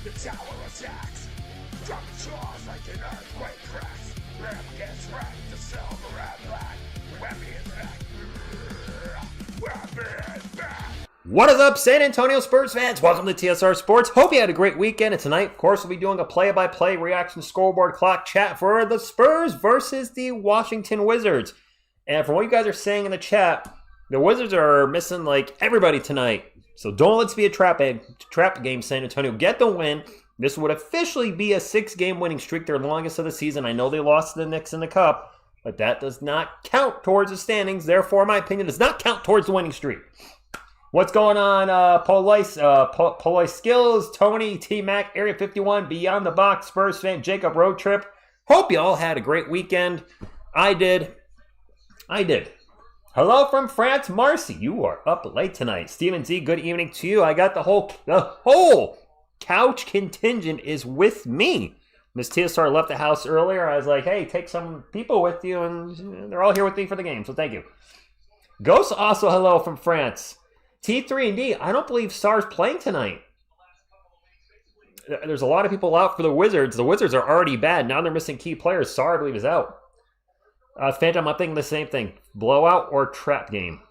The tower attacks. Drop the jaws like an earthquake cracks. Ram gets wrecked, the silver and black. Wemby is back. Wemby is back. What is up, San Antonio Spurs fans? Welcome to TSR Sports. Hope you had a great weekend. And tonight, of course, we'll be doing a play-by-play reaction scoreboard clock chat for the Spurs versus the Washington Wizards. And from what you guys are saying in the chat, the Wizards are missing like everybody tonight. So don't let's be a trap game, San Antonio. Get the win. This would officially be a 6-game winning streak, their longest of the season. I know they lost to the Knicks in the Cup, but that does not count towards the standings. Therefore, in my opinion, does not count towards the winning streak. What's going on, Police Skills, Tony, T-Mac, Area 51, Beyond the Box, Spurs fan, Jacob Road Trip. Hope you all had a great weekend. I did. Hello from France, Marcy. You are up late tonight. Steven Z, good evening to you. I got the whole couch contingent is with me. Miss TSR left the house earlier. I was like, hey, take some people with you, and they're all here with me for the game, so thank you. Ghost also hello from France. T3&D, I don't believe Sarr's playing tonight. There's a lot of people out for the Wizards. The Wizards are already bad. Now they're missing key players. Sarr, I believe, is out. Phantom, I'm thinking the same thing. Blowout or trap game.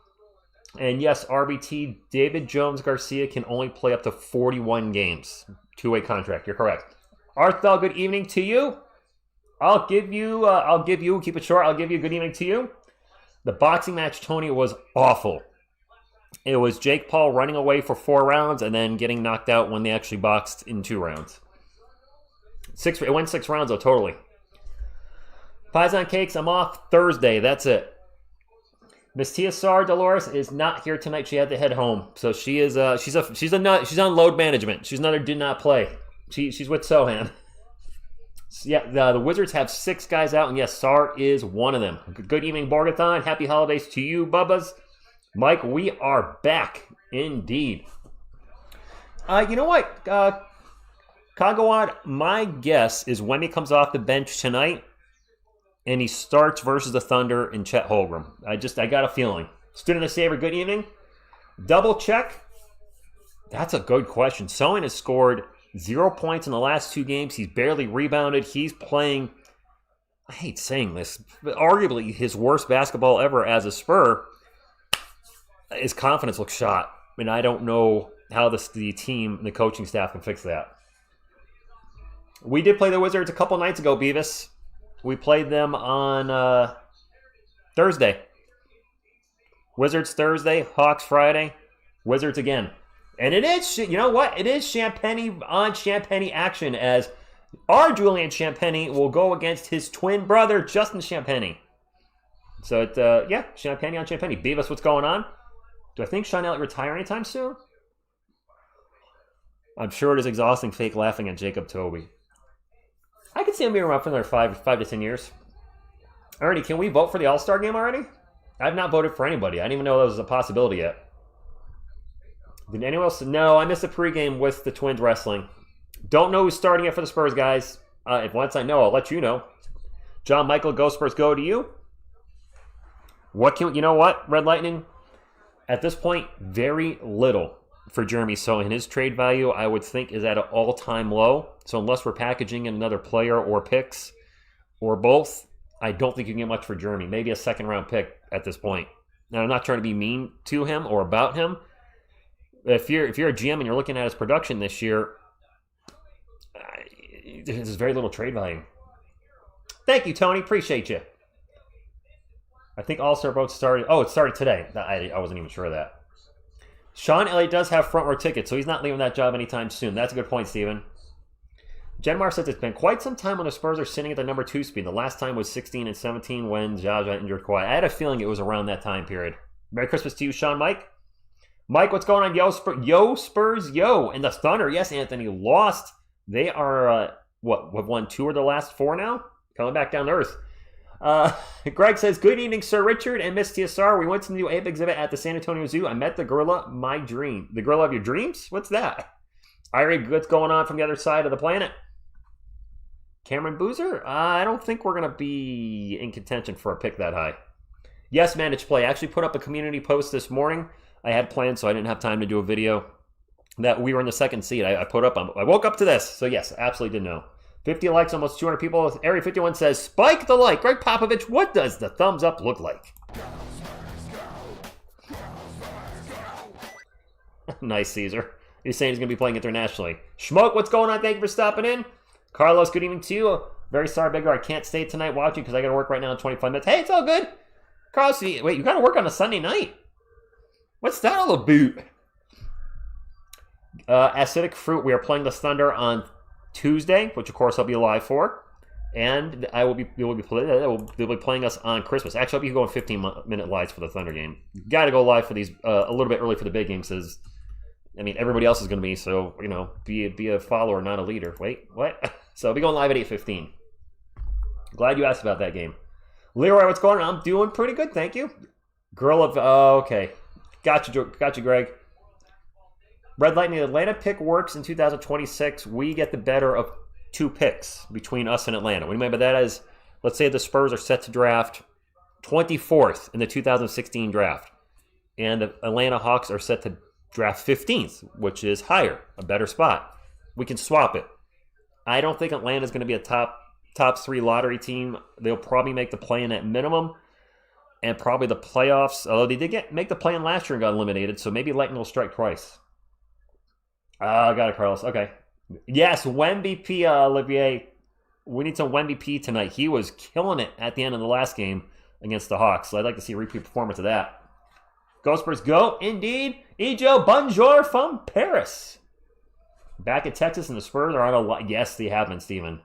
And yes, RBT, David Jones Garcia can only play up to 41 games. Two-way contract. You're correct. Arthel, good evening to you. I'll give you, keep it short, I'll give you a good evening to you. The boxing match, Tony, was awful. It was Jake Paul running away for 4 rounds and then getting knocked out when they actually boxed in 2 rounds. It went 6 rounds, though, totally. Pies on Cakes, I'm off Thursday. That's it. Miss TSR Dolores is not here tonight. She had to head home. So she is she's on load management. She's another did not play. She's with Sochan. Yeah, the Wizards have 6 guys out, and yes, Sarr is one of them. Good evening, Borgathon. Happy holidays to you, Bubbas. Mike, we are back indeed. You know what? Kagawad, my guess is when he comes off the bench tonight, and he starts versus the Thunder and Chet Holmgren. I got a feeling. Student of the Saber, good evening. Double check. That's a good question. Sochan has scored 0 points in the last 2 games. He's barely rebounded. He's playing, I hate saying this, but arguably his worst basketball ever as a Spur. His confidence looks shot. And I don't know how the team and the coaching staff can fix that. We did play the Wizards a couple nights ago, Beavis. We played them on Thursday. Wizards Thursday, Hawks Friday, Wizards again. And it is, you know what? It is Champagny on Champagny action as our Julian Champagny will go against his twin brother, Justin Champagny. So, yeah, Champagny on Champagny. Beavis, what's going on? Do I think Sean Elliott retire anytime soon? I'm sure it is exhausting fake laughing at Jacob Toby. I could see him being around for another 5 to 10 years. Ernie, can we vote for the All-Star game already? I've not voted for anybody. I didn't even know that was a possibility yet. Did anyone else? No, I missed the pregame with the Twins wrestling. Don't know who's starting it for the Spurs, guys. If once I know, I'll let you know. John Michael, go Spurs, go to you. You know what, Red Lightning? At this point, very little for Jeremy Sochan. His trade value, I would think, is at an all-time low. So unless we're packaging in another player or picks or both, I don't think you can get much for Jeremy. Maybe a second-round pick at this point. Now, I'm not trying to be mean to him or about him. If you're a GM and you're looking at his production this year, there's very little trade value. Thank you, Tony. Appreciate you. I think All-Star votes started. Oh, it started today. I wasn't even sure of that. Sean Elliott does have front row tickets, so he's not leaving that job anytime soon. That's a good point, Steven. Genmar says it's been quite some time when the Spurs are sitting at the number 2 speed. The last time was 16 and 17 when Jaja injured Kawhi. I had a feeling it was around that time period. Merry Christmas to you, Sean Mike. Mike, what's going on? Yo, Spurs, yo. And the Thunder, yes, Anthony, lost. They are, have won 2 of their last 4 now? Coming back down to earth. Greg says, good evening, Sir Richard and Miss TSR. We went to the new ape exhibit at the San Antonio Zoo. I met the gorilla, my dream. The gorilla of your dreams? What's that? Irie, what's going on from the other side of the planet? Cameron Boozer? I don't think we're going to be in contention for a pick that high. Yes, Managed Play. I actually put up a community post this morning. I had plans, so I didn't have time to do a video. that we were in the second seed. I woke up to this. So yes, absolutely did know. 50 likes, almost 200 people. Area 51 says, spike the like. Greg Popovich, what does the thumbs up look like? Nice, Caesar. He's saying he's going to be playing internationally. Schmoke, what's going on? Thank you for stopping in. Carlos, good evening to you. Very sorry, Bigger. I can't stay tonight watching because I got to work right now in 25 minutes. Hey, it's all good. Carlos, wait, you got to work on a Sunday night? What's that all about? Acidic Fruit, we are playing the Thunder on Tuesday, which of course I'll be live for. And they'll be playing us on Christmas. Actually, I'll be going 15-minute lives for the Thunder game. Got to go live for these a little bit early for the big games, because I mean everybody else is going to be. So be a follower, not a leader. Wait, what? So I'll be going live at 8:15. Glad you asked about that game. Leroy, what's going on? I'm doing pretty good, thank you. Girl of okay, got you, Greg. Red Lightning, Atlanta pick works in 2026. We get the better of 2 picks between us and Atlanta. What do you mean by that? Is, let's say the Spurs are set to draft 24th in the 2016 draft, and the Atlanta Hawks are set to draft 15th, which is higher, a better spot. We can swap it. I don't think Atlanta is going to be a top 3 lottery team. They'll probably make the play-in at minimum, and probably the playoffs. Although they did make the play-in last year and got eliminated, so maybe Lightning will strike twice. Got it, Carlos. Okay. Yes, Wembanyama, Olivier. We need some Wembanyama tonight. He was killing it at the end of the last game against the Hawks, so I'd like to see a repeat performance of that. Go Spurs, go. Indeed. Ejo, bonjour from Paris. Back at Texas, and the Spurs are on a lot. Yes, they have been, Steven.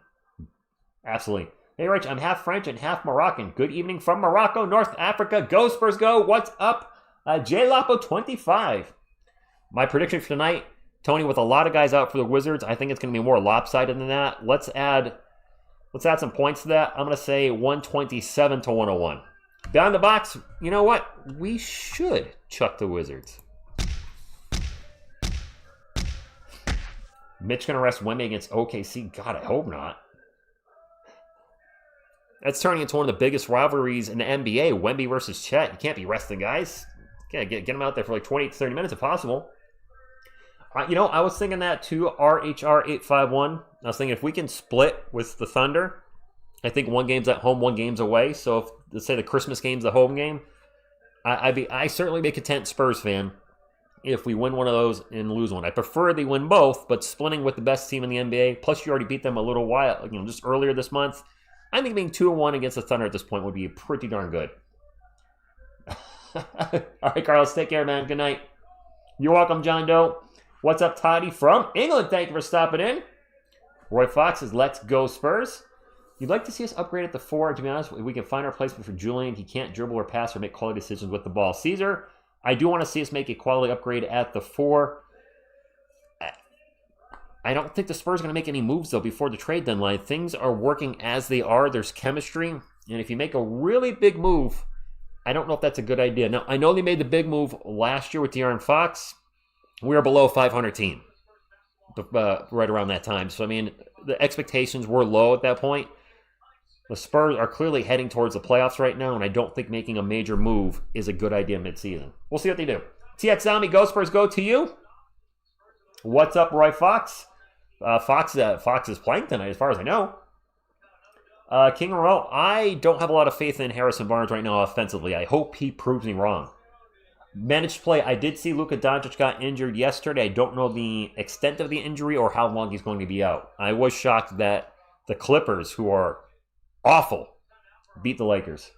Absolutely. Hey, Rich, I'm half French and half Moroccan. Good evening from Morocco, North Africa. Go Spurs, go. What's up? JLapo25. My prediction for tonight, Tony, with a lot of guys out for the Wizards, I think it's going to be more lopsided than that. Let's add some points to that. I'm going to say 127 to 101. Down the box, you know what? We should chuck the Wizards. Mitch going to rest Wemby against OKC? God, I hope not. That's turning into one of the biggest rivalries in the NBA. Wemby versus Chet. You can't be resting guys. Get them out there for like 20 to 30 minutes if possible. I was thinking that too, RHR851. I was thinking if we can split with the Thunder, I think one game's at home, one game's away. So if, let's say the Christmas game's the home game, I certainly be a content Spurs fan if we win one of those and lose one. I prefer they win both, but splitting with the best team in the NBA, plus you already beat them a little while, just earlier this month, I think being 2-1 against the Thunder at this point would be pretty darn good. All right, Carlos, take care, man. Good night. You're welcome, John Doe. What's up, Toddy from England? Thank you for stopping in. Roy Fox says, let's go Spurs. You'd like to see us upgrade at the 4. To be honest, we can find our placement for Julian. He can't dribble or pass or make quality decisions with the ball. Caesar, I do want to see us make a quality upgrade at the 4. I don't think the Spurs are going to make any moves, though, before the trade deadline. Things are working as they are. There's chemistry. And if you make a really big move, I don't know if that's a good idea. Now, I know they made the big move last year with De'Aaron Fox. We were below 500 team right around that time. So, I mean, the expectations were low at that point. The Spurs are clearly heading towards the playoffs right now, and I don't think making a major move is a good idea midseason. We'll see what they do. TX Zombie, go Spurs, go to you. What's up, Roy Fox? Fox is playing tonight, as far as I know. King and Roll, I don't have a lot of faith in Harrison Barnes right now offensively. I hope he proves me wrong. Managed play, I did see Luka Doncic got injured yesterday. I don't know the extent of the injury or how long he's going to be out. I was shocked that the Clippers, who are awful, beat the Lakers.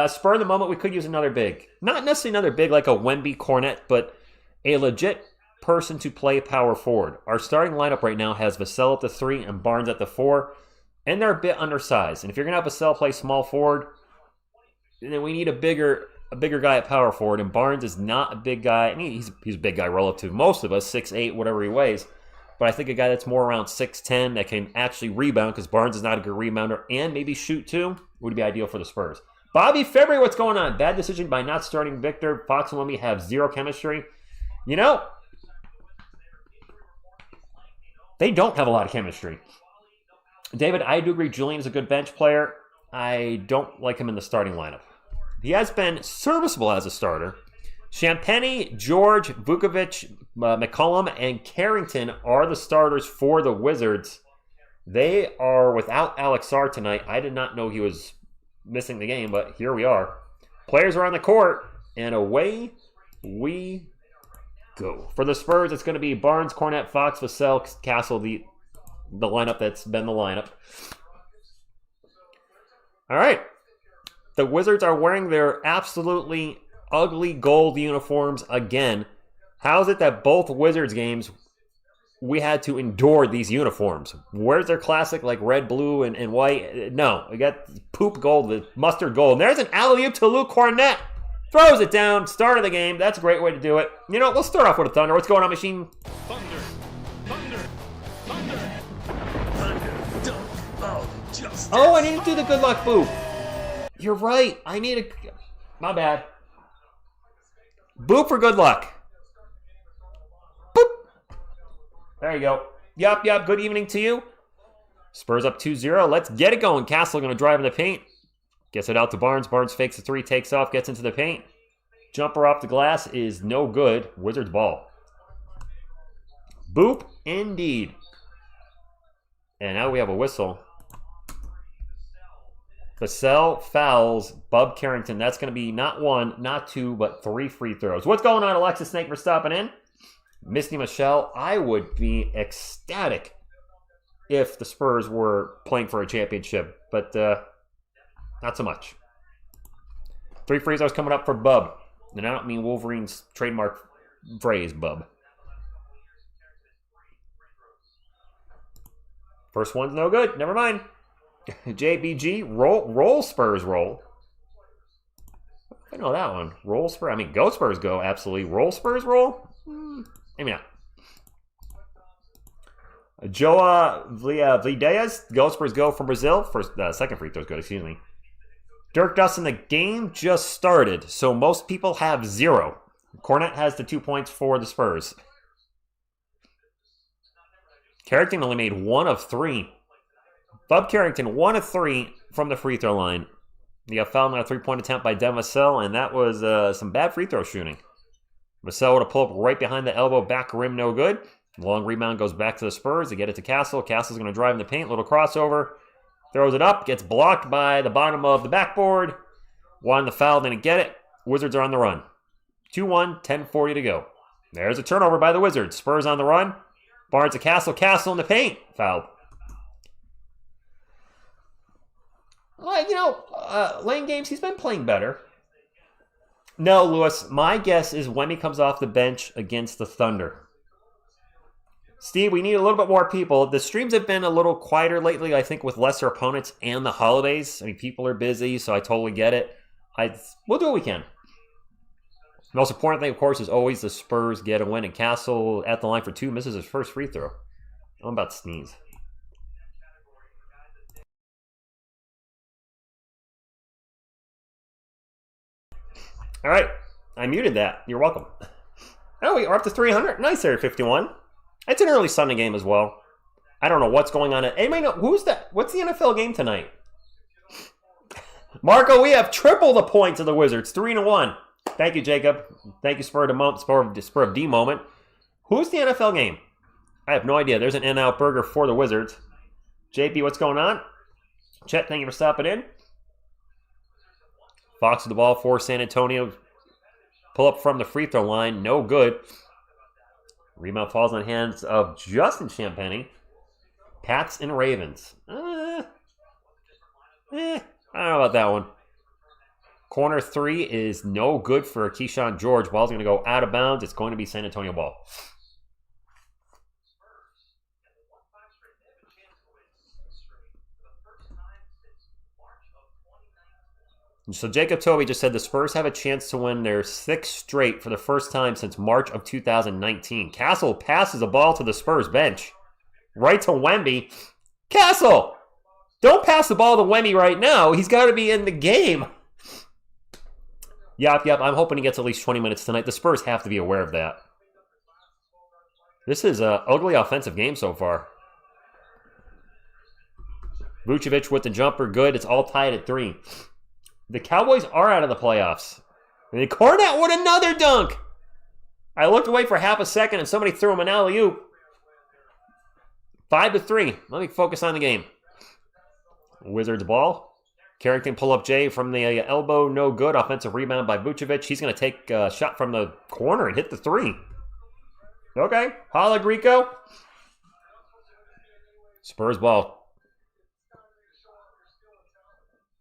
Spur of the moment, we could use another big. Not necessarily another big like a Wemby Kornet, but a legit person to play power forward. Our starting lineup right now has Vassell at the 3 and Barnes at the 4, and they're a bit undersized. And if you're going to have Vassell play small forward, then we need a bigger guy at power forward, and Barnes is not a big guy. I mean, he's a big guy relative to most of us, 6'8", whatever he weighs. But I think a guy that's more around 6'10", that can actually rebound, because Barnes is not a good rebounder, and maybe shoot too, would be ideal for the Spurs. Bobby February, what's going on? Bad decision by not starting Victor. Fox and Wemby have zero chemistry. They don't have a lot of chemistry. David, I do agree Julian is a good bench player. I don't like him in the starting lineup. He has been serviceable as a starter. Champagny, George, Vukovic, McCollum, and Carrington are the starters for the Wizards. They are without Alex Sarr tonight. I did not know he was missing the game, but here we are. Players are on the court, and away we go. For the Spurs, it's going to be Barnes, Kornet, Fox, Vassell, Castle, the lineup that's been the lineup. All right. The Wizards are wearing their absolutely ugly gold uniforms again. How is it that both Wizards games we had to endure these uniforms? Where's their classic like red, blue, and white? No, we got poop gold, the mustard gold. And there's an alley-oop to Luke Kornet. Throws it down, start of the game. That's a great way to do it. You know, we'll start off with a Thunder. What's going on, Machine? Thunder, thunder, thunder, thunder, dunk of justice. Oh, I didn't do the good luck boop. You're right. I need a... My bad. Boop for good luck. Boop. There you go. Yup. Good evening to you. Spurs up 2-0. Let's get it going. Castle going to drive in the paint. Gets it out to Barnes. Barnes fakes the three, takes off, gets into the paint. Jumper off the glass is no good. Wizards ball. Boop indeed. And now we have a whistle. Vassell fouls Bub Carrington. That's going to be not one, not two, but 3 free throws. What's going on, Alexis Snake, for stopping in? Misty Michelle, I would be ecstatic if the Spurs were playing for a championship, but not so much. 3 free throws coming up for Bub. And I don't mean Wolverine's trademark phrase, Bub. First one's no good. Never mind. JBG, roll Spurs roll. I know that one. Roll Spurs. I mean, go Spurs go, absolutely. Roll Spurs roll? Maybe not. Joa Vlideas, go Spurs go from Brazil. Second free throw's good, excuse me. Dirk Dustin, the game just started, so most people have 0. Kornet has the 2 points for the Spurs. Carrington only made 1 of 3. Bub Carrington, 1 of 3 from the free throw line. He got fouled on a 3-point attempt by Devin Vassell, and that was some bad free throw shooting. Vassell would have pulled up right behind the elbow, back rim, no good. Long rebound goes back to the Spurs. They get it to Castle. Castle's going to drive in the paint, little crossover. Throws it up, gets blocked by the bottom of the backboard. Wanted the foul, didn't get it. Wizards are on the run. 2-1, 10:40 to go. There's a turnover by the Wizards. Spurs on the run. Barnes to Castle. Castle in the paint. Fouled. Well, lane games, he's been playing better. No, Lewis, my guess is when he comes off the bench against the Thunder. Steve, we need a little bit more people. The streams have been a little quieter lately, I think, with lesser opponents and the holidays. I mean, people are busy, so I totally get it. We'll do what we can. The most important thing, of course, is always the Spurs get a win. And Castle at the line for 2 misses his first free throw. I'm about to sneeze. All right, I muted that. You're welcome. Oh, we are up to 300. Nice there, 51. It's an early Sunday game as well. I don't know what's going on. Anybody know who's that? What's the NFL game tonight? Marco, we have triple the points of the Wizards, 3-1. Thank you, Jacob. Thank you, Spur of D moment. Who's the NFL game? I have no idea. There's an In-N-Out burger for the Wizards. JP, what's going on? Chet, thank you for stopping in. Fox with the ball for San Antonio. Pull up from the free throw line. No good. Rebound falls on the hands of Justin Champagny. Pats and Ravens. I don't know about that one. Corner 3 is no good for Keyshawn George. Ball's going to go out of bounds. It's going to be San Antonio ball. So Jacob Toby just said the Spurs have a chance to win their 6th straight for the first time since March of 2019. Castle passes the ball to the Spurs bench. Right to Wemby. Castle! Don't pass the ball to Wemby right now. He's got to be in the game. Yep. I'm hoping he gets at least 20 minutes tonight. The Spurs have to be aware of that. This is an ugly offensive game so far. Vucevic with the jumper. Good. It's all tied at 3. The Cowboys are out of the playoffs. And then Kornet with another dunk. I looked away for half a second and somebody threw him an alley-oop. 5-3. Let me focus on the game. Wizards ball. Carrington pull up Jay from the elbow. No good. Offensive rebound by Vucevic. He's going to take a shot from the corner and hit the three. Okay. Holla, Greco. Spurs ball.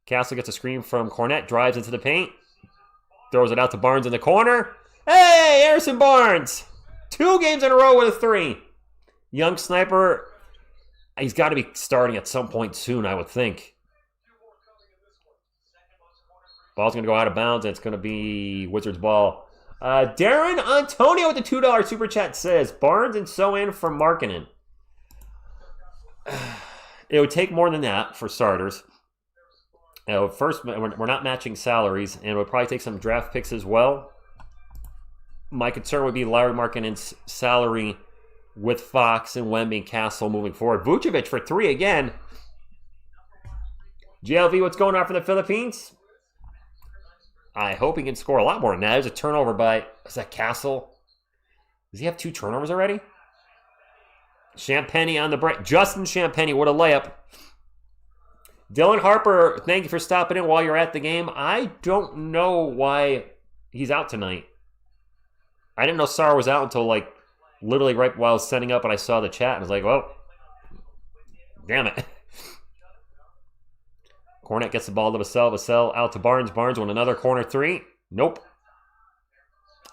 Castle gets a screen from Kornet. Drives into the paint. Throws it out to Barnes in the corner. Hey, Harrison Barnes. 2 games in a row with a three. Young sniper. He's got to be starting at some point soon, I would think. Ball's going to go out of bounds, and it's going to be Wizards ball. Darren Antonio with the $2 super chat says, Barnes and Sochan from Markkanen. It would take more than that for starters. First, we're not matching salaries, and it would probably take some draft picks as well. My concern would be Larry Markkanen's salary with Fox and Wemby and Castle moving forward. Vucevic for 3 again. JLV, what's going on for the Philippines? I hope he can score a lot more than that. There's a turnover by, is that Castle? Does he have 2 turnovers already? Champagny on the break. Justin Champagny, what a layup. Dylan Harper, thank you for stopping in while you're at the game. I don't know why he's out tonight. I didn't know Sarr was out until like literally right while I was setting up and I saw the chat and I was like, well, damn it. Kornet gets the ball to Vassell. Vassell out to Barnes. Barnes with another corner three. Nope.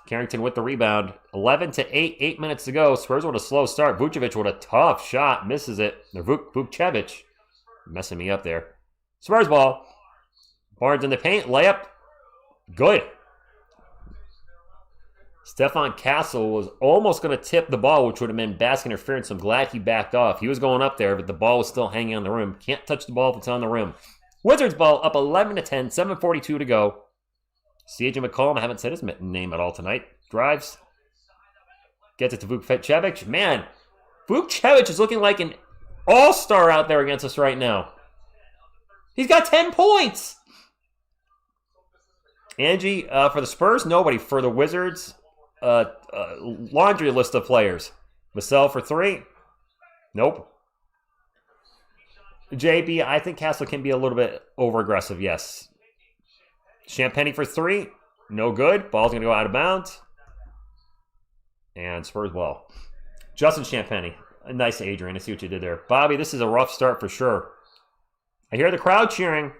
Carrington with the rebound. 11-8, 8 minutes to go. Spurs with a slow start. Vucevic with a tough shot. Misses it. Vucevic messing me up there. Spurs ball. Barnes in the paint. Layup. Good. Stephon Castle was almost going to tip the ball, which would have been basket interference. I'm glad he backed off. He was going up there, but the ball was still hanging on the rim. Can't touch the ball if it's on the rim. Wizards ball up 11-10, 7:42 to go. CJ McCollum, I haven't said his name at all tonight. Drives. Gets it to Vucevic. Man, Vucevic is looking like an all-star out there against us right now. He's got 10 points. Angie, for the Spurs, nobody. For the Wizards, laundry list of players. Vassell for 3. Nope. JB, I think Castle can be a little bit over-aggressive, yes. Champagny for 3. No good. Ball's going to go out of bounds. And Spurs ball. Justin Champagny. Nice, Adrian. I see what you did there. Bobby, this is a rough start for sure. I hear the crowd cheering.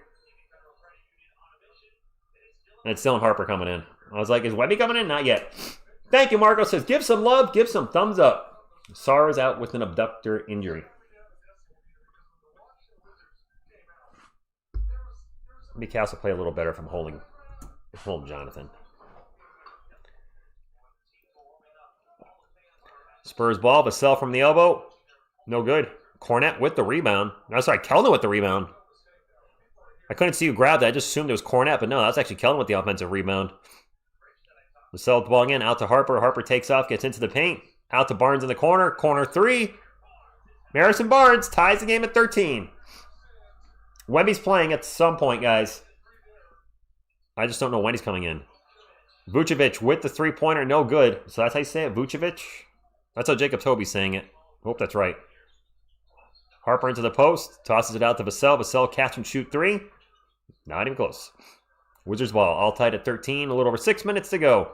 And it's Dylan Harper coming in. I was like, is Wemby coming in? Not yet. Thank you, Marco. Says, give some love, give some thumbs up. Sarr is out with an abductor injury. Maybe Castle play a little better from holding Jonathan. Spurs ball. Vassell from the elbow. No good. Kornet with the rebound. No, sorry, Keldon with the rebound. I couldn't see who grabbed that. I just assumed it was Kornet, but no, that's actually Keldon with the offensive rebound. Vassell with the ball again. Out to Harper. Harper takes off, gets into the paint. Out to Barnes in the corner. Corner 3. Harrison Barnes ties the game at 13. Wemby's playing at some point, guys. I just don't know when he's coming in. Vucevic with the three-pointer. No good. So that's how you say it, Vucevic? That's how Jacob Toby's saying it. Hope that's right. Harper into the post. Tosses it out to Vassell. Vassell catch and shoot 3. Not even close. Wizards ball. All tied at 13. A little over 6 minutes to go.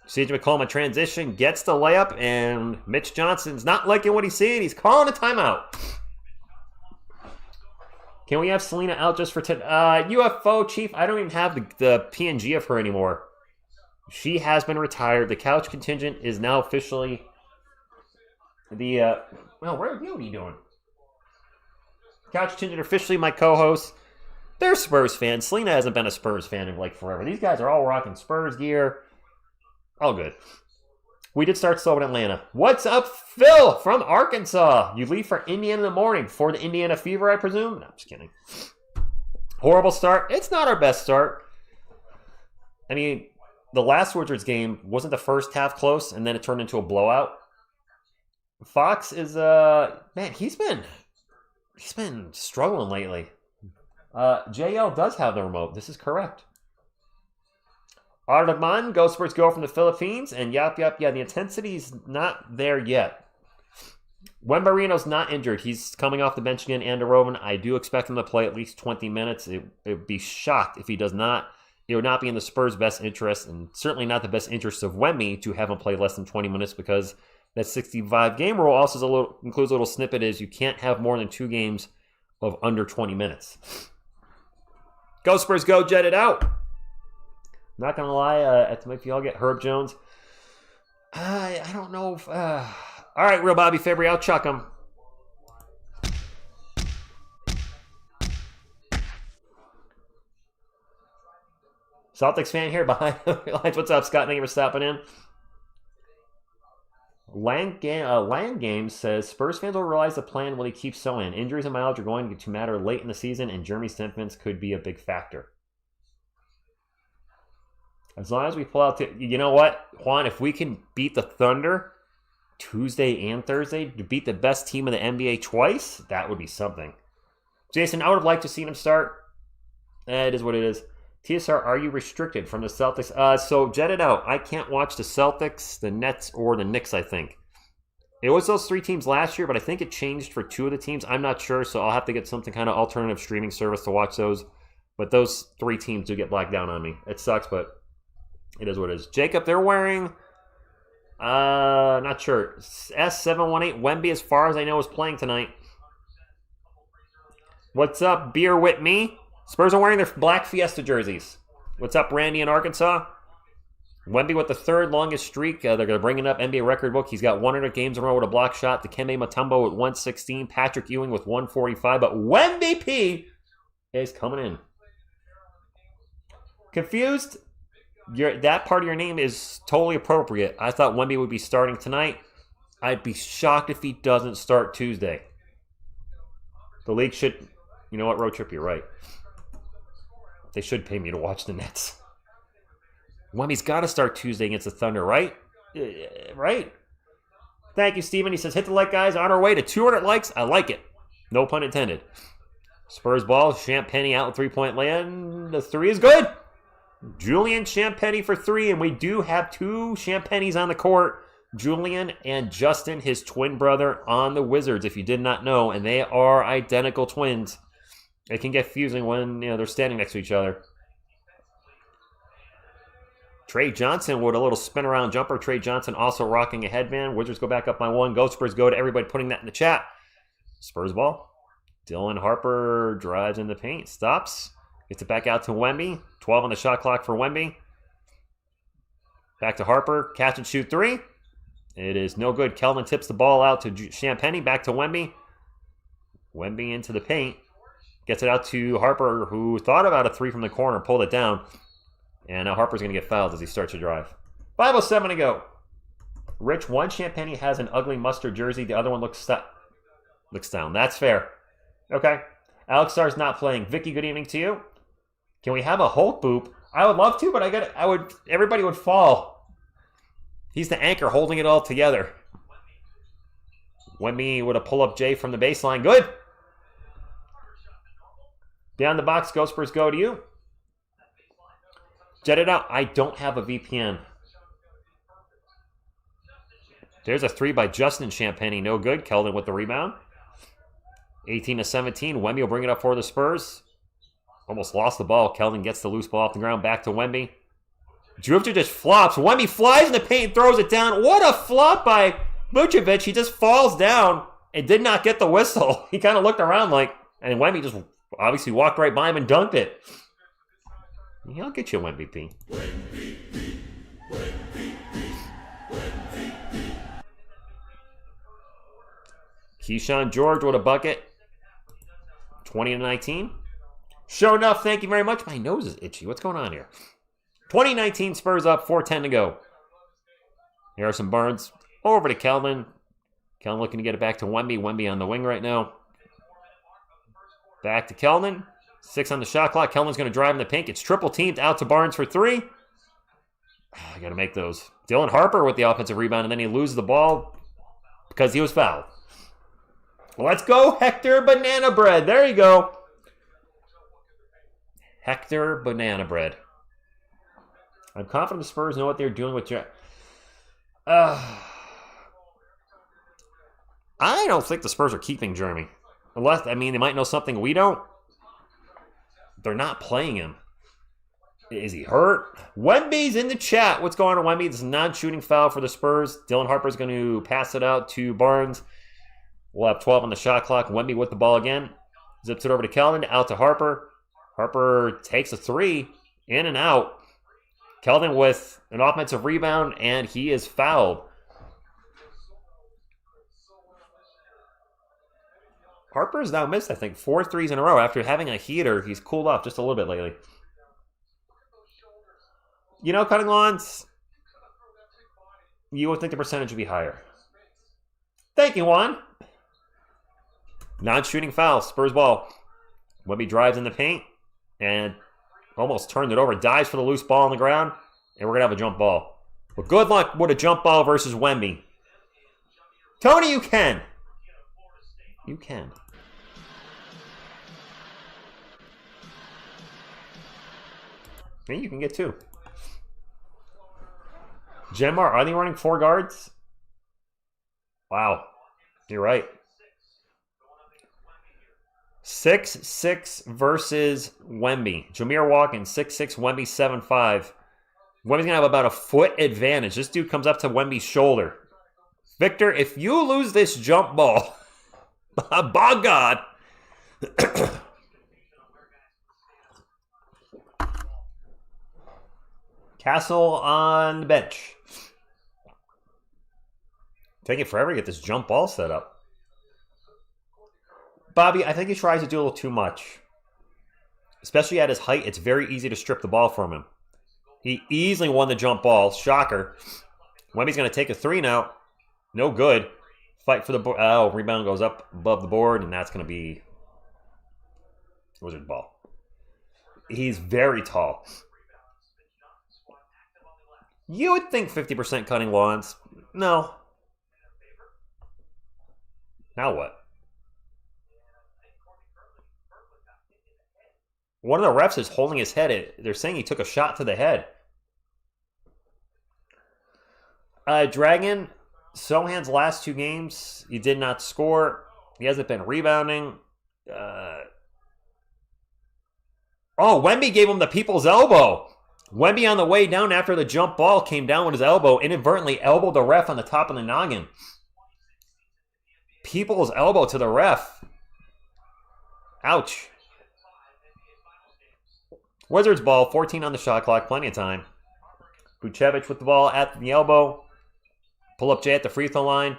CJ McCollum in transition. Gets the layup. And Mitch Johnson's not liking what he's seeing. He's calling a timeout. Can we have Selena out just for UFO Chief? I don't even have the PNG of her anymore. She has been retired. The couch contingent is now officially well, what are you doing? Couch contingent officially my co-host. They're Spurs fans. Selena hasn't been a Spurs fan in like forever. These guys are all rocking Spurs gear. All good. We did start slow in Atlanta. What's up, Phil from Arkansas? You leave for Indiana in the morning for the Indiana Fever, I presume? No, I'm just kidding. Horrible start. It's not our best start. I mean, the last Wizards game wasn't the first half close, and then it turned into a blowout. Fox is man, he's been struggling lately. JL does have the remote. This is correct. Ardaman, Go Spurs Go from the Philippines. And yeah, the intensity's not there yet. Wembanyama's not injured. He's coming off the bench again, Anderoven. I do expect him to play at least 20 minutes. It would be shocked if he does not. It would not be in the Spurs' best interest, and certainly not the best interest of Wemby to have him play less than 20 minutes, because that 65-game rule also includes a little snippet is you can't have more than 2 games of under 20 minutes. Go Spurs Go, jet it out. Not going to lie, if y'all get Herb Jones, I don't know if... all right, Real Bobby Fabry, I'll chuck him. Celtics fan here behind the lines. What's up, Scott? Thank you for stopping in. Land Games says, Spurs fans will realize the plan will he keep Sochan. Injuries and mileage are going to matter late in the season, and Jeremy Stimpkins could be a big factor. As long as we pull out... you know what, Juan? If we can beat the Thunder Tuesday and Thursday to beat the best team in the NBA twice, that would be something. Jason, I would have liked to see him start. It is what it is. TSR, are you restricted from the Celtics? So, jet it out. I can't watch the Celtics, the Nets, or the Knicks, I think. It was those 3 teams last year, but I think it changed for 2 of the teams. I'm not sure, so I'll have to get something kind of alternative streaming service to watch those. But those 3 teams do get blacked down on me. It sucks, but it is what it is. Jacob, they're wearing... not sure. S718, Wemby, as far as I know, is playing tonight. What's up, Beer With Me? Spurs are wearing their black Fiesta jerseys. What's up, Randy in Arkansas? Wemby with the 3rd longest streak. They're going to bring it up, NBA record book. He's got 100 games in a row with a block shot. Dikembe Mutombo with 116. Patrick Ewing with 145. But Wemby P is coming in. Confused? That part of your name is totally appropriate. I thought Wemby would be starting tonight. I'd be shocked if he doesn't start Tuesday. The league should... You know what, Road Trip, you're right. They should pay me to watch the Nets. Wemby's got to start Tuesday against the Thunder, right? Right. Thank you, Steven. He says, hit the like, guys. On our way to 200 likes. I like it. No pun intended. Spurs ball. Champagny out in 3-point land. The 3 is good. Julian Champagny for 3. And we do have 2 Champagnes on the court. Julian and Justin, his twin brother, on the Wizards, if you did not know. And they are identical twins. It can get fusing when they're standing next to each other. Trey Johnson with a little spin around jumper. Trey Johnson also rocking a headband. Wizards go back up by 1. Go Spurs go to everybody putting that in the chat. Spurs ball. Dylan Harper drives in the paint. Stops. Gets it back out to Wemby. 12 on the shot clock for Wemby. Back to Harper. Catch and shoot 3. It is no good. Keldon tips the ball out to Champagny. Back to Wemby. Wemby into the paint. Gets it out to Harper, who thought about a 3 from the corner, pulled it down. And now Harper's going to get fouled as he starts to drive. 5:07 to go. Rich, one Champagny has an ugly mustard jersey. The other one looks down. That's fair. Okay. Alex Sarr's not playing. Vicky, good evening to you. Can we have a Hulk boop? I would love to, but everybody would fall. He's the anchor holding it all together. Wemby with a pull-up J from the baseline. Good. Beyond the box, Go Spurs go to you. Jet it out. I don't have a VPN. There's a 3 by Justin Champagny. No good. Keldon with the rebound. 18-17. Wemby will bring it up for the Spurs. Almost lost the ball. Keldon gets the loose ball off the ground. Back to Wemby. Drifter just flops. Wemby flies in the paint and throws it down. What a flop by Vucevic. He just falls down and did not get the whistle. He kind of looked around and Wemby just obviously walked right by him and dunked it. Yeah, I'll get you an MVP. Keyshawn George with a bucket. 20-19. Sure enough, thank you very much. My nose is itchy. What's going on here? 2019 Spurs up, 4:10 to go. Harrison Barnes over to Keldon. Keldon looking to get it back to Wemby. Wemby on the wing right now. Back to Keldon. 6 on the shot clock. Keldon's going to drive in the paint. It's triple teamed out to Barnes for 3. I got to make those. Dylan Harper with the offensive rebound, and then he loses the ball because he was fouled. Let's go, Hector Banana Bread. There you go. Hector Banana Bread. I'm confident the Spurs know what they're doing with I don't think the Spurs are keeping Jeremy. Unless, I mean, they might know something we don't. They're not playing him. Is he hurt? Wemby's in the chat. What's going on, Wemby? This is a non-shooting foul for the Spurs. Dylan Harper's going to pass it out to Barnes. We'll have 12 on the shot clock. Wemby with the ball again. Zips it over to Keldon. Out to Harper. Harper takes a three. In and out. Keldon with an offensive rebound, and he is fouled. Harper's now missed, I think, 4 threes in a row. After having a heater, he's cooled off just a little bit lately. You know, cutting lawns, you would think the percentage would be higher. Thank you, Juan. Non-shooting foul, Spurs ball. Wemby drives in the paint and almost turned it over. Dives for the loose ball on the ground, and we're going to have a jump ball. But good luck with a jump ball versus Wemby. Tony, you can. You can. And you can get 2. Genmar, are they running 4 guards? Wow. You're right. 6'6" versus Wemby. Jameer Watkins, 6'6", Wemby 7'5". Wemby's going to have about a foot advantage. This dude comes up to Wemby's shoulder. Victor, if you lose this jump ball, by God. Castle on the bench. Taking forever to get this jump ball set up. Bobby, I think he tries to do a little too much. Especially at his height, it's very easy to strip the ball from him. He easily won the jump ball. Shocker. Wemby's going to take a 3 now. No good. Fight for the board. Oh, rebound goes up above the board, and that's going to be Wizards ball. He's very tall. You would think 50% cutting lawns. No. Now what? One of the refs is holding his head. They're saying he took a shot to the head. Dragon, Sochan's last 2 games, he did not score. He hasn't been rebounding. Wemby gave him the people's elbow. Wemby on the way down after the jump ball came down with his elbow, inadvertently elbowed the ref on the top of the noggin. People's elbow to the ref. Ouch. Wizards ball, 14 on the shot clock, plenty of time. Vucevic with the ball at the elbow. Pull up Jay at the free throw line.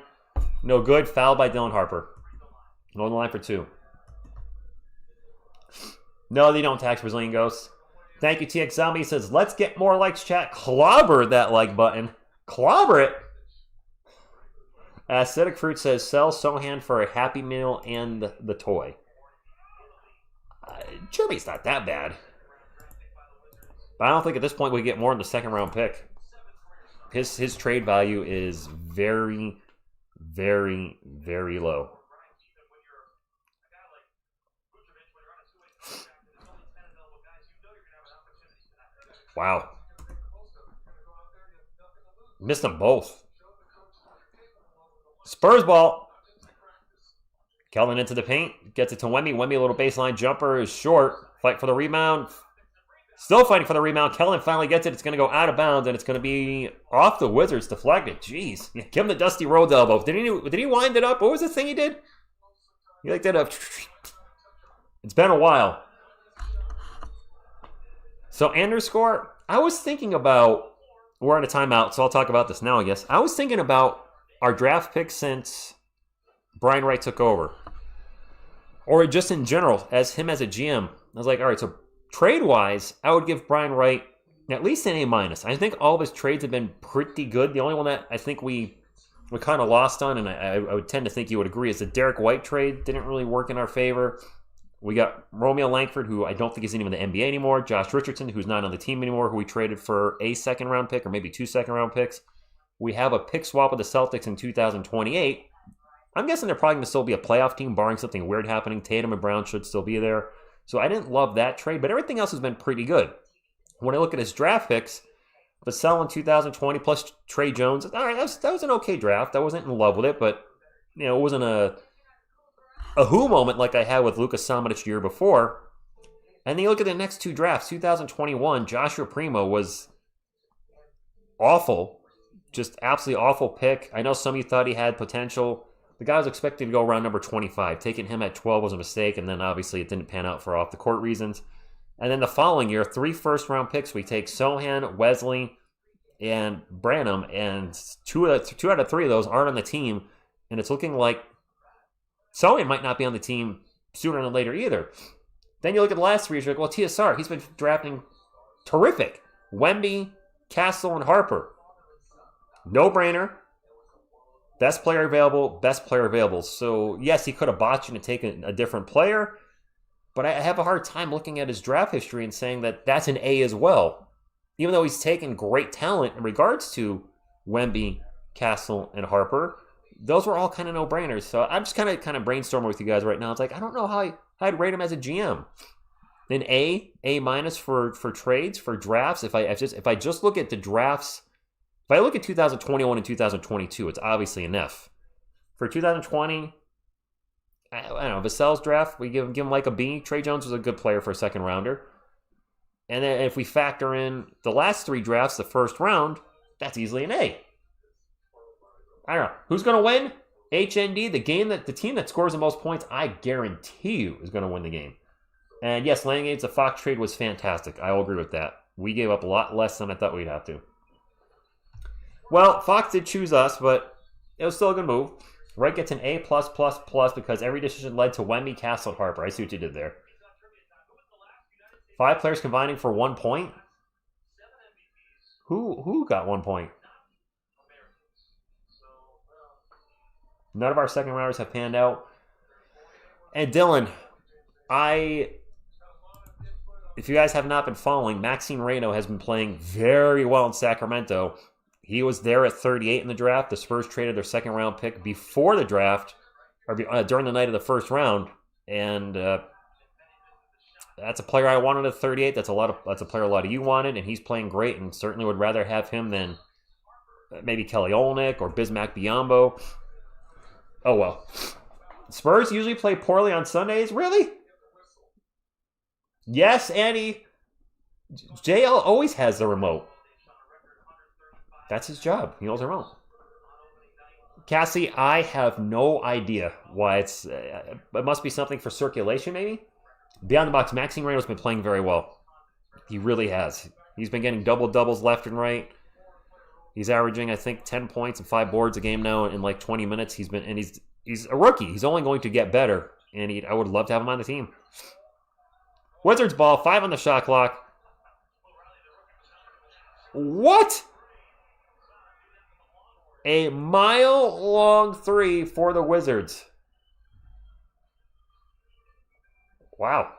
No good. Fouled by Dylan Harper. On the line for 2. No, they don't tax Brazilian Ghosts. Thank you, TX Zombie. He says, let's get more likes, chat. Clobber that like button. Clobber it. Acidic Fruit says, sell Sochan for a Happy Meal and the toy. Jeremy's not that bad. But I don't think at this point we get more than the 2nd round pick. His trade value is very, very, very low. Wow. Missed them both. Spurs ball. Keldon into the paint. Gets it to Wemby. Wemby, a little baseline jumper, is short. Fight for the rebound. Still fighting for the rebound. Keldon finally gets it. It's going to go out of bounds, and it's going to be off the Wizards. Deflected. Jeez. Yeah, give him the Dusty Rhodes elbow. Did he wind it up? What was the thing he did? He like did a... It's been a while. So, underscore, I was thinking about... We're on a timeout, so I'll talk about this now, I guess. I was thinking about our draft picks since Brian Wright took over. Or just in general, as him as a GM. I was like, all right, so trade-wise, I would give Brian Wright at least an A-. I think all of his trades have been pretty good. The only one that I think we kind of lost on, and I would tend to think you would agree, is the Derek White trade. Didn't really work in our favor. We got Romeo Langford, who I don't think is even in the NBA anymore. Josh Richardson, who's not on the team anymore, who we traded for a 2nd-round pick or maybe 2 2nd-round picks. We have a pick swap with the Celtics in 2028. I'm guessing they're probably going to still be a playoff team, barring something weird happening. Tatum and Brown should still be there. So I didn't love that trade, but everything else has been pretty good. When I look at his draft picks, Vassell in 2020 plus Trey Jones. All right, that was an okay draft. I wasn't in love with it, but it wasn't a who moment like I had with Lukas Samanic the year before. And then you look at the next two drafts. 2021, Joshua Primo was awful, just absolutely awful pick. I know some of you thought he had potential. The guy was expected to go around number 25. Taking him at 12 was a mistake, and then obviously it didn't pan out for off-the-court reasons. And then the following year, 3 first-round picks. We take Sochan, Wesley, and Branham, and two out of 3 of those aren't on the team, and it's looking like Sochan might not be on the team sooner than later either. Then you look at the last 3 years, you're like, well, TSR, he's been drafting terrific. Wemby, Castle, and Harper. No-brainer. Best player available. So, yes, he could have botched and taken a different player, but I have a hard time looking at his draft history and saying that that's an A as well. Even though he's taken great talent in regards to Wemby, Castle, and Harper, those were all kind of no-brainers. So I'm just kind of brainstorming with you guys right now. It's like, I don't know how I'd rate him as a GM. An A minus for trades, for drafts. If I just look at the drafts, if I look at 2021 and 2022, it's obviously an F. For 2020, I don't know, Vassell's draft, we give him like a B. Trey Jones was a good player for a second rounder. And then if we factor in the last 3 drafts, the first round, that's easily an A. I don't know. Who's going to win? HND, the team that scores the most points, I guarantee you is going to win the game. And yes, Langade's, the Fox trade was fantastic. I will agree with that. We gave up a lot less than I thought we'd have to. Well, Fox did choose us, but it was still a good move. Wright gets an A+++ because every decision led to Wemby, Castle, and Harper. I see what you did there. 5 players combining for 1 point. Who got 1 point? None of our second rounders have panned out. And Dylan, if you guys have not been following, Maxine Reyno has been playing very well in Sacramento. He was there at 38 in the draft. The Spurs traded their second round pick before the draft, or during the night of the first round, and that's a player I wanted at 38. That's a player a lot of you wanted, and he's playing great. And certainly would rather have him than maybe Kelly Olynyk or Bismack Biyombo. Oh well. Spurs usually play poorly on Sundays. Really? Yes, Annie. JL always has the remote. That's his job. He holds the remote. Cassie, I have no idea why it's... it must be something for circulation, maybe? Beyond the box, Maxine Reyno's been playing very well. He really has. He's been getting double-doubles left and right. He's averaging, I think, 10 points and 5 boards a game now in like 20 minutes. He's a rookie. He's only going to get better, and I would love to have him on the team. Wizards ball, 5 on the shot clock. What? A mile-long 3 for the Wizards. Wow.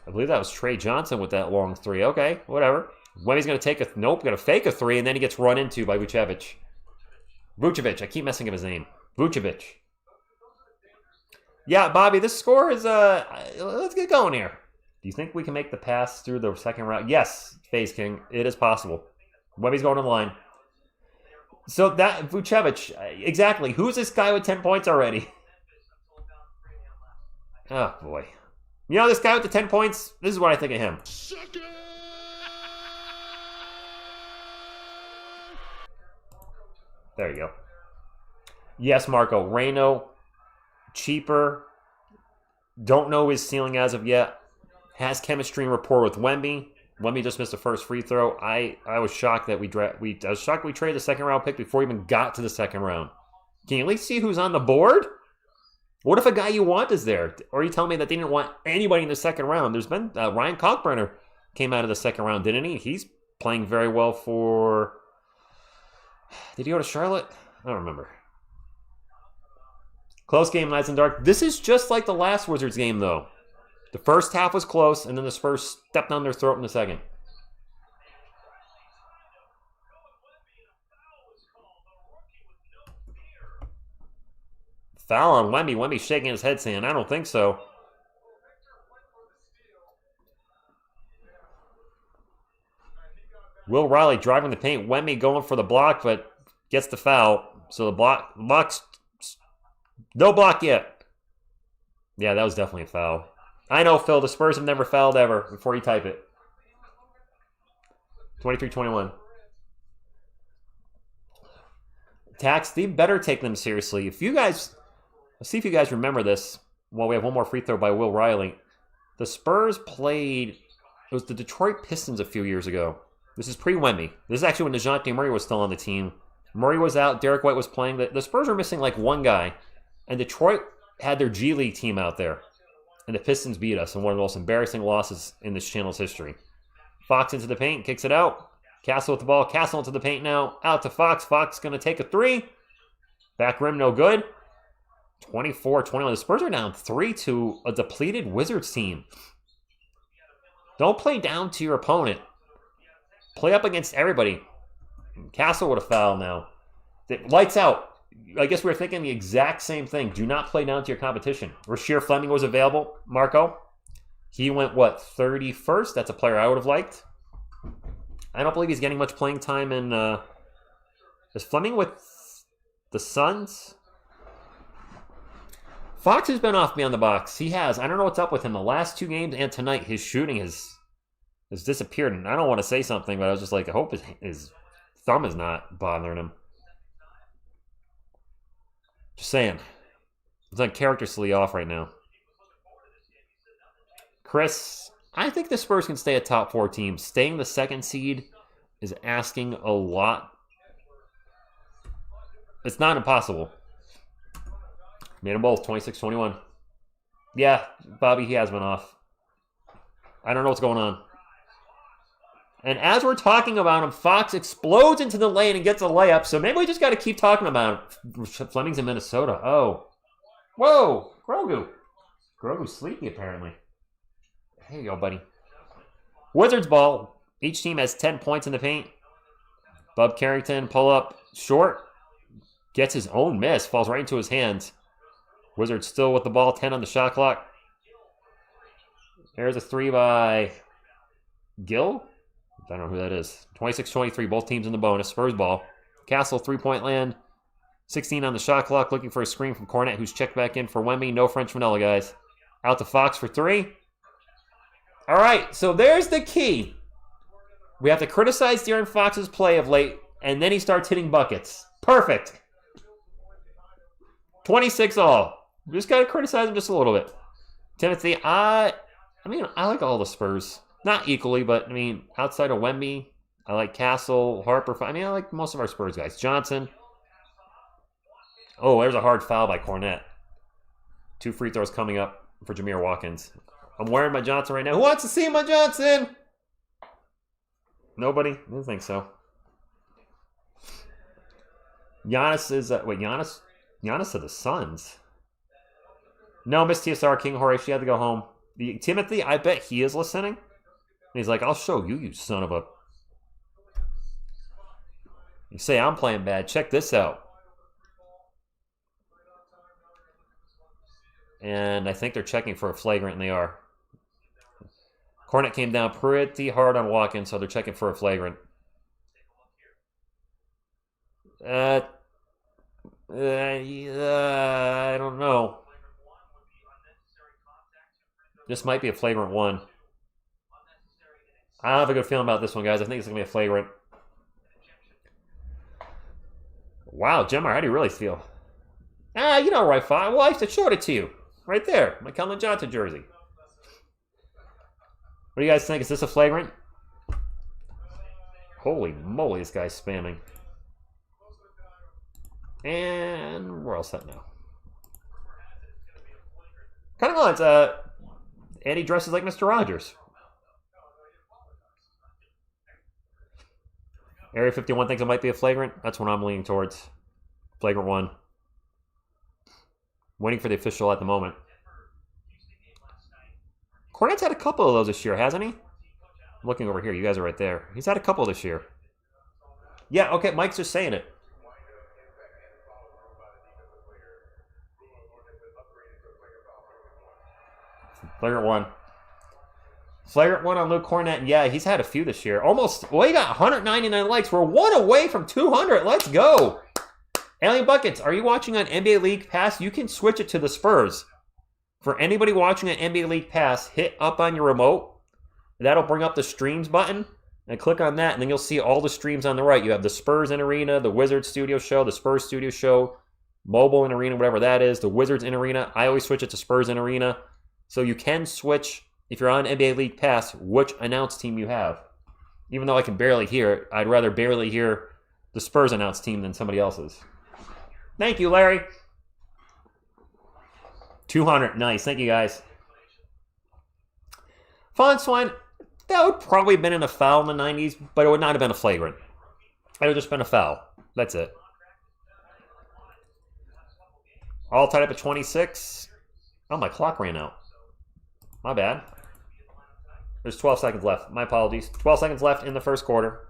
I believe that was Trey Johnson with that long 3. Okay, whatever. Wemby's going to going to fake a 3, and then he gets run into by Vucevic. Vucevic, I keep messing up his name. Vucevic. Yeah, Bobby, this score is, let's get going here. Do you think we can make the pass through the second round? Yes, FaZe King, it is possible. Wemby's going on the line. So that, Vucevic, exactly. Who's this guy with 10 points already? Oh, boy. You know, this guy with the 10 points, this is what I think of him. There you go. Yes, Marco. Reyno, cheaper. Don't know his ceiling as of yet. Has chemistry and rapport with Wemby. Wemby just missed the first free throw. I was shocked that we traded the second round pick before we even got to the second round. Can you at least see who's on the board? What if a guy you want is there? Or are you telling me that they didn't want anybody in the second round? There's been Ryan Kalkbrenner came out of the second round, didn't he? He's playing very well for... Did he go to Charlotte? I don't remember. Close game, lights and dark. This is just like the last Wizards game, though. The first half was close, and then the Spurs stepped down their throat in the second. Foul on Wemby. Wemby shaking his head saying, I don't think so. Will Riley driving the paint. Wemby going for the block, but gets the foul. So the block's no block yet. Yeah, that was definitely a foul. I know, Phil. The Spurs have never fouled ever before you type it. 23-21. Tax, they better take them seriously. If you guys, let's see if you guys remember this. Well, we have one more free throw by Will Riley. The Spurs played, it was the Detroit Pistons a few years ago. This is pre-Wemby. This is actually when DeJounte Murray was still on the team. Murray was out, Derek White was playing. The Spurs were missing like one guy. And Detroit had their G League team out there. And the Pistons beat us in one of the most embarrassing losses in this channel's history. Fox into the paint, kicks it out. Castle with the ball. Castle into the paint now. Out to Fox. Fox going to take a three. Back rim, no good. 24-21. The Spurs are down 3 to a depleted Wizards team. Don't play down to your opponent. Play up against everybody. Castle with a foul now. Lights out. I guess we were thinking the exact same thing. Do not play down to your competition. Rasheer Fleming was available. Marco. He went, what, 31st? That's a player I would have liked. I don't believe he's getting much playing time in... is Fleming with the Suns? Fox has been off beyond the box. He has. I don't know what's up with him. The last 2 games and tonight, his shooting has disappeared. And I don't want to say something, but I was just like, I hope his thumb is not bothering him. Just saying. It's uncharacteristically off right now. Chris, I think the Spurs can stay a top 4 team. Staying the 2nd seed is asking a lot. It's not impossible. Made them both, 26-21. Yeah, Bobby, he has been off. I don't know what's going on. And as we're talking about him, Fox explodes into the lane and gets a layup, so maybe we just got to keep talking about him. Fleming's in Minnesota. Oh. Whoa, Grogu. Grogu's sleepy, apparently. Here you go, buddy. Wizards ball. Each team has 10 points in the paint. Bub Carrington, pull up, short. Gets his own miss, falls right into his hands. Wizards still with the ball, 10 on the shot clock. There's a 3 by Gill. I don't know who that is. 26-23, both teams in the bonus. Spurs ball. Castle, 3-point land. 16 on the shot clock, looking for a screen from Kornet, who's checked back in for Wemby. No French vanilla, guys. Out to Fox for 3. All right, so there's the key. We have to criticize De'Aaron Fox's play of late, and then he starts hitting buckets. Perfect. 26 all. We just got to criticize him just a little bit. Timothy, I like all the Spurs. Not equally, but, I mean, outside of Wemby, I like Castle, Harper. I like most of our Spurs guys. Johnson. Oh, there's a hard foul by Kornet. 2 free throws coming up for Jameer Watkins. I'm wearing my Johnson right now. Who wants to see my Johnson? Nobody? I don't think so. Giannis is... Giannis to the Suns. No, Miss TSR, King Horace, she had to go home. Timothy, I bet he is listening. And he's like, I'll show you, you son of a... You say I'm playing bad. Check this out. And I think they're checking for a flagrant, and they are. Kornet came down pretty hard on Watkins, so they're checking for a flagrant. I don't know. This might be a flagrant 1. I don't have a good feeling about this one, guys. I think it's going to be a flagrant. Wow, Gemma, how do you really feel? You know right, fine. Well, I showed it to you. Right there. My Keldon Johnson jersey. What do you guys think? Is this a flagrant? Holy moly, this guy's spamming. And we're all set now. Kind of lines. Eddie dresses like Mr. Rogers. Area 51 thinks it might be a flagrant. That's what I'm leaning towards. Flagrant 1. Waiting for the official at the moment. Kornet's had a couple of those this year, hasn't he? I'm looking over here. You guys are right there. He's had a couple this year. Yeah, okay. Mike's just saying it. Flagrant 1. Flagrant one on Luke Kornet. Yeah, he's had a few this year. Almost, well, he got 199 likes. We're one away from 200. Let's go. Alien Buckets, are you watching on NBA League Pass? You can switch it to the Spurs. For anybody watching on NBA League Pass, hit up on your remote. That'll bring up the streams button. And click on that, and then you'll see all the streams on the right. You have the Spurs in Arena, the Wizards Studio Show, the Spurs Studio Show, Mobile in Arena, whatever that is, the Wizards in Arena. I always switch it to Spurs in Arena. So you can switch, if you're on NBA League Pass, which announced team you have. Even though I can barely hear it, I'd rather barely hear the Spurs announced team than somebody else's. Thank you, Larry. 200. Nice. Thank you, guys. Fawn Swine. That would probably have been in a foul in the 90s, but it would not have been a flagrant. It would have just been a foul. That's it. All tied up at 26. Oh, my clock ran out. My bad. There's 12 seconds left. My apologies. 12 seconds left in the first quarter.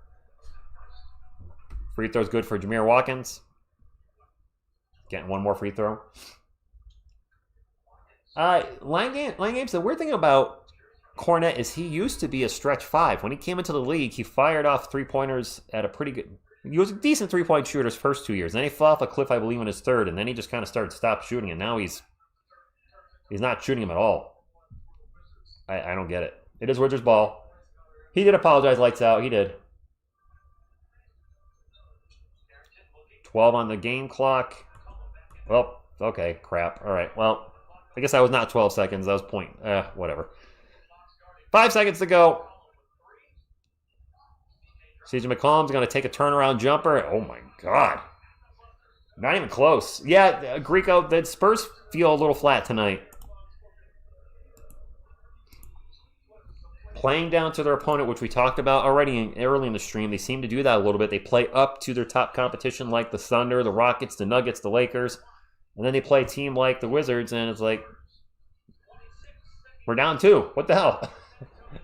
Free throw's good for Jameer Watkins. Getting one more free throw. Line games, the weird thing about Kornet is he used to be a stretch 5. When he came into the league, he fired off three-pointers at a pretty good... He was a decent three-point shooter his first 2 years. Then he fell off a cliff, I believe, in his third, and then he just kind of stopped shooting, and now he's not shooting him at all. I don't get it. It is Wizards ball. He did apologize, lights out. He did. 12 on the game clock. Well, okay, crap. All right, well, I guess that was not 12 seconds. That was whatever. 5 seconds to go. CJ McCollum's going to take a turnaround jumper. Oh, my God. Not even close. Yeah, Greco, the Spurs feel a little flat tonight. Playing down to their opponent, which we talked about already early in the stream. They seem to do that a little bit. They play up to their top competition like the Thunder, the Rockets, the Nuggets, the Lakers. And then they play a team like the Wizards, and it's like, we're down 2. What the hell?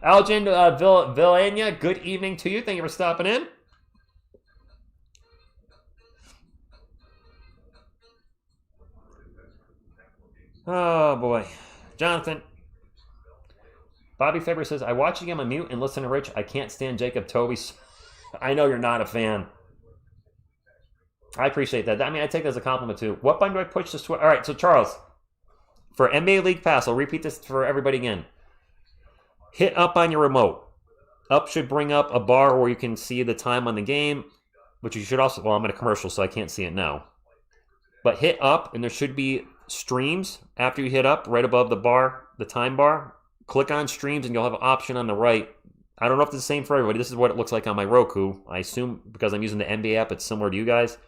Algin Villania, good evening to you. Thank you for stopping in. Oh, boy. Jonathan. Bobby Faber says, I watch the game on mute and listen to Rich. I can't stand Jacob Toby. I know you're not a fan. I appreciate that. I mean, I take that as a compliment, too. What button do I push to switch? All right, so Charles, for NBA League Pass, I'll repeat this for everybody again. Hit up on your remote. Up should bring up a bar where you can see the time on the game, but you should also, well, I'm in a commercial, so I can't see it now. But hit up, and there should be streams after you hit up, right above the bar, the time bar. Click on streams, and you'll have an option on the right. I don't know if it's the same for everybody. This is what it looks like on my Roku. I assume because I'm using the NBA app, it's similar to you guys.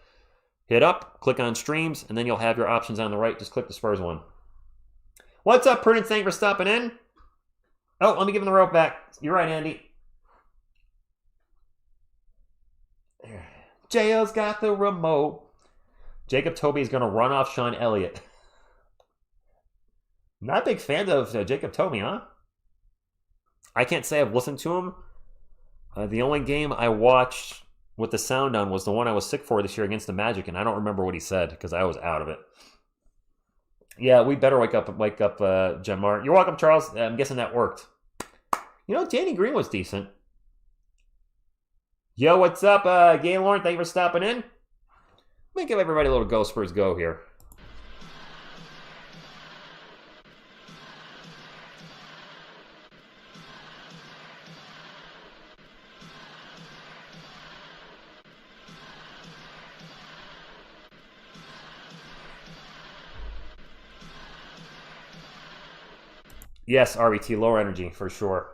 Hit up, click on streams, and then you'll have your options on the right. Just click the Spurs one. What's up, Prudence? Thank you for stopping in. Oh, let me give him the rope back. You're right, Andy. JL's got the remote. Jacob Toby is going to run off Sean Elliott. Not a big fan of Jacob Toby, huh? I can't say I've listened to him. The only game I watched with the sound on was the one I was sick for this year against the Magic, and I don't remember what he said because I was out of it. Yeah, we better wake up, Jamar. You're welcome, Charles. I'm guessing that worked. You know, Danny Green was decent. Yo, what's up, Gaylorn? Thank you for stopping in. Let me give everybody a little Go Spurs Go here. Yes, RBT, lower energy, for sure.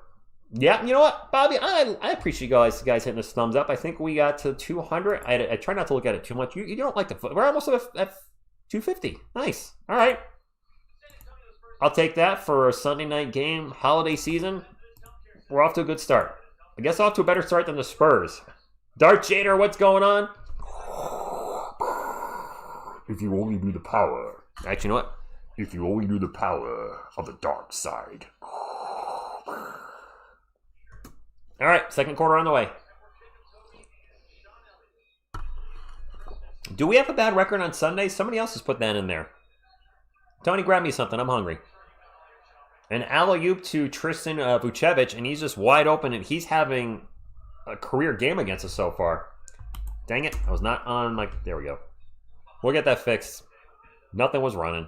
Yeah, you know what, Bobby, I appreciate you guys hitting this thumbs up. I think we got to 200. I try not to look at it too much. You don't like the... We're almost at 250. Nice. All right. I'll take that for a Sunday night game, holiday season. We're off to a good start. I guess off to a better start than the Spurs. Darth Jader, what's going on? If you only knew the power. Actually, you know what? If you only knew the power of the dark side. All right, second quarter on the way. Do we have a bad record on Sunday? Somebody else has put that in there. Tony, grab me something. I'm hungry. An alley-oop to Tristan Vucevic, and he's just wide open, and he's having a career game against us so far. Dang it, I was not on my... There we go. We'll get that fixed. Nothing was running.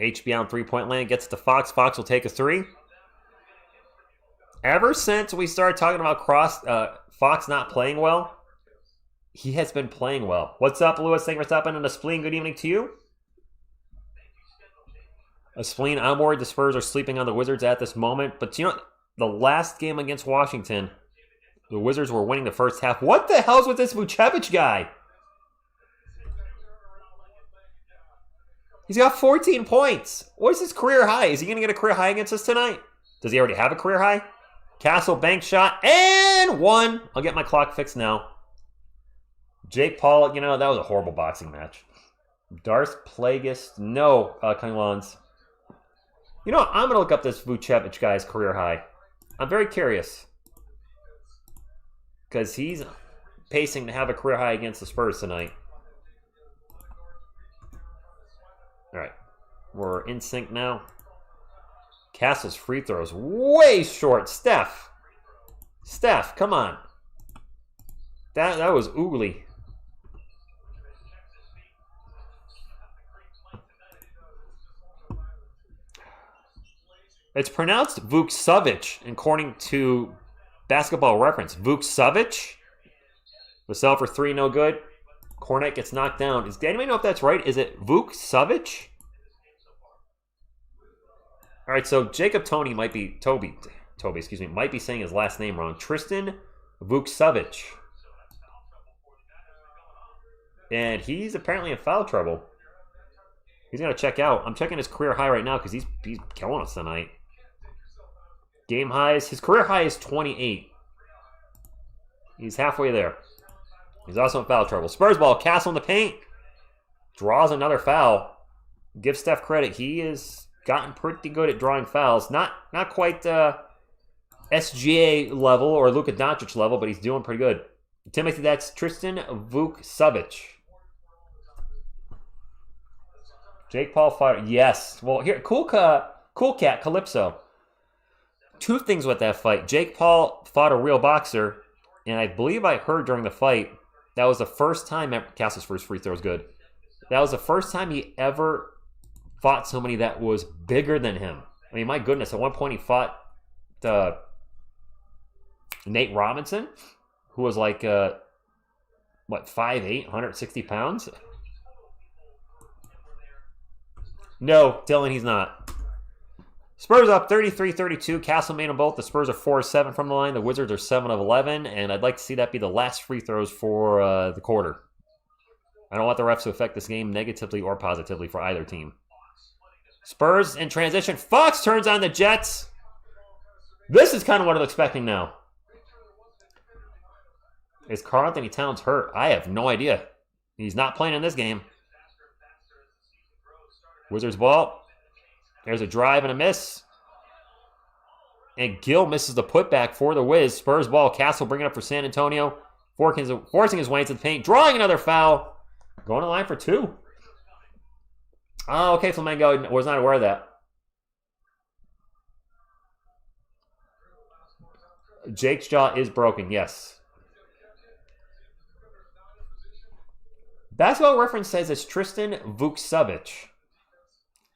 HB on three-point land, gets to Fox. Fox will take a three. Ever since we started talking about Fox not playing well, he has been playing well. What's up, Lewis? Thank you for stopping in the spleen. Good evening to you. A spleen, I'm worried the Spurs are sleeping on the Wizards at this moment. But you know, the last game against Washington, the Wizards were winning the first half. What the hell's with this Vucevic guy? He's got 14 points. What's his career high? Is he going to get a career high against us tonight? Does he already have a career high? Castle bank shot and one. I'll get my clock fixed now. Jake Paul, you know, that was a horrible boxing match. Darth Plagueis, no, Kanglons. You know what? I'm going to look up this Vucevic guy's career high. I'm very curious. Because he's pacing to have a career high against the Spurs tonight. All right. We're in sync now. Castle's free throws way short. Steph, come on. That was oogly. It's pronounced Vucevic, according to Basketball Reference. Vucevic. Vassell for three, no good. Kornet gets knocked down. Does anybody know if that's right? Is it Vucevic? All right, so Jacob Toby might be saying his last name wrong. Tristan Vucevic. And he's apparently in foul trouble. He's going to check out. I'm checking his career high right now because he's killing us tonight. Game highs. His career high is 28. He's halfway there. He's also in foul trouble. Spurs ball. Castle in the paint. Draws another foul. Give Steph credit. He has gotten pretty good at drawing fouls. Not quite SGA level or Luka Doncic level, but he's doing pretty good. Timothy, that's Tristan Vucevic. Jake Paul fought. Yes. Well, here, Cool Cat, Calypso. Two things with that fight. Jake Paul fought a real boxer, and I believe I heard during the fight that was the first time Castle's first free throw is good. That was the first time he ever fought somebody that was bigger than him. I mean, my goodness, at one point he fought Nate Robinson, who was like, 5'8", 160 pounds? No, Dylan, he's not. Spurs up 33-32. Castle made them both. The Spurs are 4-7 from the line. The Wizards are 7 of 11, and I'd like to see that be the last free throws for the quarter. I don't want the refs to affect this game negatively or positively for either team. Spurs in transition. Fox turns on the Jets. This is kind of what I'm expecting now. Is Karl Anthony Towns hurt? I have no idea. He's not playing in this game. Wizards ball. There's a drive and a miss. And Gill misses the putback for the Wiz. Spurs ball. Castle bringing it up for San Antonio. Forcing his way into the paint. Drawing another foul. Going to line for two. Oh, okay, Flamengo. Was not aware of that. Jake's jaw is broken, yes. Basketball Reference says it's Tristan Vucevic.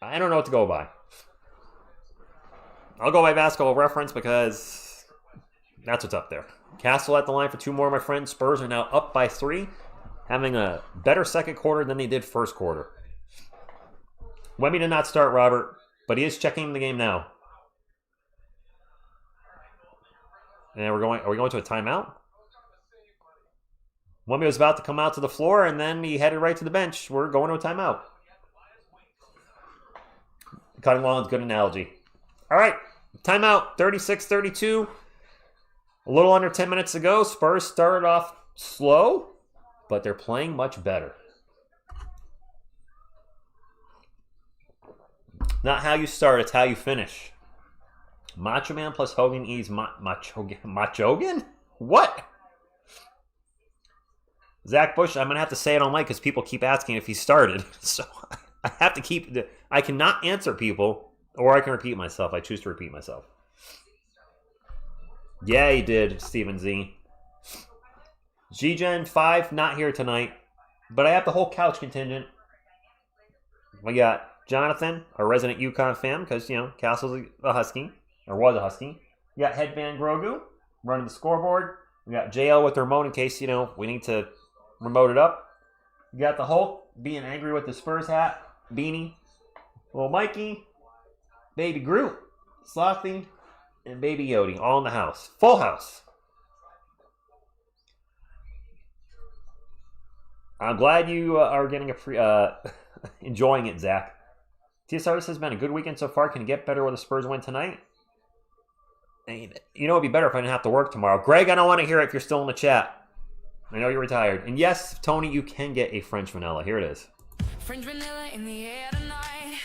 I don't know what to go by. I'll go by Basketball Reference because that's what's up there. Castle at the line for two more, my friends. Spurs are now up by 3, having a better second quarter than they did first quarter. Wemby did not start, Robert, but he is checking the game now. And are we going to a timeout? Wemby was about to come out to the floor, and then he headed right to the bench. We're going to a timeout. Cutting lawn's good analogy. All right, timeout, 36-32. A little under 10 minutes ago, Spurs started off slow, but they're playing much better. Not how you start, it's how you finish. Macho Man plus Hogan E's Machogan? What? Zach Bush, I'm going to have to say it on mic because people keep asking if he started. So I have to keep I cannot answer people, or I can repeat myself. I choose to repeat myself. Yeah, he did, Steven Z. G-Gen 5, not here tonight. But I have the whole couch contingent. We got Jonathan, a resident UConn fan, because, you know, Castle's a Husky, or was a Husky. We got Headband Grogu, running the scoreboard. We got JL with the remote in case, you know, we need to remote it up. We got the Hulk being angry with the Spurs hat, beanie. Little Mikey, Baby Groot, Slothy, and Baby Yodi, all in the house. Full house. I'm glad you are getting a free, enjoying it, Zach. TSR, this has been a good weekend so far. Can it get better with the Spurs win tonight? And, you know, it'd be better if I didn't have to work tomorrow. Greg, I don't want to hear it if you're still in the chat. I know you're retired. And yes, Tony, you can get a French vanilla. Here it is. French vanilla in the air tonight.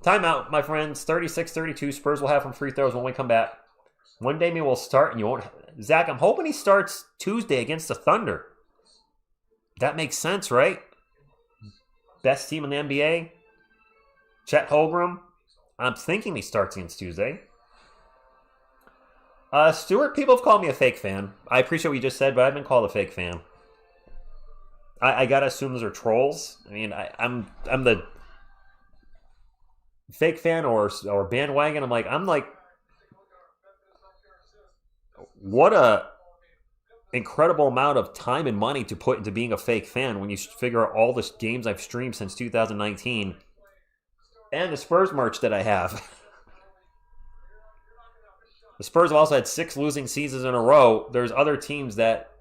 Timeout, my friends. 36-32. Spurs will have from free throws when we come back. One day maybe we'll start and you won't. Zach, I'm hoping he starts Tuesday against the Thunder. That makes sense, right? Best team in the NBA. Chet Holmgren. I'm thinking he starts against Tuesday. Stuart, people have called me a fake fan. I appreciate what you just said, but I've been called a fake fan. I gotta assume those are trolls. I mean, I'm the fake fan or bandwagon. I'm like, what a incredible amount of time and money to put into being a fake fan when you figure out all the games I've streamed since 2019 and the Spurs merch that I have. The Spurs have also had 6 losing seasons in a row. There's other teams that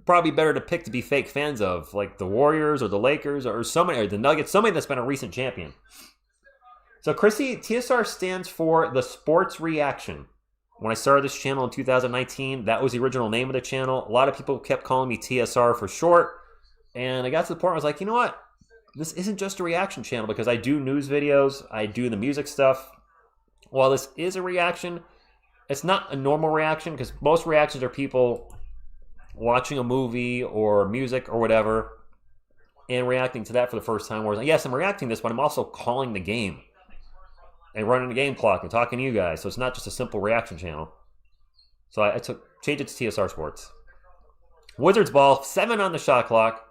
probably better to pick to be fake fans of, like the Warriors or the Lakers or somebody, or the Nuggets, somebody that's been a recent champion. So, Chrissy, TSR stands for the Sports Reaction. When I started this channel in 2019, that was the original name of the channel. A lot of people kept calling me TSR for short. And I got to the point where I was like, you know what? This isn't just a reaction channel because I do news videos. I do the music stuff. While this is a reaction, it's not a normal reaction because most reactions are people watching a movie or music or whatever and reacting to that for the first time. Whereas, yes, I'm reacting to this, but I'm also calling the game and running the game clock and talking to you guys. So it's not just a simple reaction channel. So I changed it to TSR Sports. Wizards ball, 7 on the shot clock.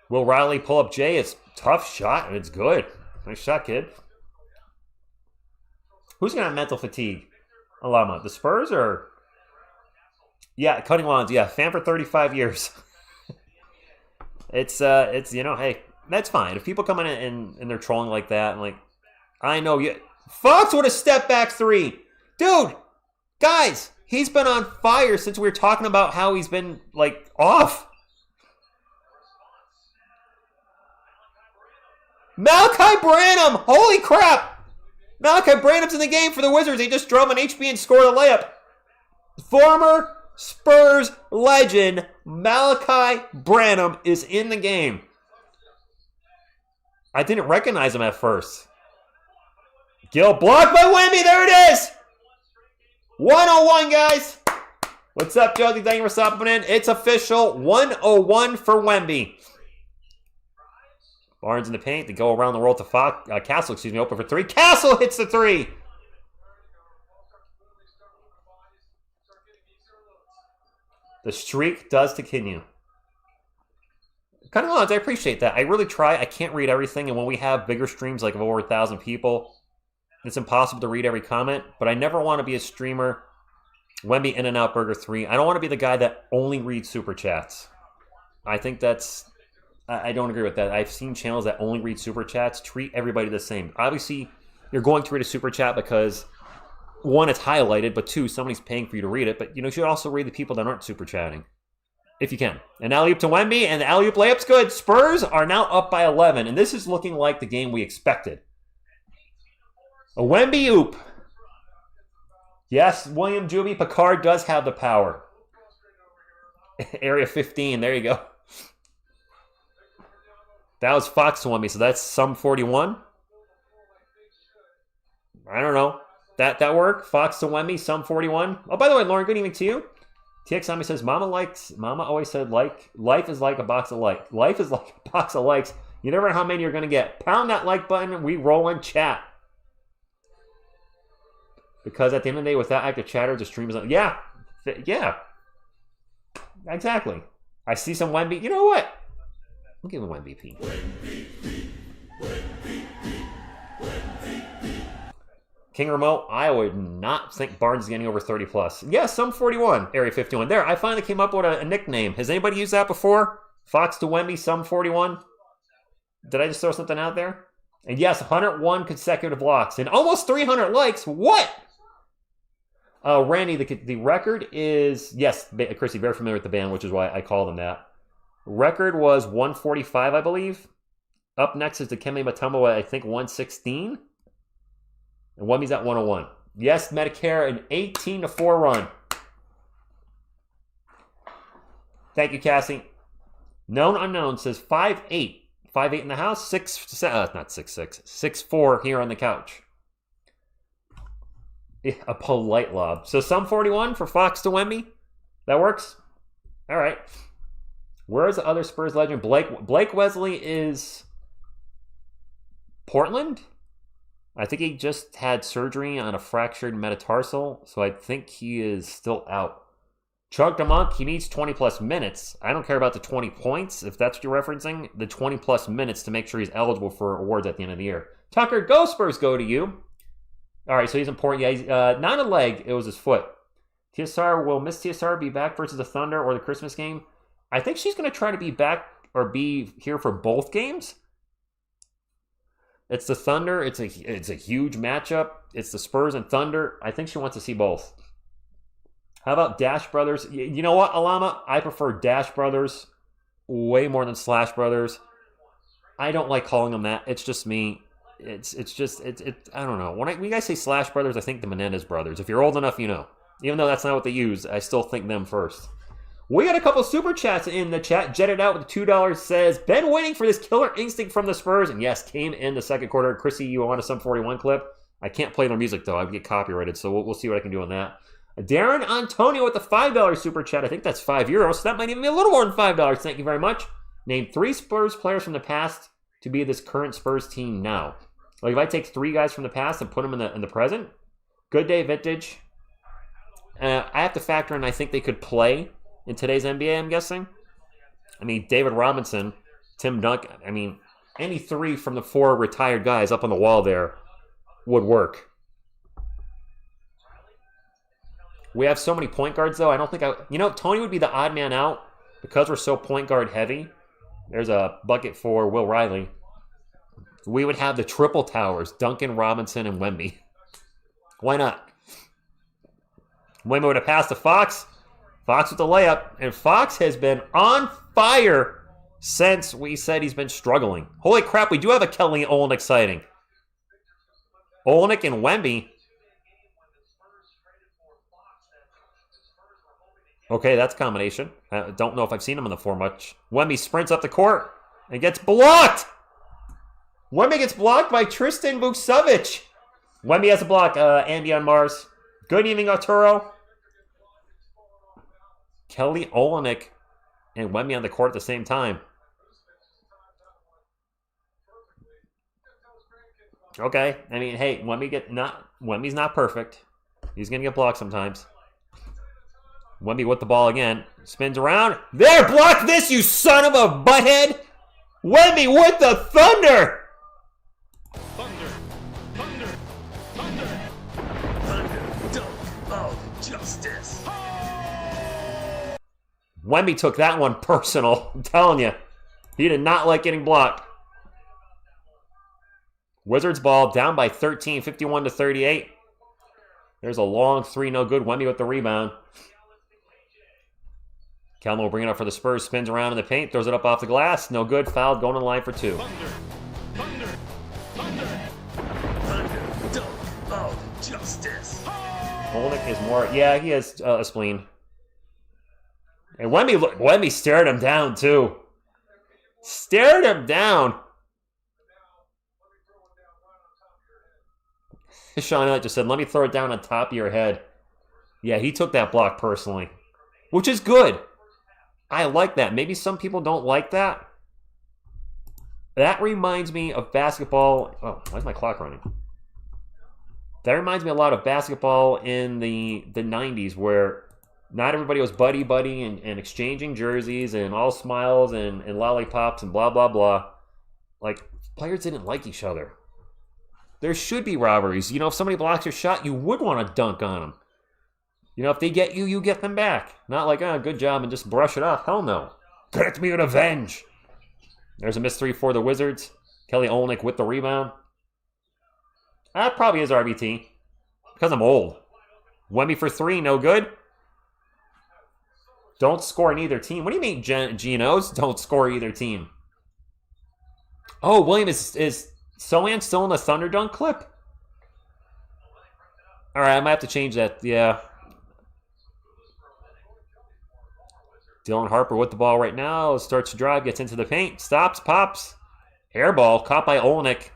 Will Riley pull up Jay? It's a tough shot, and it's good. Nice shot, kid. Who's going to have mental fatigue? Alama. The Spurs or... Yeah, cutting lawns. Yeah, fan for 35 years. It's you know, hey, that's fine. If people come in and they're trolling like that, and like, I know you... Fox with a step back 3. Dude, guys, he's been on fire since we were talking about how he's been, like, off. Malachi Branham! Holy crap! Malachi Branham's in the game for the Wizards. He just drove an HB and scored a layup. Former Spurs legend Malachi Branham is in the game. I didn't recognize him at first. Gil blocked by Wemby. There it is. 101, guys. What's up, Josie? Thank you for stopping in. It's official. 101 for Wemby. Barnes in the paint. They go around the world to Castle, open for 3. Castle hits the 3. The streak does continue. Kind of odds. I appreciate that. I really try. I can't read everything, and when we have bigger streams like of over 1,000 people, it's impossible to read every comment. But I never want to be a streamer. Wemby In and Out Burger 3. I don't want to be the guy that only reads super chats. I think that's... I don't agree with that. I've seen channels that only read super chats. Treat everybody the same. Obviously, you're going to read a super chat because, 1, it's highlighted, but 2, somebody's paying for you to read it. But you should also read the people that aren't super chatting, if you can. An alley-oop to Wemby, and the alley-oop layup's good. Spurs are now up by 11, and this is looking like the game we expected. A Wemby oop. Yes, William Juby Picard does have the power. Area 15, there you go. That was Fox to Wemby, so that's some 41. I don't know. That work? Fox to Wemby, some 41. Oh, by the way, Lauren, good evening to you. TXMI says, Mama always said, life is like a box of likes. Life is like a box of likes. You never know how many you're going to get. Pound that like button. We roll in chat. Because at the end of the day, without active chatter, the stream is on. Yeah. Yeah. Exactly. I see some Wemby. You know what? I'll give him MVP. King Remote, I would not think Barnes is getting over 30 plus. Yes, some 41, Area 51. There, I finally came up with a nickname. Has anybody used that before? Fox to Wemby, some 41. Did I just throw something out there? And yes, 101 consecutive blocks and almost 300 likes. What? Randy, the record is, yes, Chrissy, very familiar with the band, which is why I call them that. Record was 145, I believe. Up next is the Kemi Mutombo at, I think, 116. And Wemby's at 101. Yes, Medicare, an 18-4 run. Thank you, Cassie. Known Unknown says 5'8". 5'8" in the house, not 6'6", 6'4" here on the couch. Yeah, a polite lob. So some 41 for Fox to Wemby. That works? All right. Where is the other Spurs legend? Blake Wesley is Portland? I think he just had surgery on a fractured metatarsal, so I think he is still out. Chug the Monk, he needs 20-plus minutes. I don't care about the 20 points, if that's what you're referencing. The 20-plus minutes to make sure he's eligible for awards at the end of the year. Tucker, go Spurs, go to you. All right, so he's important. Yeah, he's not a leg, it was his foot. TSR, will Miss TSR be back versus the Thunder or the Christmas game? I think she's going to try to be back or be here for both games. It's the Thunder. It's a huge matchup. It's the Spurs and Thunder. I think she wants to see both. How about Dash Brothers? You know what, Alama? I prefer Dash Brothers way more than Slash Brothers. I don't like calling them that. It's just me. It's I don't know. When you guys say Slash Brothers, I think the Menendez brothers. If you're old enough, you know. Even though that's not what they use, I still think them first. We got a couple super chats in the chat. Jetted out with $2 says, been waiting for this killer instinct from the Spurs. And yes, came in the second quarter. Chrissy, you want a Sum 41 clip? I can't play their music, though. I would get copyrighted, so we'll see what I can do on that. Darren Antonio with the $5 super chat. I think that's €5, so that might even be a little more than $5. Thank you very much. Name 3 Spurs players from the past to be this current Spurs team now. Like if I take 3 guys from the past and put them in the present, good day vintage. I have to factor in I think they could play in today's NBA, I'm guessing. I mean, David Robinson, Tim Duncan. I mean, any 3 from the 4 retired guys up on the wall there would work. We have so many point guards, though. I don't think Tony would be the odd man out because we're so point guard heavy. There's a bucket for Will Riley. We would have the triple towers, Duncan, Robinson, and Wemby. Why not? Wemby would have passed to Fox. Fox with the layup. And Fox has been on fire since we said he's been struggling. Holy crap, we do have a Kelly Olynyk sighting. Olynyk and Wemby. Okay, that's a combination. I don't know if I've seen him in the floor much. Wemby sprints up the court and gets blocked. Wemby gets blocked by Tristan Vukcevic. Wemby has a block. Andy on Mars. Good evening, Arturo. Kelly Olynyk and Wemby on the court at the same time. Okay, I mean, hey, Wemby's not perfect. He's gonna get blocked sometimes. Wemby with the ball again. Spins around. There, block this, you son of a butthead! Wemby with the thunder! Justice. Wemby took that one personal. I'm telling you. He did not like getting blocked. Wizards ball down by 13, 51-38. There's a long 3, no good. Wemby with the rebound. Keldon will bring it up for the Spurs. Spins around in the paint. Throws it up off the glass. No good. Fouled. Going on the line for 2. Thunder, dunk of justice. Olynyk is more... Yeah, he has a spleen. And Wemby stared him down, too. Stared him down. Sean Elliott just said, let me throw it down on top of your head. Yeah, he took that block personally. which is good. I like that. Maybe some people don't like that. That reminds me of basketball. Oh, why is my clock running? That reminds me a lot of basketball in the 90s where not everybody was buddy-buddy and exchanging jerseys and all smiles and lollipops and blah, blah, blah. Like, players didn't like each other. There should be rivalries. You know, if somebody blocks your shot, you would want to dunk on them. You know, if they get you, you get them back. Not like, oh, good job, and just brush it off. Hell no. Connect me with avenge. There's a missed 3 for the Wizards. Kelly Olynyk with the rebound. That probably is RBT. Because I'm old. Wemby for 3, no good. Don't score in either team. What do you mean, Genos? Don't score either team. Oh, William, is Sochan still in the Thunder dunk clip? All right, I might have to change that. Yeah. Dylan Harper with the ball right now. Starts to drive, gets into the paint. Stops, pops. Air ball, caught by Olynyk.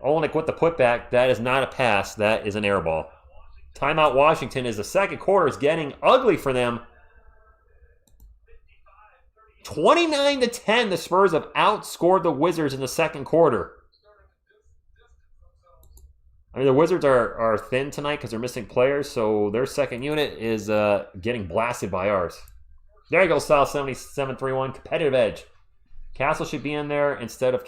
Olynyk with the putback. That is not a pass. That is an air ball. Timeout Washington as the second quarter is getting ugly for them. 29-10, the Spurs have outscored the Wizards in the second quarter. I mean, the Wizards are thin tonight because they're missing players, so their second unit is getting blasted by ours. There you go, Style 77-3-1, competitive edge. Castle should be in there instead of...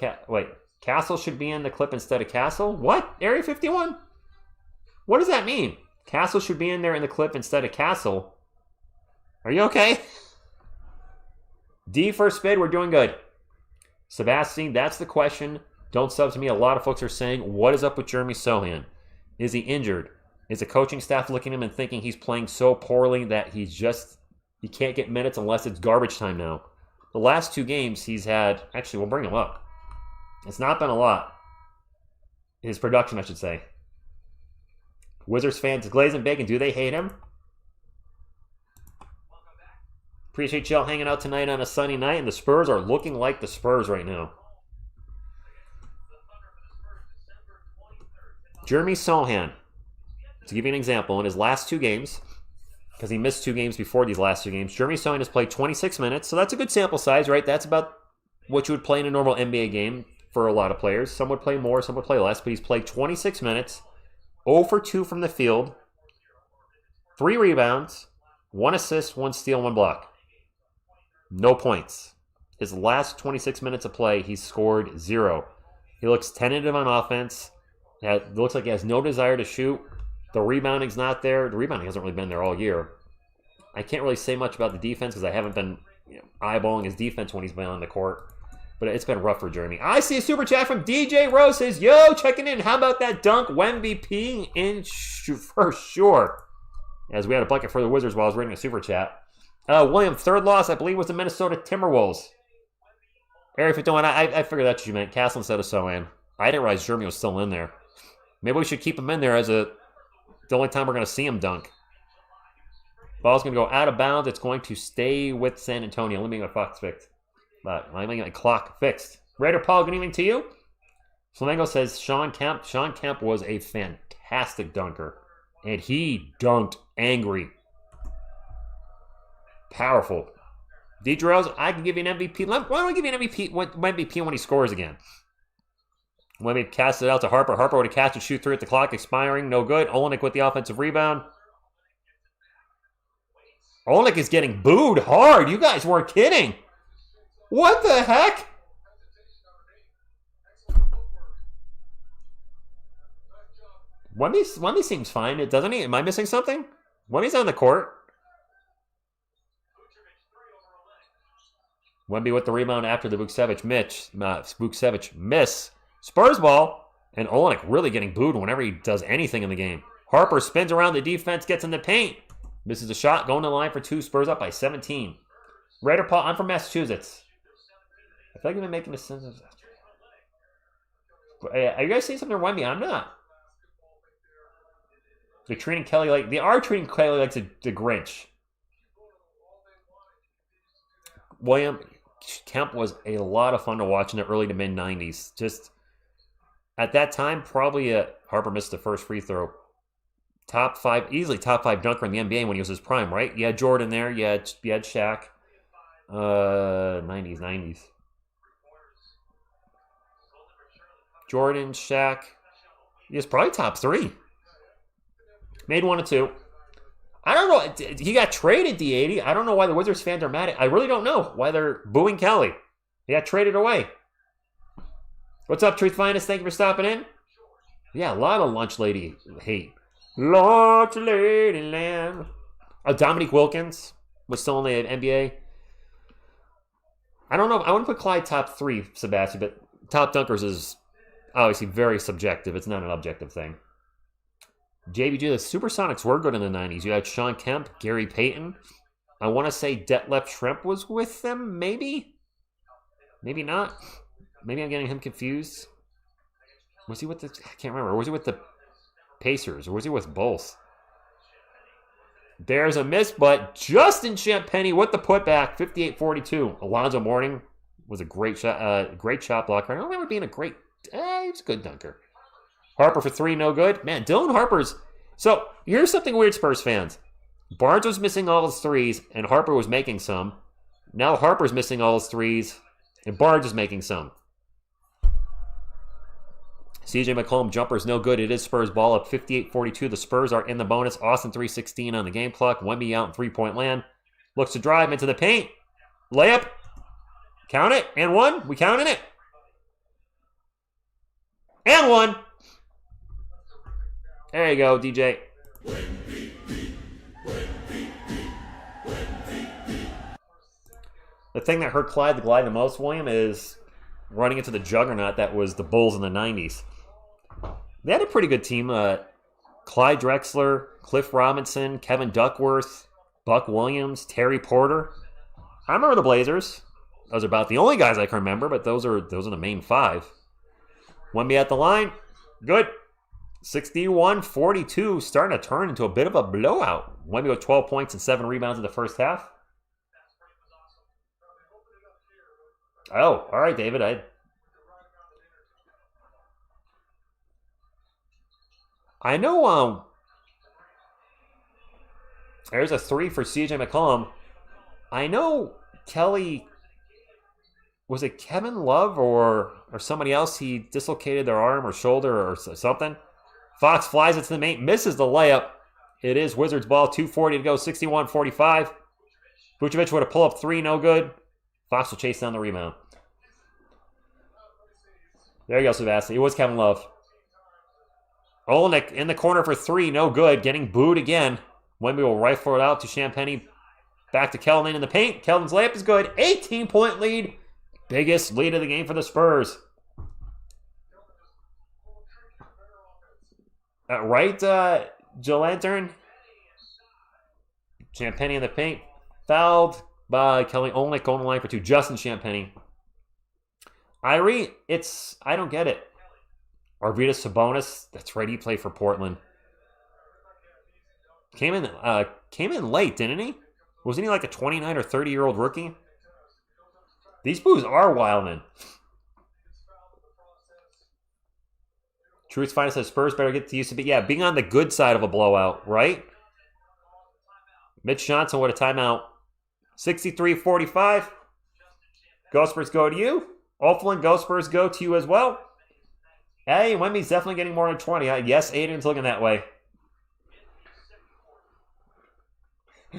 Castle should be in the clip instead of Castle? What? Area 51? What does that mean? Castle should be in there in the clip instead of Castle. Are you okay? D for Spid, we're doing good. Sebastian, that's the question. Don't sub to me. A lot of folks are saying, what is up with Jeremy Sochan? Is he injured? Is the coaching staff looking at him and thinking he's playing so poorly that he can't get minutes unless it's garbage time now? The last 2 games he's had, actually, we'll bring him up. It's not been a lot. His production, I should say. Wizards fans, Glaze and Bacon, do they hate him? Appreciate y'all hanging out tonight on a sunny night, and the Spurs are looking like the Spurs right now. Jeremy Sochan, to give you an example, in his last 2 games, because he missed 2 games before these last 2 games, Jeremy Sochan has played 26 minutes, so that's a good sample size, right? That's about what you would play in a normal NBA game for a lot of players. Some would play more, some would play less, but he's played 26 minutes, 0 for 2 from the field, 3 rebounds, 1 assist, 1 steal, 1 block. No points. His last 26 minutes of play, he's scored 0. He looks tentative on offense. It looks like he has no desire to shoot. The rebounding's not there. The rebounding hasn't really been there all year. I can't really say much about the defense because I haven't been eyeballing his defense when he's been on the court. But it's been rough for Jeremy. I see a super chat from DJ Rose says, yo, checking in. How about that dunk? MVP in for sure. As we had a bucket for the Wizards while I was reading a super chat. William, third loss, I believe, was the Minnesota Timberwolves. Area 51, I figured that's what you meant. Castle instead of Sochan. I didn't realize Jeremy was still in there. Maybe we should keep him in there as the only time we're going to see him dunk. Ball's going to go out of bounds. It's going to stay with San Antonio. Let me get my clock fixed. Let me get my clock fixed. Raider Paul, good evening to you. Flamengo says Sean Kemp. Sean Kemp was a fantastic dunker. And he dunked angry. Powerful. Deidre, I can give you an MVP. Why don't I give you an MVP when he scores again? When we cast it out to Harper. Harper would have catch and shoot 3 at the clock expiring. No good. Olynyk with the offensive rebound. Olynyk is getting booed hard. You guys weren't kidding. What the heck? Wemby seems fine. Doesn't he? Am I missing something? Wemby's on the court. Wemby with the rebound after the Vucevic miss. Spurs ball. And Olynyk really getting booed whenever he does anything in the game. Harper spins around the defense, gets in the paint. Misses a shot, going to the line for 2. Spurs up by 17. Raider Paul, I'm from Massachusetts. I feel like I've been making a sense of that. Are you guys seeing something to Wemby? I'm not. They're treating Kelly like... They are treating Kelly like the Grinch. William Kemp was a lot of fun to watch in the early to mid-90s. Just... At that time, probably Harper missed the first free throw. top 5, easily top 5 dunker in the NBA when he was his prime, right? You had Jordan there. You had Shaq. 90s. Jordan, Shaq. He was probably top 3. Made 1 or 2. I don't know. He got traded, D80. I don't know why the Wizards fans are mad at. I really don't know why they're booing Kelly. He got traded away. What's up, Truth Finest? Thank you for stopping in. Yeah, a lot of lunch lady hate. Lunch lady land. Dominique Wilkins was still in the NBA. I don't know. I wouldn't put Clyde top 3, Sebastian, but top dunkers is obviously very subjective. It's not an objective thing. JBG, the Supersonics were good in the 90s. You had Sean Kemp, Gary Payton. I want to say Detlef Schrempf was with them, maybe? Maybe not. Maybe I'm getting him confused. Was he with the... I can't remember. Was he with the Pacers, or was he with both? There's a miss, but Justin Champagnie with the putback, 58-42. Alonzo Mourning was a great shot blocker. I don't remember being a great... he was a good dunker. Harper for 3, no good. Man, Dylan Harper's... So, here's something weird, Spurs fans. Barnes was missing all his threes, and Harper was making some. Now Harper's missing all his threes, and Barnes is making some. CJ McCollum jumper is no good. It is Spurs ball up 58-42. The Spurs are in the bonus. Austin 3:16 on the game clock. Wemby out in three-point land. Looks to drive into the paint. Layup. Count it. And 1. We counting it. And 1. There you go, DJ. The thing that hurt Clyde the Glide the most, William, is running into the juggernaut that was the Bulls in the 90s. They had a pretty good team. Clyde Drexler, Cliff Robinson, Kevin Duckworth, Buck Williams, Terry Porter. I remember the Blazers. Those are about the only guys I can remember, but those are the main 5. Wemby at the line. Good. 61-42, starting to turn into a bit of a blowout. Wemby with 12 points and 7 rebounds in the first half. Oh, all right, David. I know there's a 3 for CJ McCollum. I know Kelly, was it Kevin Love or somebody else? He dislocated their arm or shoulder or something. Fox flies it to the main, misses the layup. It is Wizards ball, 2:40 to go, 61-45. Vucevic with a pull-up 3, no good. Fox will chase down the rebound. There you go, Sebastian. It was Kevin Love. Olenek in the corner for 3, no good. Getting booed again. Wemby will rifle it out to Champagnie. Back to Keldon in the paint. Keldon's layup is good. 18-point lead. Biggest lead of the game for the Spurs. Right, Joe Lantern. Champagnie in the paint. Fouled by Kelly Olynyk on the line for 2. Justin Champagnie. I don't get it. Arvydas Sabonis, that's right, he played for Portland. Came in late, didn't he? Wasn't he like a 29 or 30-year-old rookie? These boos are wildin'. Truth's Finest says Spurs better get used to being on the good side of a blowout, right? Mitch Johnson with a timeout. 63-45. Go Spurs go to you. Olflin, Go Spurs go to you as well. Hey, Wemby's definitely getting more than 20. Yes, Aiden's looking that way.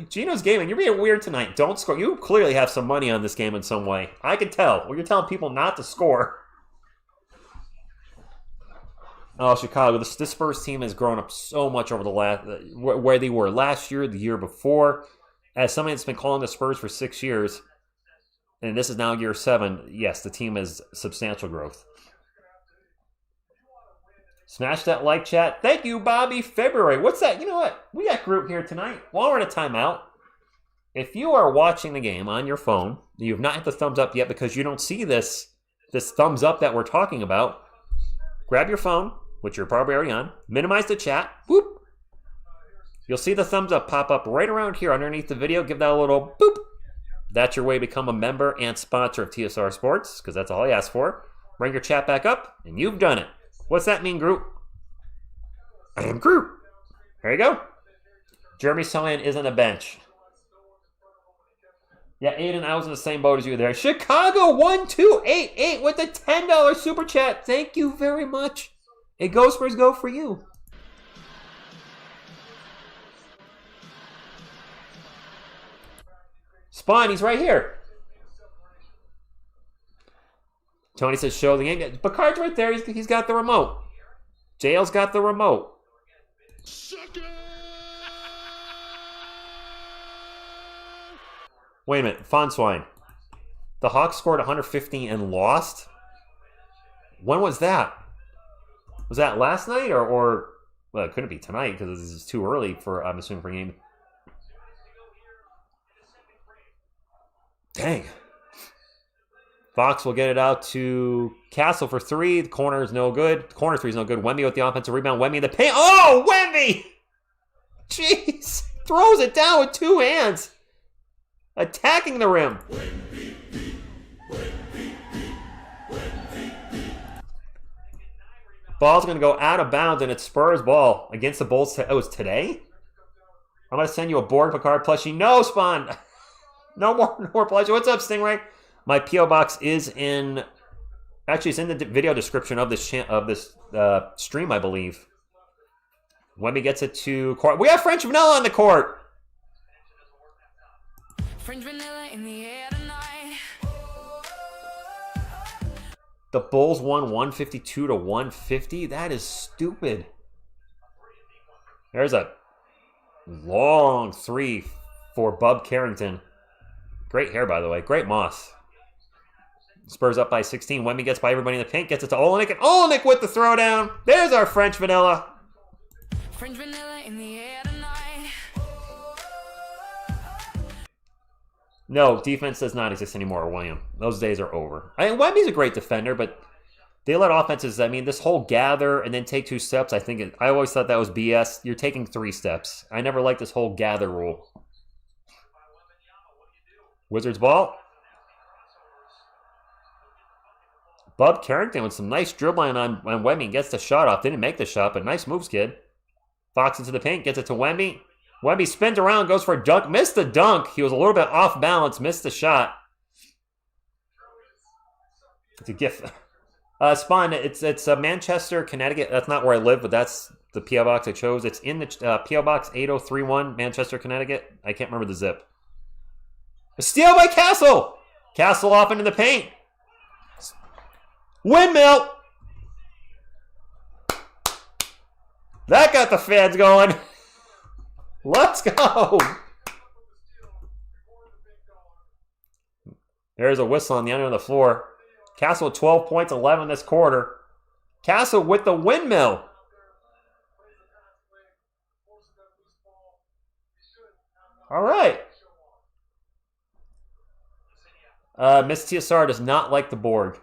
Gino's gaming. You're being weird tonight. Don't score. You clearly have some money on this game in some way. I can tell. Well, you're telling people not to score. Oh, Chicago. This Spurs team has grown up so much over the last... where they were last year, the year before. As somebody that's been calling the Spurs for 6 years, and this is now year 7, yes, the team has substantial growth. Smash that like chat. Thank you, Bobby. February. What's that? You know what? We got group here tonight. While we're in a timeout, if you are watching the game on your phone, you have not hit the thumbs up yet because you don't see this thumbs up that we're talking about, grab your phone, which you're probably already on, minimize the chat, boop. You'll see the thumbs up pop up right around here underneath the video. Give that a little boop. That's your way to become a member and sponsor of TSR Sports, because that's all I ask for. Bring your chat back up, and you've done it. What's that mean, Groot? I am Groot. There you go. Jeremy Sochan is on the bench. Yeah, Aiden, I was in the same boat as you there. Chicago 1288 with a $10 super chat. Thank you very much. A Go Spurs Go for you. Spawn, he's right here. Tony says show the game. Picard's right there. He's got the remote. JL's got the remote. Wait a minute. Fonswine. The Hawks scored 150 and lost? When was that? Was that last night or well, it couldn't be tonight because this is too early for, I'm assuming, for game. Dang. Fox will get it out to Castle for three. The corner is no good. The corner three is no good. Wemby with the offensive rebound. Wemby in the paint. Oh, Wemby! Jeez. Throws it down with two hands. Attacking the rim. Ball's going to go out of bounds, and it's Spurs ball against the Bulls. Oh, it's today? I'm going to send you a board, Picard plushie. No, Spawn. No more plushie. What's up, Stingray? My P.O. box is in... Actually, it's in the video description of this stream, I believe. Wemby gets it to court. We have French Vanilla on the court. French vanilla in the air tonight. The Bulls won 152 to 150. That is stupid. There's a long three for Bub Carrington. Great hair, by the way. Great moss. Spurs up by 16. Wemby gets by everybody in the paint. Gets it to Olenek. And Olenek with the throwdown. There's our French Vanilla. French vanilla in the air tonight. No, defense does not exist anymore, William. Those days are over. I mean, Wemby's a great defender, but they let offenses, I mean, this whole gather and then take 2 steps, I always thought that was BS. You're taking 3 steps. I never liked this whole gather rule. Wizards ball. Bub Carrington with some nice dribbling on Wemby. Gets the shot off. Didn't make the shot, but nice moves, kid. Fox into the paint. Gets it to Wemby. Wemby spins around, goes for a dunk. Missed the dunk. He was a little bit off balance. Missed the shot. It's a gift. Spawn, it's Manchester, Connecticut. That's not where I live, but that's the P.O. box I chose. It's in the P.O. box 8031, Manchester, Connecticut. I can't remember the zip. A steal by Castle. Castle off into the paint. Windmill. That got the fans going. Let's go. There's a whistle on the end of the floor. Castle with 12 points, 11 this quarter. Castle with the windmill. All right. Miss TSR does not like the board.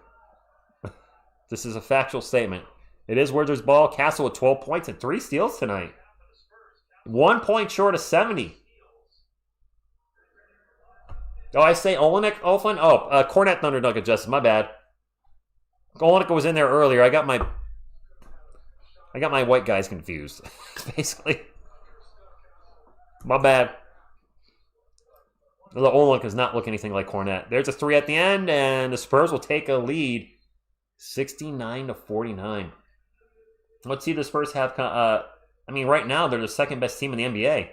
This is a factual statement. It is Wizards ball. Castle with 12 points and 3 steals tonight. 1 point short of 70. Oh, I say Olenek, Olfin? Oh, Kornet Thunder Dunk adjusted. My bad. Olenek was in there earlier. I got my white guys confused, basically. My bad. The Olenek does not look anything like Kornet. There's a 3 at the end, and the Spurs will take a lead, 69 to 49. Let's see the Spurs have. I mean, right now they're the second best team in the NBA.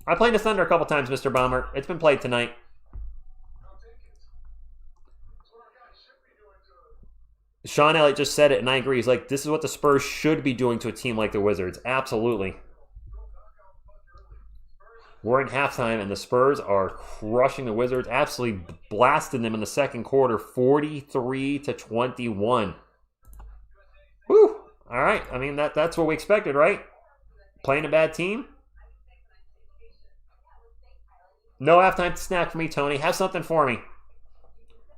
I played the Thunder a couple times, Mr. Bomber. It's been played tonight. Sean Elliott just said it, and I agree. He's like, this is what the Spurs should be doing to a team like the Wizards. Absolutely. We're in halftime, and the Spurs are crushing the Wizards. Absolutely blasting them in the second quarter, 43 to 21. Whew. All right. I mean, that's what we expected, right? Playing a bad team. No halftime snack for me, Tony. Have something for me.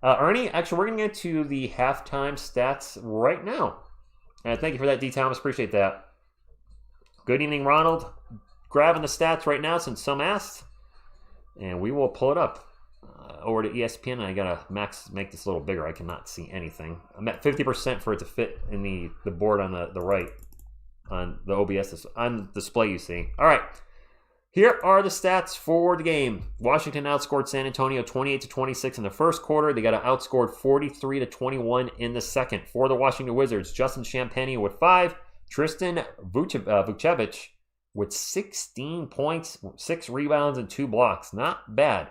Ernie, actually, we're going to get to the halftime stats right now. And thank you for that, D. Thomas. Appreciate that. Good evening, Ronald. Grabbing the stats right now since some asked. And we will pull it up over to ESPN. And I got to make this a little bigger. I cannot see anything. I'm at 50% for it to fit in the board on the right. on the OBS on display you see. All right. Here are the stats for the game. Washington outscored San Antonio 28-26 in the first quarter. They got outscored 43-21 in the second. For the Washington Wizards, Justin Champagnie with 5. Tristan Vukcevic with 16 points, 6 rebounds, and 2 blocks. Not bad.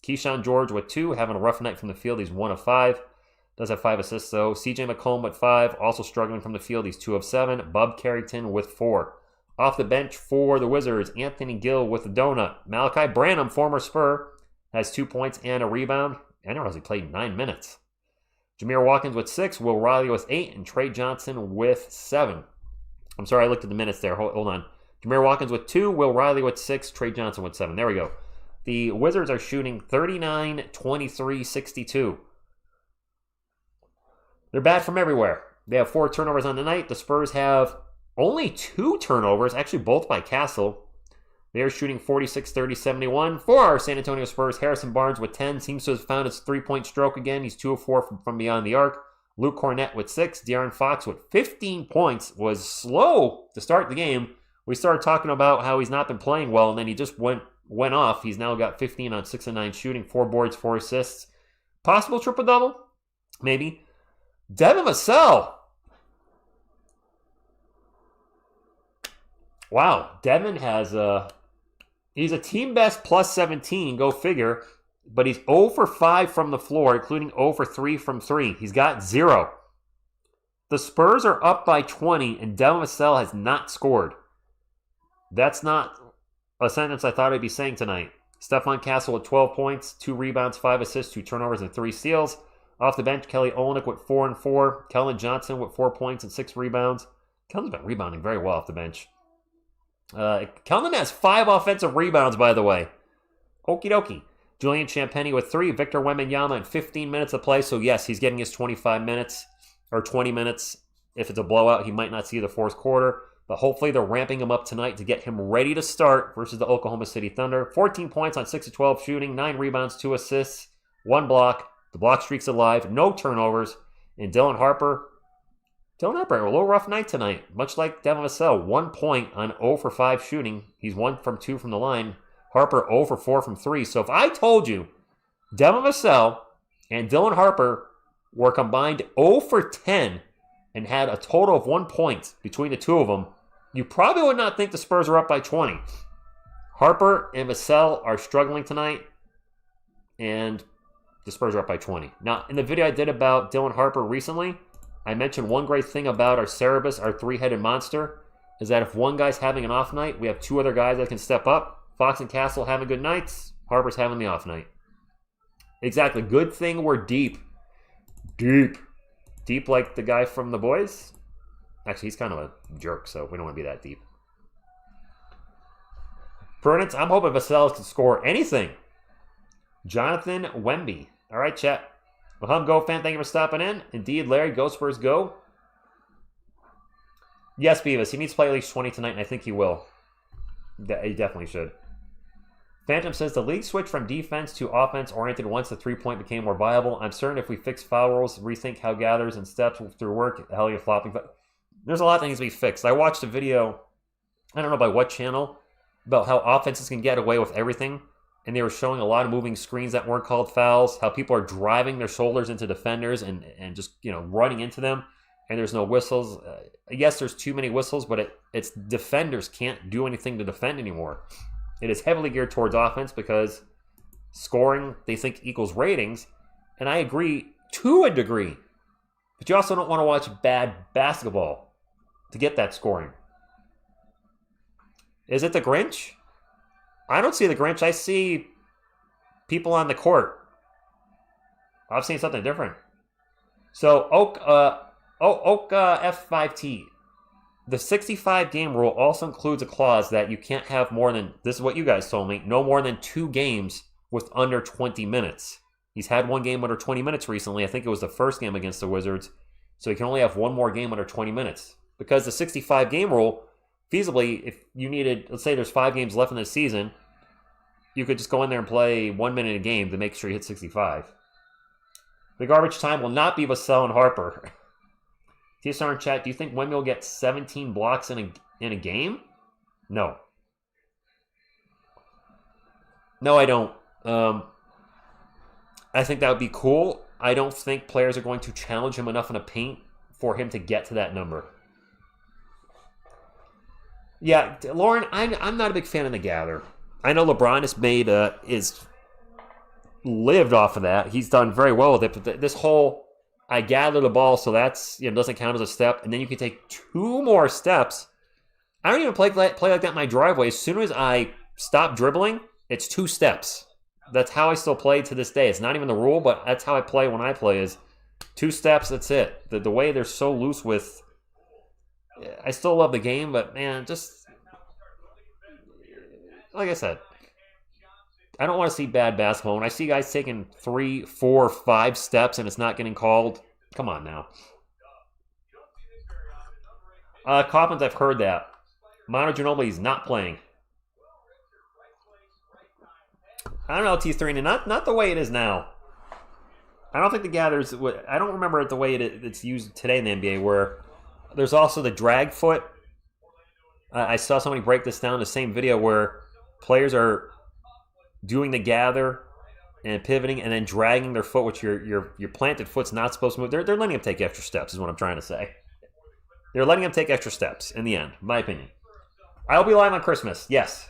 Keyshawn George with 2, having a rough night from the field. He's 1 of 5. Does have 5 assists, though. CJ McCollum with 5, also struggling from the field. He's 2 of 7. Bub Carrington with 4. Off the bench for the Wizards, Anthony Gill with a donut. Malachi Branham, former Spur, has 2 points and a rebound. I didn't realize he played 9 minutes. Jameer Watkins with 6, Will Riley with 8, and Trey Johnson with 7. I'm sorry, I looked at the minutes there. Hold on. Jameer Watkins with 2, Will Riley with 6, Trey Johnson with 7. There we go. The Wizards are shooting 39, 23, 62. They're bad from everywhere. They have 4 turnovers on the night. The Spurs have only 2 turnovers, actually both by Castle. They are shooting 46, 30, 71. For our San Antonio Spurs, Harrison Barnes with 10 seems to have found his 3-point stroke again. He's 2 of 4 from beyond the arc. Luke Kornet with 6. De'Aaron Fox with 15 points. Was slow to start the game. We started talking about how he's not been playing well, and then he just went off. He's now got 15 on 6 of 9 shooting, 4 boards, 4 assists. Possible triple-double? Maybe. Devin Vassell. Wow, Devin has he's a team best plus 17, go figure, but he's 0 for 5 from the floor, including 0 for 3 from 3. He's got 0. The Spurs are up by 20, and Devin Vassell has not scored. That's not a sentence I thought I'd be saying tonight. Stephon Castle with 12 points, 2 rebounds, 5 assists, 2 turnovers, and 3 steals. Off the bench, Kelly Olynyk with 4 and 4. Keldon Johnson with 4 points and 6 rebounds. Keldon's been rebounding very well off the bench. Keldon has 5 offensive rebounds, by the way. Okie dokie. Julian Champagnie with 3. Victor Wembanyama in 15 minutes of play. So, yes, he's getting his 25 minutes or 20 minutes. If it's a blowout, he might not see the fourth quarter. But hopefully they're ramping him up tonight to get him ready to start versus the Oklahoma City Thunder. 14 points on 6 of 12 shooting. 9 rebounds, 2 assists, 1 block. The block streak's alive. No turnovers. And Dylan Harper, a little rough night tonight. Much like Devin Vassell, 1 point on 0 for 5 shooting. He's 1 from 2 from the line. Harper 0 for 4 from 3. So if I told you Devin Vassell and Dylan Harper were combined 0 for 10 and had a total of 1 point between the two of them, you probably would not think the Spurs are up by 20. Harper and Vassell are struggling tonight, and the Spurs are up by 20. Now, in the video I did about Dylan Harper recently, I mentioned one great thing about our Cerebus, our 3-headed monster, is that if one guy's having an off night, we have 2 other guys that can step up. Fox and Castle having good nights. Harper's having the off night. Exactly. Good thing we're deep. Deep like the guy from the boys. Actually, he's kind of a jerk, so we don't want to be that deep. Prudence, I'm hoping Vassell can score anything. Jonathan Wemby. All right, chat. Well, Go fan, thank you for stopping in. Indeed, Larry, Go Spurs Go. Yes, Beavis, he needs to play at least 20 tonight, and I think he will. He definitely should. Phantom says, the league switched from defense to offense-oriented once the three-point became more viable. I'm certain if we fix foul rules, rethink how gathers and steps through work, hell, you're flopping. But there's a lot of things to be fixed. I watched a video, I don't know by what channel, about how offenses can get away with everything. And they were showing a lot of moving screens that weren't called fouls, how people are driving their shoulders into defenders and just, running into them, and there's no whistles. Yes, there's too many whistles, but it's defenders can't do anything to defend anymore. It is heavily geared towards offense because scoring, they think, equals ratings, and I agree to a degree. But you also don't want to watch bad basketball to get that scoring. Is it the Grinch? I don't see the Grinch. I see people on the court. I've seen something different. So, Oak F5T. The 65-game rule also includes a clause that you can't have more than, this is what you guys told me, no more than 2 games with under 20 minutes. He's had 1 game under 20 minutes recently. I think it was the first game against the Wizards. So he can only have 1 more game under 20 minutes. Because the 65-game rule, feasibly, if you needed, let's say there's 5 games left in the season, you could just go in there and play 1 minute a game to make sure you hit 65. The garbage time will not be Vassell and Harper. TSR in chat, do you think Wemby will get 17 blocks in a game? No. No, I don't. I think that would be cool. I don't think players are going to challenge him enough in a paint for him to get to that number. Yeah, Lauren, I'm not a big fan of the gather. I know LeBron has made is lived off of that. He's done very well with it. But this whole I gather the ball, so that's doesn't count as a step, and then you can take 2 more steps. I don't even play like that in my driveway. As soon as I stop dribbling, it's 2 steps. That's how I still play to this day. It's not even the rule, but that's how I play when I play is 2 steps, that's it. The way they're so loose with... I still love the game, but man, just... Like I said, I don't want to see bad basketball. When I see guys taking 3, 4, 5 steps and it's not getting called, come on now. Coppins, I've heard that. Manu Ginobili is not playing. I don't know, T3, and not the way it is now. I don't think the gathers... I don't remember it the way it's used today in the NBA, where there's also the drag foot. I saw somebody break this down in the same video where players are doing the gather and pivoting and then dragging their foot, which your planted foot's not supposed to move. They're letting them take extra steps, is what I'm trying to say. They're letting them take extra steps in the end, in my opinion. I'll be live on Christmas, yes.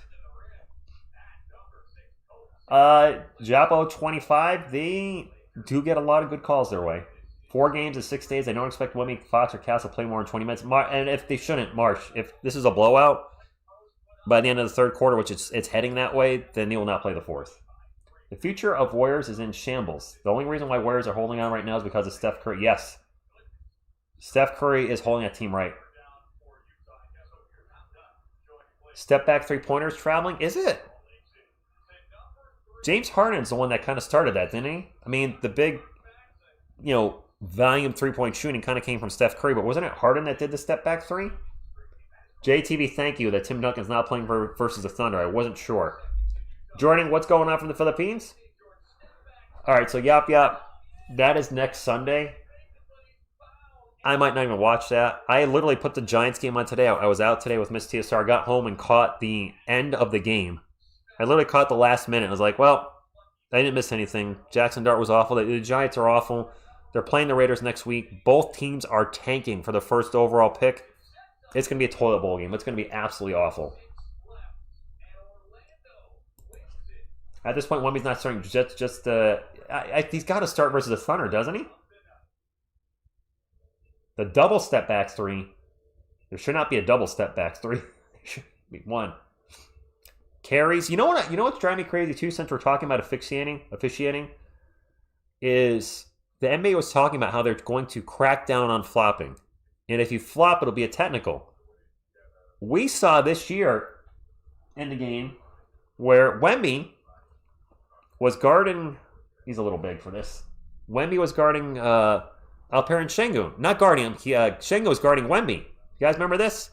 Japo 25, they do get a lot of good calls their way. 4 games in 6 days. I don't expect Wemby, Fox, or Castle to play more than 20 minutes. And if they shouldn't, Marsh, if this is a blowout by the end of the third quarter, which it's heading that way, then he will not play the 4th. The future of Warriors is in shambles. The only reason why Warriors are holding on right now is because of Steph Curry. Yes, Steph Curry is holding that team right. Step back 3-pointers traveling? Is it? James Harden's the one that kind of started that, didn't he? I mean, the big, volume 3-point shooting kind of came from Steph Curry, but wasn't it Harden that did the step back 3? JTV, thank you that Tim Duncan's not playing versus the Thunder. I wasn't sure. Jordan, what's going on from the Philippines? All right, so Yap, that is next Sunday. I might not even watch that. I literally put the Giants game on today. I was out today with Miss TSR, got home and caught the end of the game. I literally caught the last minute. I was like, well, I didn't miss anything. Jackson Dart was awful. The Giants are awful. They're playing the Raiders next week. Both teams are tanking for the first overall pick. It's going to be a toilet bowl game. It's going to be absolutely awful. At this point, Wemby's not starting. He's got to start versus the Thunder, doesn't he? The double step back 3. There should not be a double step back 3. There should be 1. Carries. You know what's driving me crazy too, since we're talking about officiating, is the NBA was talking about how they're going to crack down on flopping. And if you flop, it'll be a technical. We saw this year in the game where Wemby was guarding... He's a little big for this. Wemby was guarding Alperen Şengün. Not guarding him. Şengün was guarding Wemby. You guys remember this?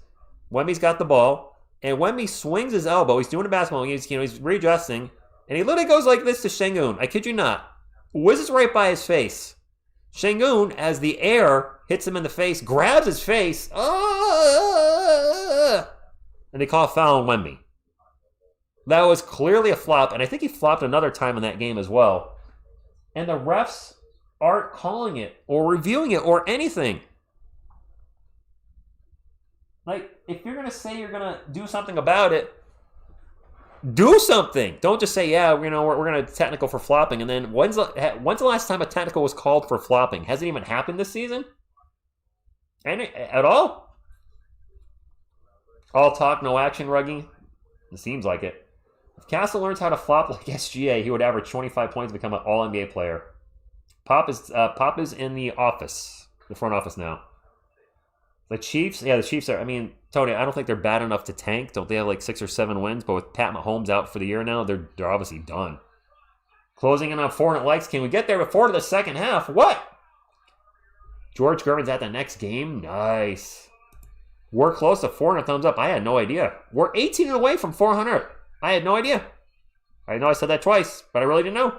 Wemby's got the ball, and Wemby swings his elbow. He's doing a basketball. He's readjusting, and he literally goes like this to Şengün. I kid you not. Whizzes right by his face. Şengün, as the air hits him in the face, grabs his face, and they call a foul on Wemby. That was clearly a flop, and I think he flopped another time in that game as well. And the refs aren't calling it or reviewing it or anything. Like, if you're going to say you're going to do something about it, do something. Don't just say, yeah, we're going to technical for flopping. And then when's the last time a technical was called for flopping? Has it even happened this season? At all? All talk, no action, Ruggy? It seems like it. If Castle learns how to flop like SGA, he would average 25 points and become an all-NBA player. Pop is in the front office now. The Chiefs are, Tony, I don't think they're bad enough to tank. Don't they have like 6 or 7 wins? But with Pat Mahomes out for the year now, they're obviously done. Closing in on 400 likes. Can we get there before the second half? What? George Gervin's at the next game. Nice. We're close to 400 thumbs up. I had no idea. We're 18 away from 400. I had no idea. I know I said that twice, but I really didn't know.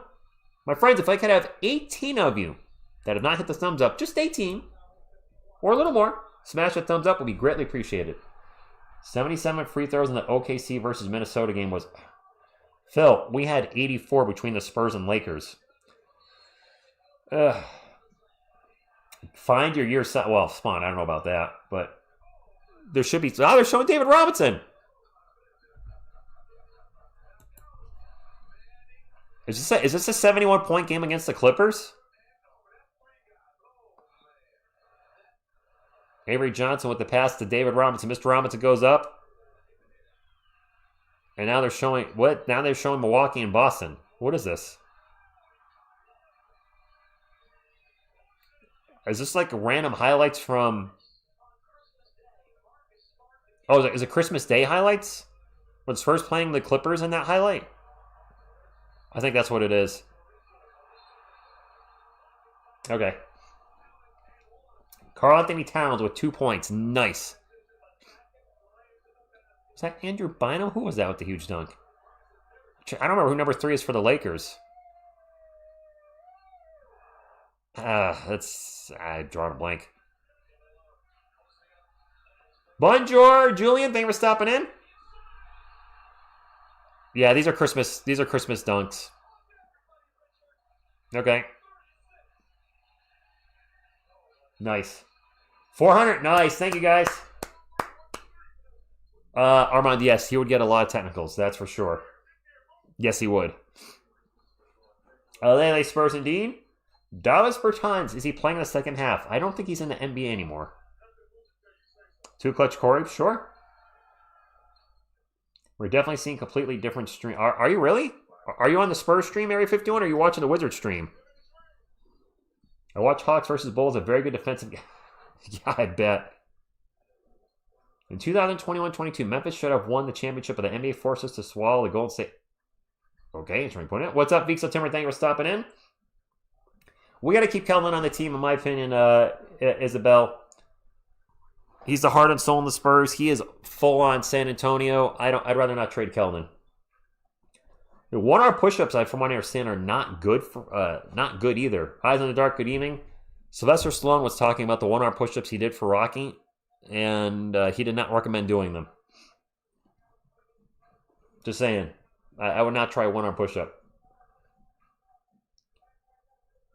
My friends, if I could have 18 of you that have not hit the thumbs up, just 18, or a little more. Smash a thumbs up will be greatly appreciated. 77 free throws in the OKC versus Minnesota game was... Phil, we had 84 between the Spurs and Lakers. Find your year... Well, Spawn, I don't know about that, but there should be... Oh, they're showing David Robinson. Is this a 71-point game against the Clippers? Avery Johnson with the pass to David Robinson. Mr. Robinson goes up. And now they're showing... What? Now they're showing Milwaukee and Boston. What is this? Is this like random highlights from... Oh, is it Christmas Day highlights? Were the Spurs playing the Clippers in that highlight? I think that's what it is. Okay. Karl Anthony Towns with 2 points. Nice. Was that Andrew Bynum? Who was that with the huge dunk? I don't remember who number 3 is for the Lakers. I draw a blank. Bonjour, Julian. Thank you for stopping in. Yeah, these are Christmas dunks. Okay. Nice. 400. Nice. Thank you, guys. Armand, yes, he would get a lot of technicals. That's for sure. Yes, he would. LA Spurs indeed. Davis Bertans, is he playing in the second half? I don't think he's in the NBA anymore. 2 clutch Corey, sure. We're definitely seeing completely different stream. Are you really? Are you on the Spurs stream, Area 51, or are you watching the Wizards stream? I watch Hawks versus Bulls, a very good defensive game. Yeah, I bet. In 2021-22, Memphis should have won the championship, but the NBA forced us to swallow the Golden State. Okay, interesting point. What's up, Vixel Timber? Thank you for stopping in. We got to keep Keldon on the team, in my opinion, Isabel. He's the heart and soul in the Spurs. He is full on San Antonio. I'd rather not trade Keldon. The 1-hour push-ups, from what I understand, are not good either. Eyes in the dark. Good evening. Sylvester Stallone was talking about the 1-hour push-ups he did for Rocky, and he did not recommend doing them. Just saying, I would not try a 1-hour push-up.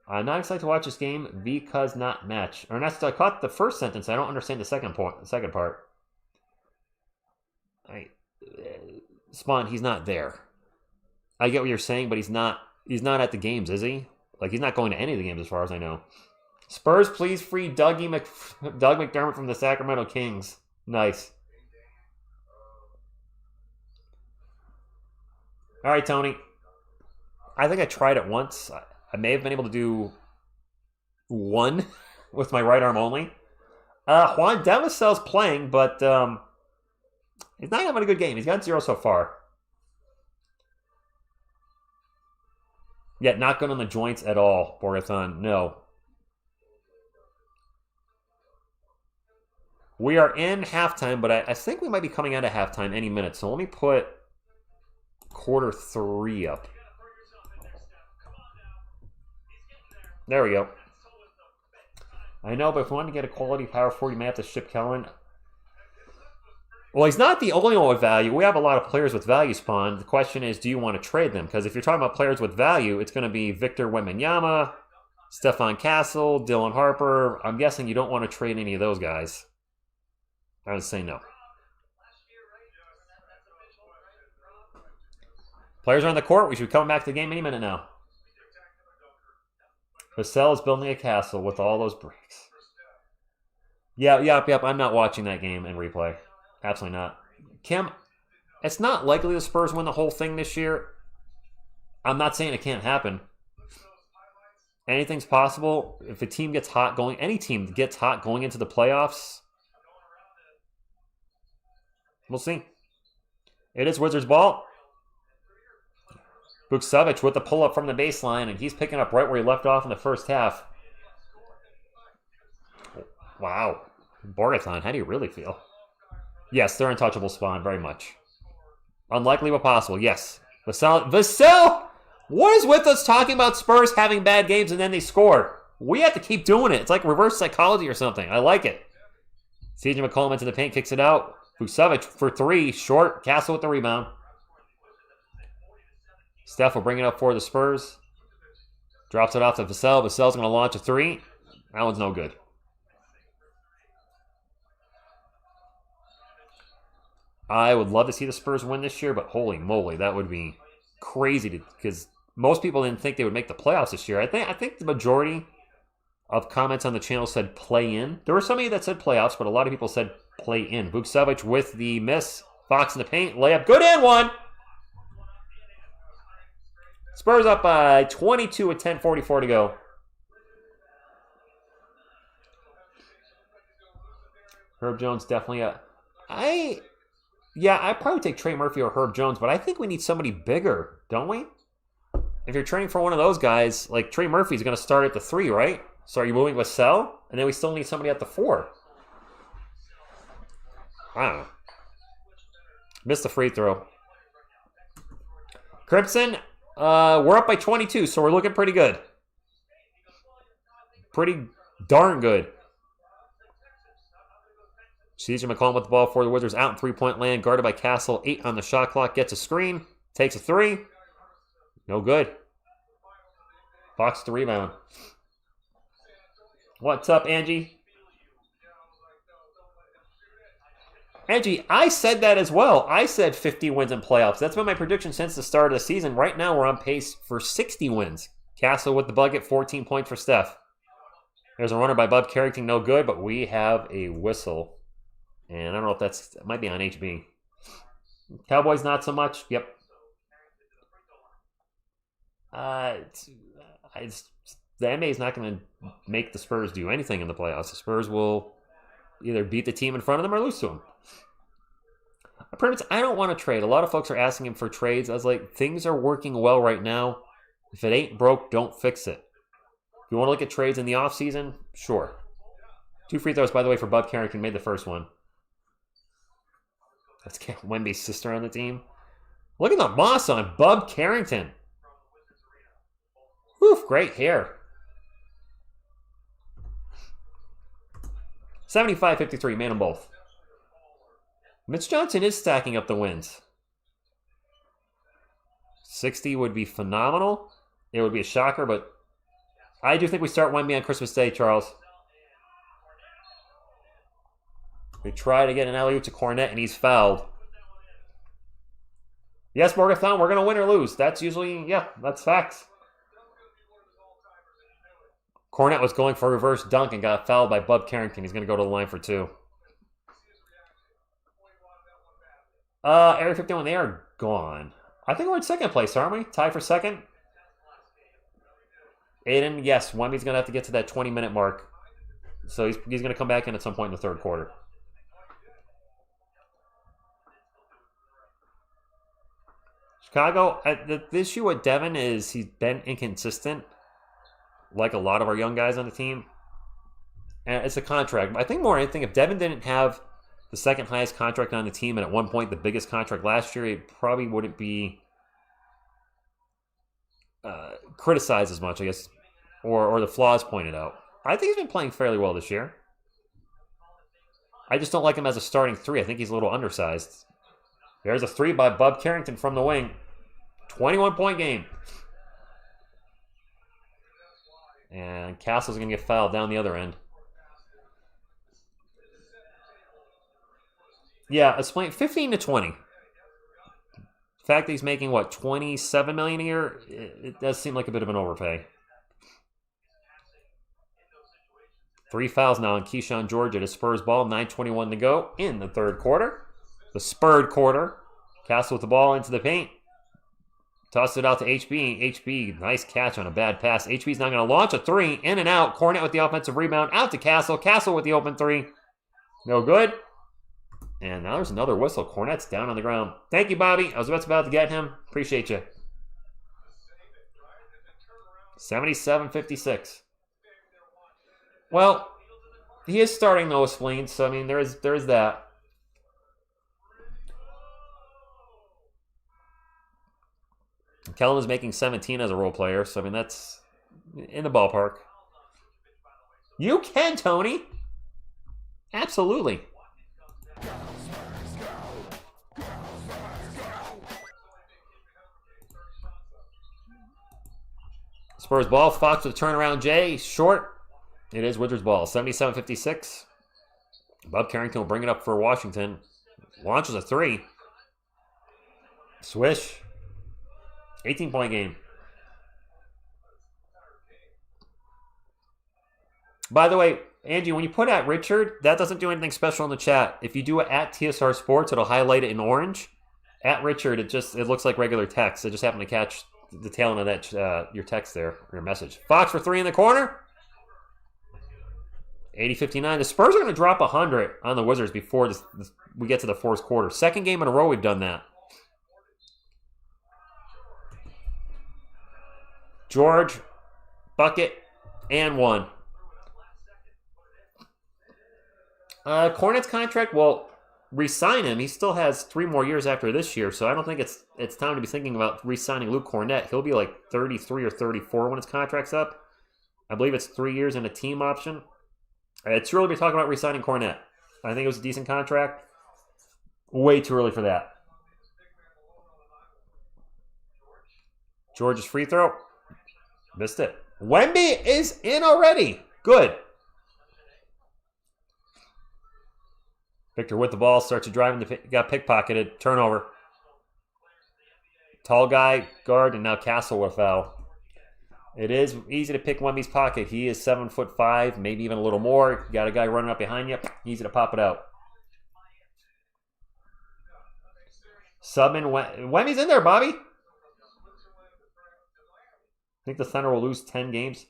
I'm not excited to watch this game because not match. Or not. I caught the first sentence. I don't understand the second part. Spawn, he's not there. I get what you're saying, but he's not at the games, is he? Like, he's not going to any of the games as far as I know. Spurs, please free Doug McDermott from the Sacramento Kings. Nice. All right, Tony. I think I tried it once. I may have been able to do 1 with my right arm only. Juan Devin Vassell's playing, but he's not having a good game. He's got 0 so far. Yet not good on the joints at all, Borathon. No. We are in halftime, but I think we might be coming out of halftime any minute. So let me put quarter 3 up. There we go. I know, but if we want to get a quality power forward, you may have to ship Kellen. Well, he's not the only one with value. We have a lot of players with value, Spawn. The question is, do you want to trade them? Because if you're talking about players with value, it's going to be Victor Wembanyama, Stephon Castle, Dylan Harper. I'm guessing you don't want to trade any of those guys. I would say no. Players are on the court. We should be coming back to the game any minute now. Vassell is building a castle with all those bricks. Yep. I'm not watching that game in replay. Absolutely not. Kim, it's not likely the Spurs win the whole thing this year. I'm not saying it can't happen. Anything's possible. If a team gets hot going, any team gets hot going into the playoffs, we'll see. It is Wizards ball. Vukcevic with the pull-up from the baseline, and he's picking up right where he left off in the first half. Wow. Borathon, how do you really feel? Yes, they're untouchable, Spawn, very much. Unlikely but possible, yes. Vassell, what is with us talking about Spurs having bad games and then they score? We have to keep doing it. It's like reverse psychology or something. I like it. CJ McCollum into the paint, kicks it out. Vucevic for 3, short. Castle with the rebound. Steph will bring it up for the Spurs. Drops it off to Vassell. Vassell's going to launch a 3. That one's no good. I would love to see the Spurs win this year, but holy moly, that would be crazy because most people didn't think they would make the playoffs this year. I think the majority of comments on the channel said play in. There were some of you that said playoffs, but a lot of people said play in. Vucevic with the miss. Fox in the paint. Layup. Good and one. Spurs up by 22 with 10:44 to go. Herb Jones definitely I'd probably take Trey Murphy or Herb Jones, but I think we need somebody bigger, don't we? If you're training for one of those guys, like Trey Murphy's going to start at the 3, right? So are you moving Vassell? And then we still need somebody at the 4. I don't know. Missed the free throw. Crimson, we're up by 22, so we're looking pretty good. Pretty darn good. CJ McCollum with the ball for the Wizards out in three-point land, guarded by Castle. 8 on the shot clock, gets a screen, takes a 3. No good. Fox the rebound. What's up, Angie? Angie, I said that as well. I said 50 wins in playoffs. That's been my prediction since the start of the season. Right now, we're on pace for 60 wins. Castle with the bucket, 14 points for Steph. There's a runner by Bub Carrington, no good, but we have a whistle. And I don't know if that might be on HB. Cowboys, not so much. Yep. The NBA is not going to make the Spurs do anything in the playoffs. The Spurs will either beat the team in front of them or lose to them. I don't want to trade. A lot of folks are asking him for trades. I was like, things are working well right now. If it ain't broke, don't fix it. If you want to look at trades in the offseason, sure. 2 free throws, by the way, for Bub Carrington. Made the first one. That's Wemby's sister on the team. Look at the moss on Bub Carrington. Whew, great hair. 75-53, man them both. Mitch Johnson is stacking up the wins. 60 would be phenomenal. It would be a shocker, but I do think we start Wemby on Christmas Day, Charles. We try to get an alley-oop to Kornet, and he's fouled. Yes, Morgathon, we're going to win or lose. That's usually, that's facts. Kornet was going for a reverse dunk and got fouled by Bub Carrington. He's going to go to the line for 2. Area 51, they are gone. I think we're in second place, aren't we? Tied for second? Aiden, yes, Wemby's going to have to get to that 20-minute mark. So he's going to come back in at some point in the third quarter. Chicago, the issue with Devin is he's been inconsistent, like a lot of our young guys on the team. And it's a contract. I think more than anything, if Devin didn't have the second highest contract on the team and at one point the biggest contract last year, it probably wouldn't be criticized as much, I guess, or the flaws pointed out. I think he's been playing fairly well this year. I just don't like him as a starting 3. I think he's a little undersized. There's a 3 by Bub Carrington from the wing. 21-point game. And Castle's going to get fouled down the other end. Yeah, it's playing 15-20. The fact that he's making, what, $27 million a year, it does seem like a bit of an overpay. 3 fouls now on Keyshawn George at his Spurs ball. 9:21 to go in the third quarter. The Spurred quarter. Castle with the ball into the paint. Tossed it out to HB. HB, nice catch on a bad pass. HB's now going to launch a 3. In and out. Kornet with the offensive rebound. Out to Castle. Castle with the open 3. No good. And now there's another whistle. Kornet's down on the ground. Thank you, Bobby. I was about to get him. Appreciate you. 77-56. Well, he is starting though with spleen, so I mean there is that. Kellen is making 17 as a role player, so I mean that's in the ballpark. You can, Tony. Absolutely. Spurs ball. Fox with a turnaround J. Short. It is Wizards ball. 77-56. Bob Carrington will bring it up for Washington. Launches a 3. Swish. 18-point game. By the way, Angie, when you put at Richard, that doesn't do anything special in the chat. If you do it at TSR Sports, it'll highlight it in orange. At Richard, it looks like regular text. I just happened to catch the tail end of that your text there, your message. Fox for 3 in the corner. 80-59. The Spurs are going to drop 100 on the Wizards before we get to the fourth quarter. Second game in a row we've done that. George, bucket, and 1. Kornet's contract, well, re-sign him. He still has 3 more years after this year, so I don't think it's time to be thinking about re-signing Luke Kornet. He'll be like 33 or 34 when his contract's up. I believe it's 3 years and a team option. It's too early to be talking about re-signing Kornet. I think it was a decent contract. Way too early for that. George's free throw. Missed it. Wemby is in already. Good. Victor with the ball, starts to drive, and got pickpocketed. Turnover. Tall guy, guard, and now Castle with a foul. It is easy to pick Wemby's pocket. He is 7'5", maybe even a little more. You got a guy running up behind you. Easy to pop it out. Subman, Wemby's in there, Bobby. I think the Thunder will lose 10 games.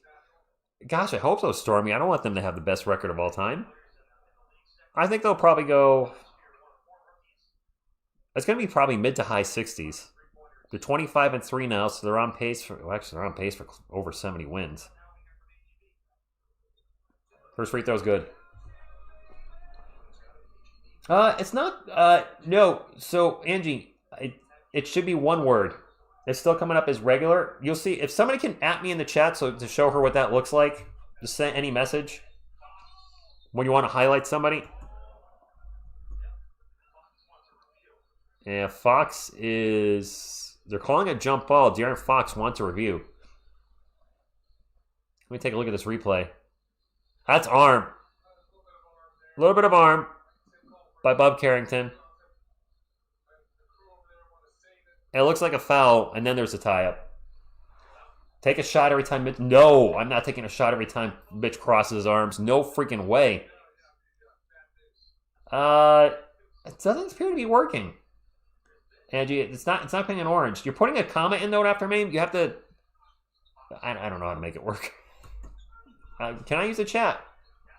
Gosh, I hope so, Stormy. I don't want them to have the best record of all time. I think they'll probably go... It's going to be probably mid to high 60s. They're 25-3 now, so they're on pace for... Well, actually, they're on pace for over 70 wins. First free throw's good. It's not... no, so, Angie, it should be one word. It's still coming up as regular. You'll see, if somebody can at me in the chat so to show her what that looks like, just send any message when you want to highlight somebody. Yeah, Fox is... They're calling a jump ball. De'Aaron Fox wants a review. Let me take a look at this replay. That's arm. A little bit of arm by Bob Carrington. It looks like a foul, and then there's a tie-up. Take a shot every time Mitch... No, I'm not taking a shot every time Mitch crosses his arms. No freaking way. It doesn't appear to be working. Angie, it's not putting an orange. You're putting a comma in note after name. You have to... I don't know how to make it work. Can I use the chat?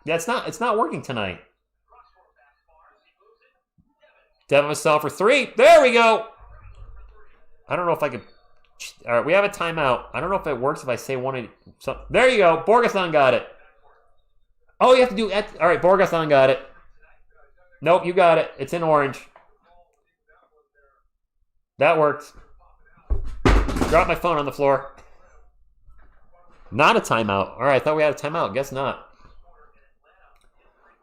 Yeah, it's not working tonight. Devin Vassell for 3. There we go. I don't know if I could... All right, we have a timeout. I don't know if it works if I say one. There you go. Borgathon got it. Oh, you have to do... All right, Borgathon got it. Nope, you got it. It's in orange. That worked. Dropped my phone on the floor. Not a timeout. All right, I thought we had a timeout. Guess not.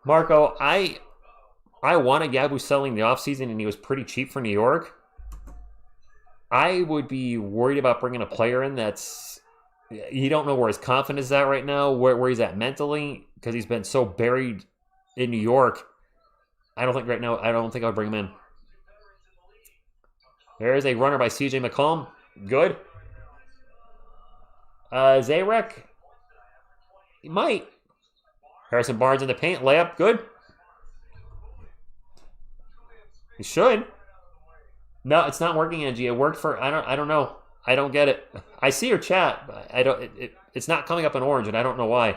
Marco, I wanted Yabu selling the offseason, and he was pretty cheap for New York. I would be worried about bringing a player in that's... You don't know where his confidence is at right now, where he's at mentally, because he's been so buried in New York. I don't think right now, I don't think I would bring him in. There is a runner by CJ McCollum. Good. Zarek. He might. Harrison Barnes in the paint. Layup. Good. He should. No, it's not working, Angie. It worked for... I don't know. I don't get it. I see your chat, but I don't... It's not coming up in orange, and I don't know why.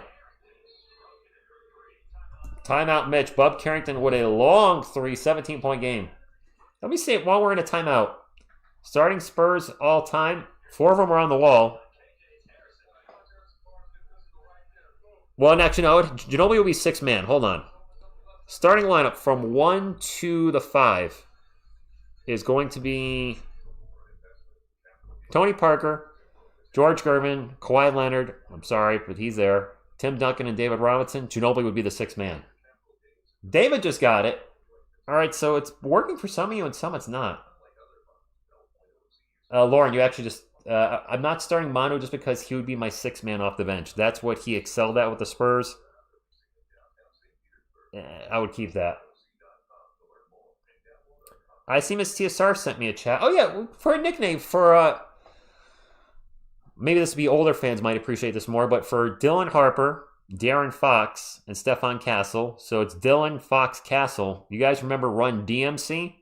Timeout, Mitch. Bob Carrington with a long 3, 17-point game. Let me see it while we're in a timeout. Starting Spurs all time. 4 of them are on the wall. Well, actually, no. Ginobili will be 6-man. Hold on. Starting lineup from 1 to the 5 is going to be Tony Parker, George Gervin, Kawhi Leonard. I'm sorry, but he's there. Tim Duncan and David Robinson. Ginobili would be the sixth man. David just got it. All right, so it's working for some of you and some it's not. Lauren, you actually just... I'm not starting Manu just because he would be my sixth man off the bench. That's what he excelled at with the Spurs. I would keep that. I see Miss TSR sent me a chat. Oh, yeah, for a nickname, for... maybe this would be older fans might appreciate this more, but for Dylan Harper, Darren Fox, and Stephon Castle. So it's Dylan, Fox, Castle. You guys remember Run DMC?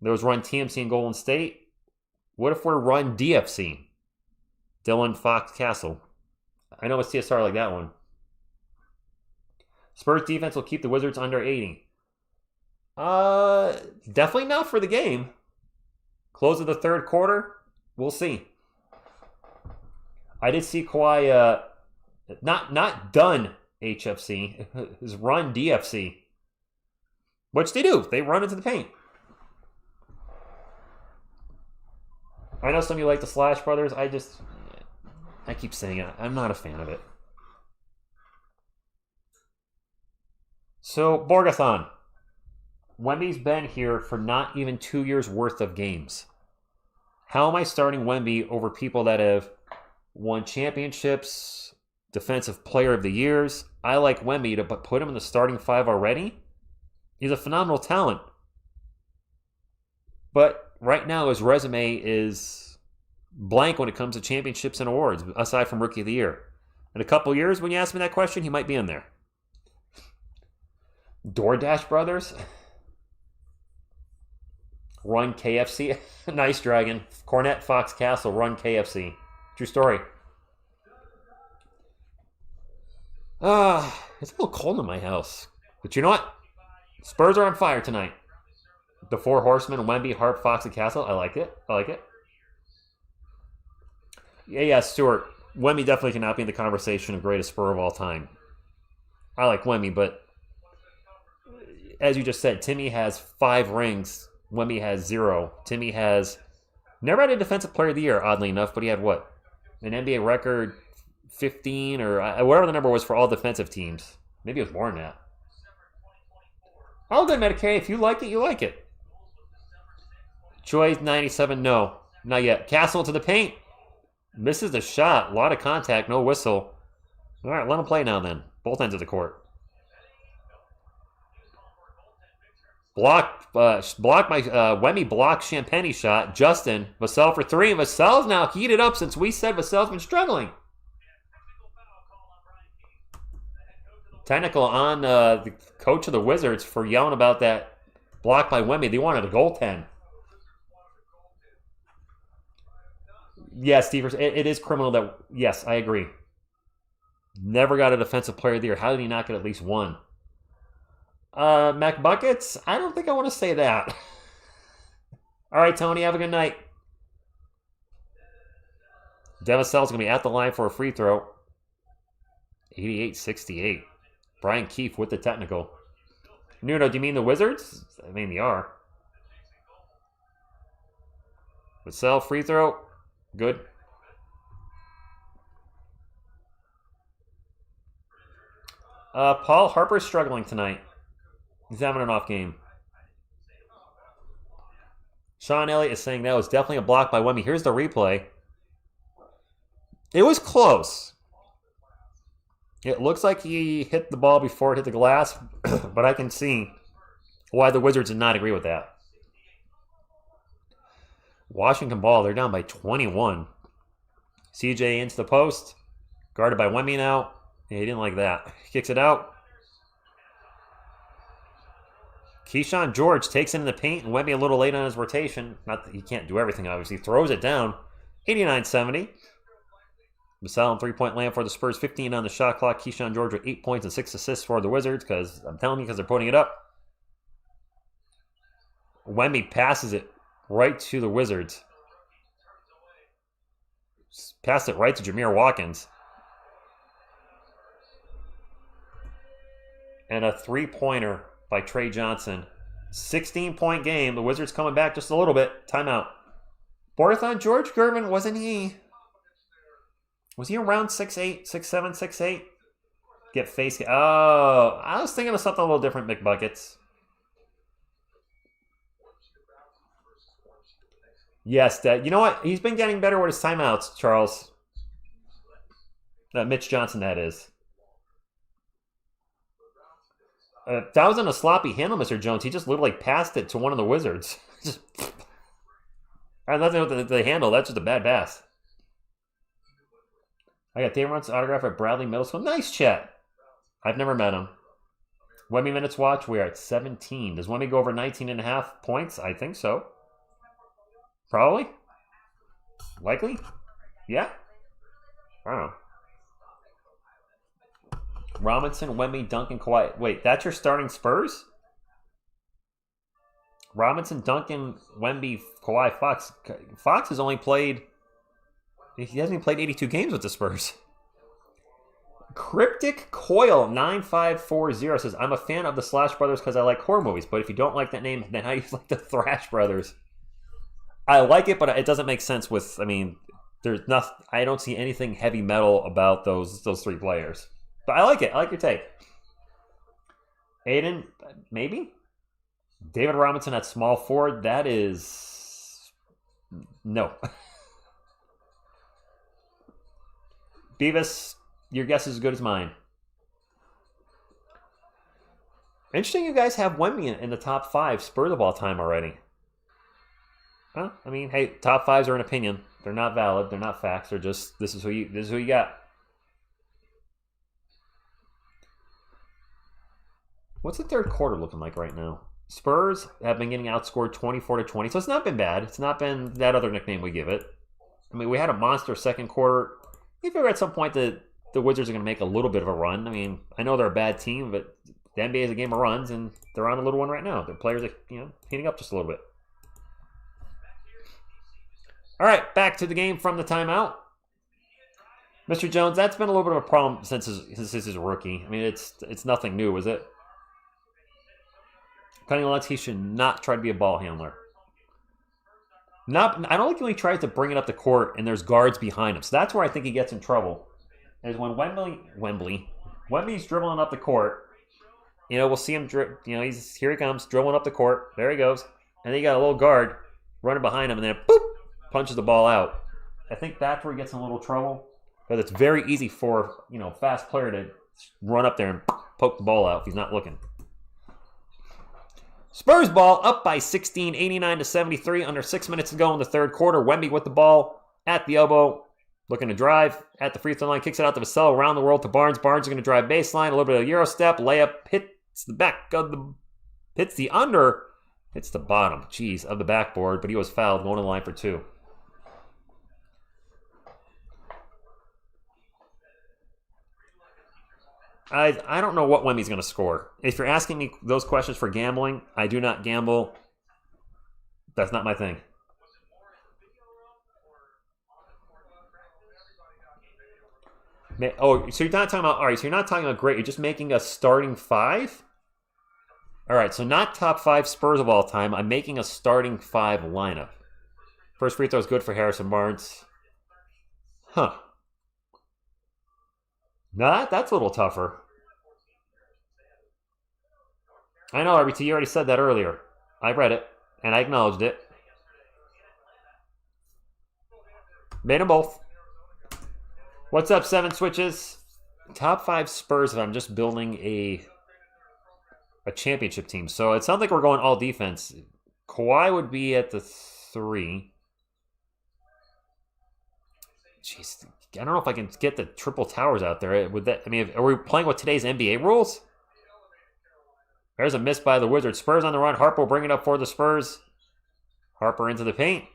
There was Run TMC in Golden State. What if we're Run DFC? Dylan, Fox, Castle. I know it's TSR like that one. Spurs defense will keep the Wizards under 80. Definitely not for the game. Close of the third quarter. We'll see. I did see Kawhi, not done HFC, is run DFC. Which they do. They run into the paint. I know some of you like the Slash Brothers. I keep saying it. I'm not a fan of it. So, Borgathon. Wemby's been here for not even 2 years worth of games. How am I starting Wemby over people that have won championships, defensive player of the years? I like Wemby to put him in the starting five already. He's a phenomenal talent. But right now his resume is blank when it comes to championships and awards, aside from Rookie of the Year. In a couple years, when you ask me that question, he might be in there. DoorDash Brothers? Run KFC? Nice, Dragon. Kornet, Fox, Castle, run KFC. True story. It's a little cold in my house. But you know what? Spurs are on fire tonight. The Four Horsemen, Wemby, Harp, Fox, and Castle. I like it. Yeah, Stuart. Wemby definitely cannot be in the conversation of greatest Spur of all time. I like Wemby, but as you just said, Timmy has 5 rings. Wemby has 0. Timmy has never had a defensive player of the year, oddly enough, but he had what? An NBA record 15 or whatever the number was for all defensive teams. Maybe it was more than that. All good, Medicaid. If you like it, you like it. Choice 97, no. Not yet. Castle to the paint. Misses the shot. A lot of contact, no whistle. All right, let him play now then. Both ends of the court. Blocked my Wemby blocked Champagny shot. Justin, Vassell for 3. Vassell's now heated up since we said Vassell's been struggling. Technical on the coach of the Wizards for yelling about that block by Wemby. They wanted a goaltend. Yes, Stevers, it is criminal that... Yes, I agree. Never got a defensive player of the year. How did he not get at least one? Mac Buckets? I don't think I want to say that. All right, Tony, have a good night. Devin Vassell's going to be at the line for a free throw. 88-68. Brian Keefe with the technical. Nuno, do you mean the Wizards? I mean, they are. Vassell, free throw. Good. Paul Harper's struggling tonight. He's having an off game. Sean Elliott is saying that was definitely a block by Wemby. Here's the replay. It was close. It looks like he hit the ball before it hit the glass, but I can see why the Wizards did not agree with that. Washington ball, they're down by 21. CJ into the post. Guarded by Wemby now. Yeah, he didn't like that. Kicks it out. Keyshawn George takes it in the paint, and Wemby a little late on his rotation. Not that he can't do everything, obviously. Throws it down. 89-70. Vassell and three-point land for the Spurs. 15 on the shot clock. Keyshawn George with 8 points and 6 assists for the Wizards, because I'm telling you, because they're putting it up. Wemby passes it right to the Wizards. Passed it right to Jameer Watkins. And a three-pointer by Trey Johnson. 16-point game. The Wizards coming back just a little bit. Timeout. Borthon, George Gervin, wasn't he? Was he around 6'8", 6'7", 6'8"? Get face. Oh, I was thinking of something a little different, McBuckets. Yes, Dad. You know what? He's been getting better with his timeouts, Charles. Mitch Johnson, that is. That wasn't a sloppy handle, Mr. Jones. He just literally passed it to one of the Wizards. Just, I had nothing with the handle. That's just a bad pass. I got David Runt's autograph at Bradley Middle School. Nice chat. I've never met him. Wemby minutes watch. We are at 17. Does Wemby go over 19.5 points? I think so. Probably. Likely. Yeah. I don't know. Robinson, Wemby, Duncan, Kawhi. Wait, that's your starting Spurs? Robinson, Duncan, Wemby, Kawhi, Fox. Fox has only played... He hasn't even played 82 games with the Spurs. Cryptic Coil 9540 says, I'm a fan of the Slash Brothers because I like horror movies, but if you don't like that name, then how do you like the Thrash Brothers? I like it, but it doesn't make sense with, I mean, there's nothing, I don't see anything heavy metal about those three players. But I like it. I like your take. Aiden, maybe? David Robinson at small forward, that is... No. Beavis, your guess is as good as mine. Interesting you guys have Wemby in the top 5 Spurs of all time already. Huh? I mean, hey, top 5s are an opinion. They're not valid. They're not facts. They're just, this is who you got. What's the third quarter looking like right now? Spurs have been getting outscored 24-20, so it's not been bad. It's not been that other nickname we give it. I mean, we had a monster second quarter. You figure at some point that the Wizards are going to make a little bit of a run. I mean, I know they're a bad team, but the NBA is a game of runs, and they're on a little one right now. Their players are, heating up just a little bit. All right, back to the game from the timeout. Mr. Jones, that's been a little bit of a problem since his rookie. I mean, it's nothing new, is it? Cutting lets, he should not try to be a ball handler. I don't think he tries to bring it up the court and there's guards behind him. So that's where I think he gets in trouble. Is when Wemby's dribbling up the court. We'll see him. Here he comes, dribbling up the court. There he goes, and then you got a little guard running behind him, and then boop, punches the ball out. I think that's where he gets in a little trouble because it's very easy for fast player to run up there and poke the ball out if he's not looking. Spurs ball up by 16, 89-73, under 6 minutes to go in the third quarter. Wemby with the ball at the elbow, looking to drive at the free throw line, kicks it out to Vassell, around the world to Barnes. Barnes is going to drive baseline, a little bit of Euro step, layup, hits the back of the, hits the under, hits the bottom, of the backboard, but he was fouled, going to the line for 2. I don't know what Wemby's going to score. If you're asking me those questions for gambling, I do not gamble. That's not my thing. So you're not talking about, all right, so you're not talking about great. You're just making a starting 5? All right, so not top 5 Spurs of all time. I'm making a starting 5 lineup. First free throw is good for Harrison Barnes. Huh. Nah, that's a little tougher. I know, RBT, you already said that earlier. I read it, and I acknowledged it. Made them both. What's up, 7 Switches? Top 5 Spurs if I'm just building a championship team. So it sounds like we're going all defense. Kawhi would be at the 3. Jeez, I don't know if I can get the triple towers out there. Would that? I mean, are we playing with today's NBA rules? There's a miss by the Wizards. Spurs on the run. Harper will bring it up for the Spurs. Harper into the paint.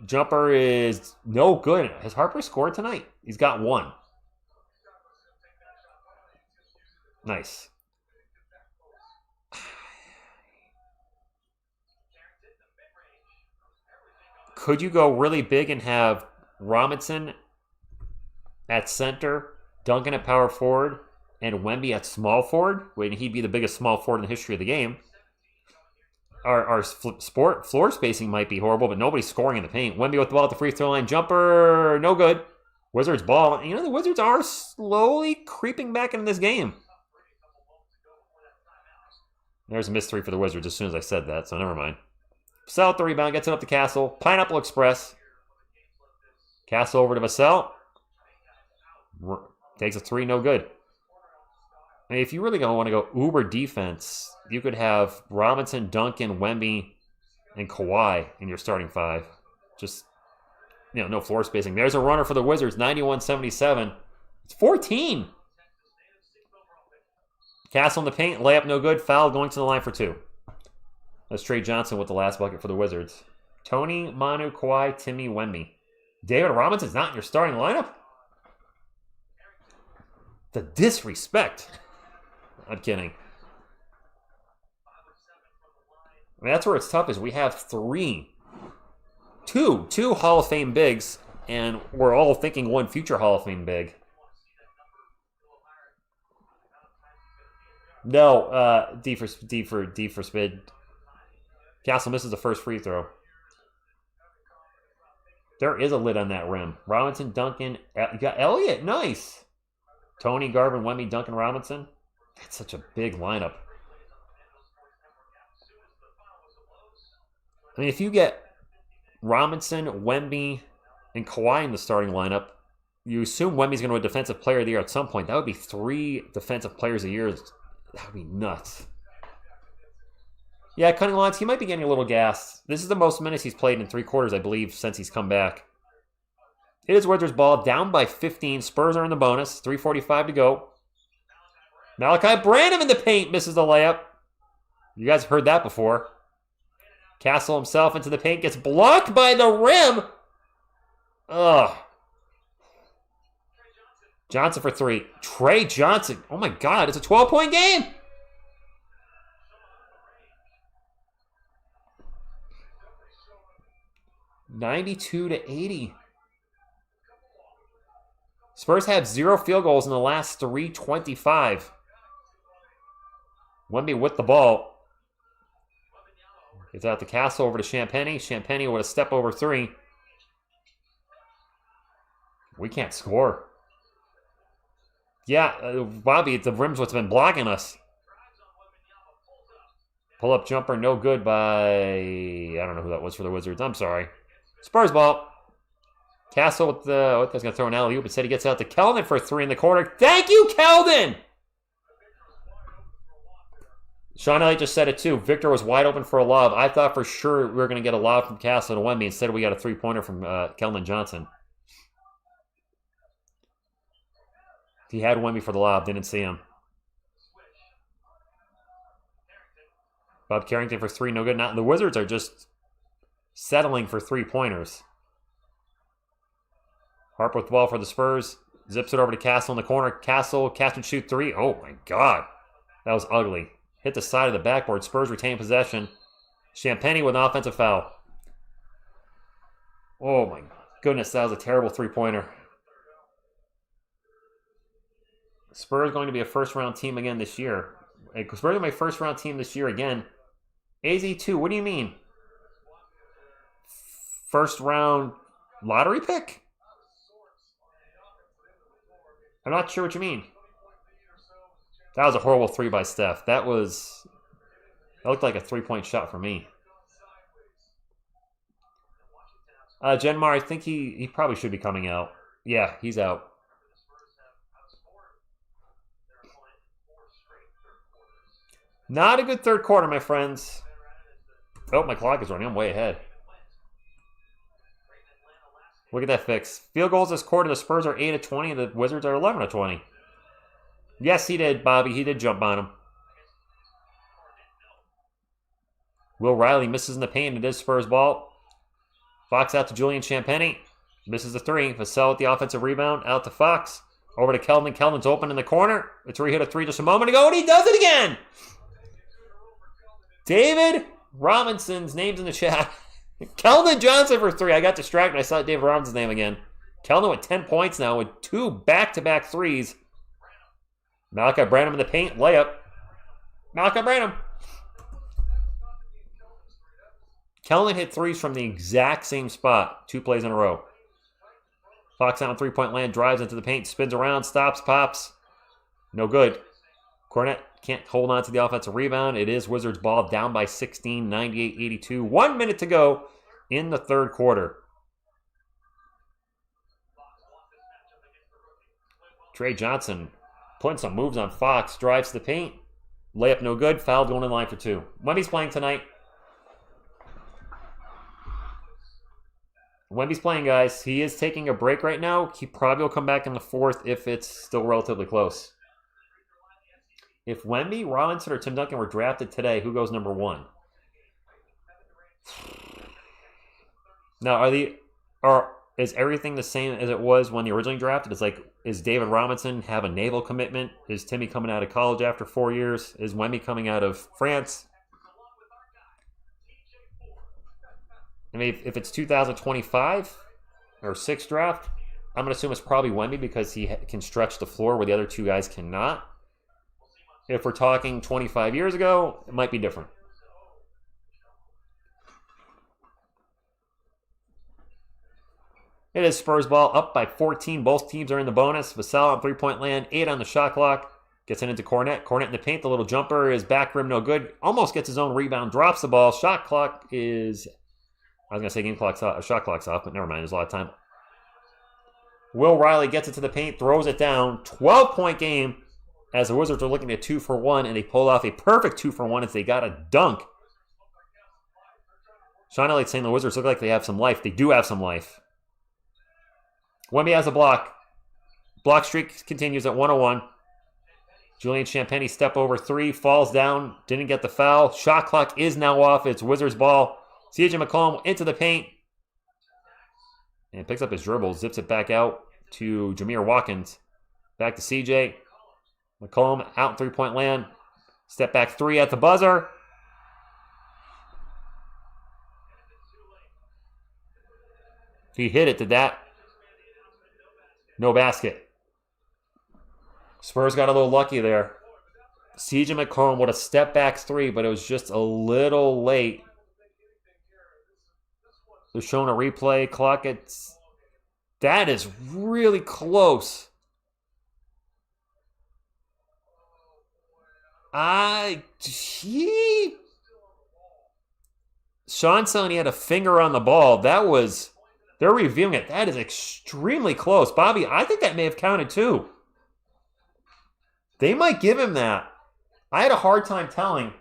Jumper is no good. Has Harper scored tonight? He's got 1. Nice. Could you go really big and have Robinson at center, Duncan at power forward, and Wemby at small forward, when he'd be the biggest small forward in the history of the game? Our floor spacing might be horrible, but nobody's scoring in the paint. Wemby with the ball at the free throw line. Jumper, no good. Wizards ball. You know, the Wizards are slowly creeping back into this game. There's a missed three for the Wizards as soon as I said that, so never mind. Vassell with the rebound, gets it up to Castle. Pineapple Express. Castle over to Vassell. Takes a three, no good. I mean, if you really want to go uber defense, you could have Robinson, Duncan, Wemby, and Kawhi in your starting five. Just, no floor spacing. There's a runner for the Wizards, 91-77. It's 14. Castle in the paint, layup no good, foul going to the line for two. That's Trey Johnson with the last bucket for the Wizards. Tony, Manu, Kawhi, Timmy, Wemby. David Robinson's not in your starting lineup? The disrespect. I'm kidding. I mean, that's where it's tough is we have two Hall of Fame bigs, and we're all thinking one future Hall of Fame big. No, D for Spid. Castle misses the first free throw. There is a lid on that rim. Robinson, Duncan, you got Elliott, nice. Tony, Garvin, Wemby, Duncan, Robinson. That's such a big lineup. I mean, if you get Robinson, Wemby, and Kawhi in the starting lineup, you assume Wemby's going to win Defensive Player of the Year at some point. That would be 3 Defensive Players a year. That would be nuts. Yeah, Cunning Lawrence, he might be getting a little gassed. This is the most minutes he's played in 3 quarters, I believe, since he's come back. It is Wizards ball, down by 15. Spurs are in the bonus. 3:45 to go. Malachi Branham in the paint, misses the layup. You guys have heard that before. Castle himself into the paint, gets blocked by the rim. Ugh. Johnson for 3. Trey Johnson. Oh my God, it's a 12-point game. $92-80. Spurs have 0 field goals in the last 3:25. Wemby with the ball. Gets out to Castle over to Champagny. Champagny with a step over 3. We can't score. Yeah, Bobby, the rim's what's been blocking us. Pull-up jumper, no good by... I don't know who that was for the Wizards. I'm sorry. Spurs ball. Castle with the... Oh, that's going to throw an alley-oop. Instead, he gets out to Keldon for 3 in the corner. Thank you, Keldon! Sean Elliott just said it too. Victor was wide open for a lob. I thought for sure we were going to get a lob from Castle to Wemby. Instead, we got a 3-pointer from Keldon Johnson. He had Wemby for the lob. Didn't see him. Bob Carrington for 3. No good. Not, the Wizards are just settling for 3-pointers. Harper with the ball for the Spurs. Zips it over to Castle in the corner. Castle, catch and shoot 3. Oh my God. That was ugly. Hit the side of the backboard. Spurs retain possession. Champagny with an offensive foul. Oh my goodness, that was a terrible 3-pointer. Spurs going to be a first-round team again this year. Spurs are my first-round team this year again. AZ2, what do you mean? First-round lottery pick? I'm not sure what you mean. That was a horrible 3 by Steph. That looked like a 3-point shot for me. Genmar, I think he probably should be coming out. Yeah, he's out. Not a good third quarter, my friends. Oh, my clock is running. I'm way ahead. Look at that fix. Field goals this quarter. The Spurs are 8-20, and the Wizards are 11-20. Yes, he did, Bobby. He did jump on him. Will Riley misses in the paint. It is Spurs ball. Fox out to Julian Champagny. Misses the 3. Vassell with the offensive rebound. Out to Fox. Over to Keldon. Keldon's open in the corner. It's where he hit a 3 just a moment ago, and he does it again. David Robinson's name's in the chat. Keldon Johnson for 3. I got distracted. I saw David Robinson's name again. Keldon with 10 points now with 2 back-to-back 3s. Malachi Branham in the paint. Layup. Malachi Branham. Keldon hit 3s from the exact same spot. 2 plays in a row. Fox out in three-point land, drives into the paint, spins around, stops, pops. No good. Kornet can't hold on to the offensive rebound. It is Wizards ball, down by 16, 98-82. 1 minute to go in the third quarter. Trey Johnson putting some moves on Fox, drives to the paint. Layup no good, foul going in line for 2. Wemby's playing tonight. Wemby's playing, guys. He is taking a break right now. He probably will come back in the fourth if it's still relatively close. If Wemby, Robinson, or Tim Duncan were drafted today, who goes number 1? Now, is everything the same as it was when they originally drafted? It's like, is David Robinson have a naval commitment? Is Timmy coming out of college after 4 years? Is Wemby coming out of France? I mean, if it's 2025 or 6 draft, I'm going to assume it's probably Wemby because he can stretch the floor where the other 2 guys cannot. If we're talking 25 years ago, it might be different. It is Spurs ball, up by 14. Both teams are in the bonus. Vassell on three-point land, 8 on the shot clock. Gets it into Kornet. Kornet in the paint. The little jumper is back rim, no good. Almost gets his own rebound, drops the ball. Shot clock is... I was going to say game clock's off, shot clock's off, but never mind. There's a lot of time. Will Riley gets it to the paint, throws it down. 12-point game as the Wizards are looking at 2 for 1, and they pulled off a perfect 2 for 1 as they got a dunk. Sean Elliott saying the Wizards look like they have some life. They do have some life. Wemby has a block. Block streak continues at 101. Julian Champagny step over 3, falls down, didn't get the foul. Shot clock is now off. It's Wizards ball. CJ McCollum into the paint. And picks up his dribble, zips it back out to Jameer Watkins. Back to CJ. McCollum out in three-point land. Step back 3 at the buzzer. He hit it, did that? No basket. Spurs got a little lucky there. CJ McCollum with a step back 3, but it was just a little late. They're showing a replay clock. That is really close. Sean's saying he had a finger on the ball. They're reviewing it. That is extremely close. Bobby, I think that may have counted too. They might give him that. I had a hard time telling.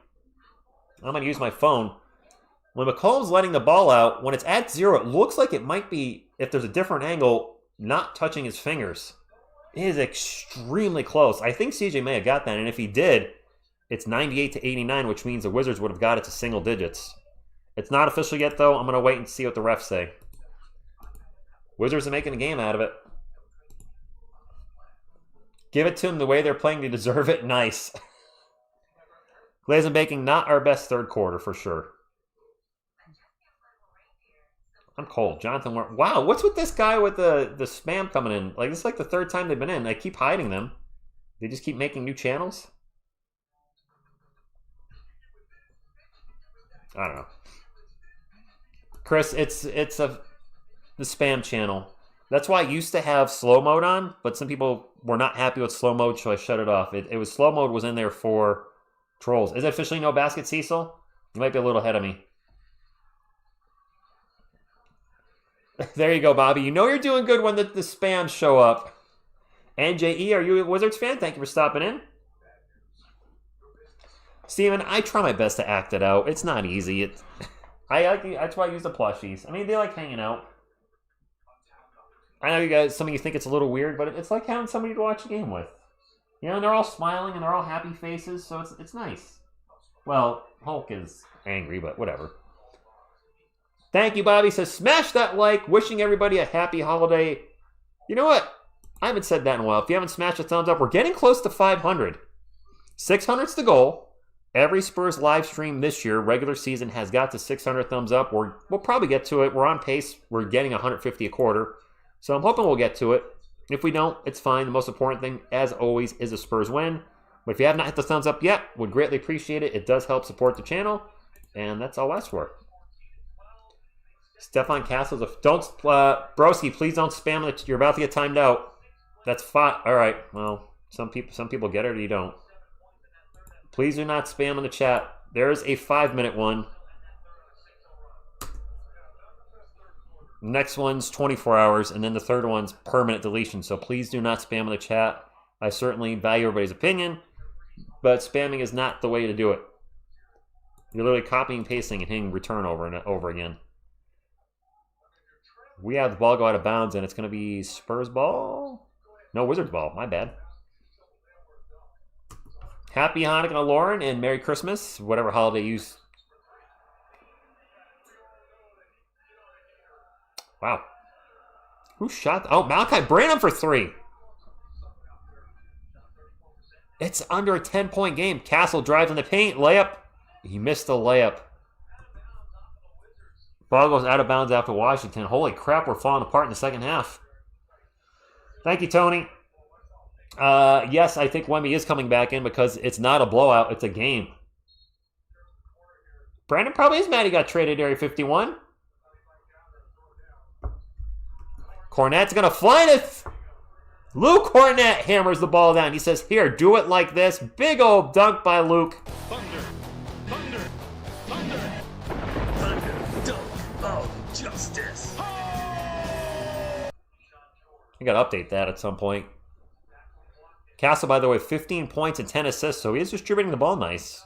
I'm going to use my phone. When McCollum's letting the ball out, when it's at 0, it looks like it might be, if there's a different angle, not touching his fingers. It is extremely close. I think CJ may have got that, and if he did, it's 98-89, which means the Wizards would have got it to single digits. It's not official yet, though. I'm going to wait and see what the refs say. Wizards are making a game out of it. Give it to them the way they're playing. They deserve it. Nice. Glaze and Baking, not our best third quarter for sure. I'm cold. Jonathan, wow, what's with this guy with the spam coming in? Like, this is like the 3rd time they've been in. I keep hiding them. They just keep making new channels. I don't know. Chris, it's the spam channel. That's why I used to have slow mode on, but some people were not happy with slow mode, so I shut it off. It was slow mode was in there for trolls. Is it officially no basket, Cecil? You might be a little ahead of me. There you go, Bobby. You know you're doing good when the spams show up. NJE, are you a Wizards fan? Thank you for stopping in. Steven, I try my best to act it out. It's not easy. That's why I use the plushies. I mean, they like hanging out. I know you guys, some of you think it's a little weird, but it's like having somebody to watch a game with. You know, and they're all smiling and they're all happy faces, so it's nice. Well, Hulk is angry, but whatever. Thank you, Bobby. Says, smash that like. Wishing everybody a happy holiday. You know what? I haven't said that in a while. If you haven't smashed a thumbs up, we're getting close to 500. 600's the goal. Every Spurs live stream this year, regular season, has got to 600 thumbs up. We'll probably get to it. We're on pace. We're getting 150 a quarter. So I'm hoping we'll get to it. If we don't, it's fine. The most important thing, as always, is a Spurs win. But if you have not hit the thumbs up yet, would greatly appreciate it. It does help support the channel. And that's all I ask for. Stephon Castle. Don't, Broski, please don't spam it. You're about to get timed out. That's fine. All right. Well, some people get it or you don't. Please do not spam in the chat. There's a 5-minute one. Next one's 24 hours, and then the third one's permanent deletion. So please do not spam in the chat. I certainly value everybody's opinion, but spamming is not the way to do it. You're literally copying and pasting and hitting return over and over again. We have the ball go out of bounds, and it's going to be Spurs ball? No, Wizards ball. My bad. Happy Hanukkah, Lauren, and Merry Christmas, whatever holiday you use. Wow. Who shot? Oh, Malachi Branham for 3. It's under a 10-point game. Castle drives in the paint. Layup. He missed the layup. Ball goes out of bounds after Washington. Holy crap, we're falling apart in the second half. Thank you, Tony. Yes, I think Wemby is coming back in because it's not a blowout. It's a game. Brandon probably is mad he got traded Area 51. Kornet's going to fly it. Luke Kornet hammers the ball down. He says, here, do it like this. Big old dunk by Luke. Thunder, thunder, thunder. Thunder, dunk of justice. You got to update that at some point. Castle, by the way, 15 points and 10 assists, so he is distributing the ball nice.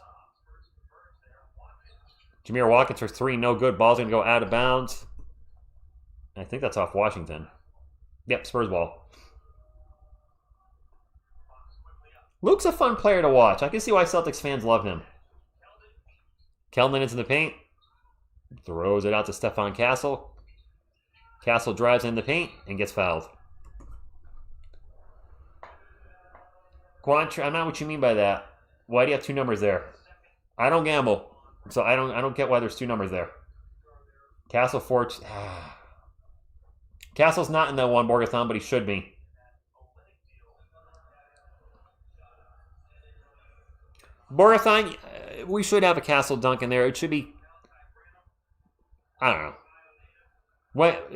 Jameer Watkins for 3, no good. Ball's going to go out of bounds. I think that's off Washington. Yep, Spurs ball. Luke's a fun player to watch. I can see why Celtics fans love him. Keldon is in the paint. Throws it out to Stephon Castle. Castle drives in the paint and gets fouled. I'm not what you mean by that. Why do you have 2 numbers there? I don't gamble, so I don't get why there's 2 numbers there. Castle 4. Castle's not in that one, Borgathon, but he should be. Borgathon, we should have a Castle dunk in there. It should be. I don't know. What?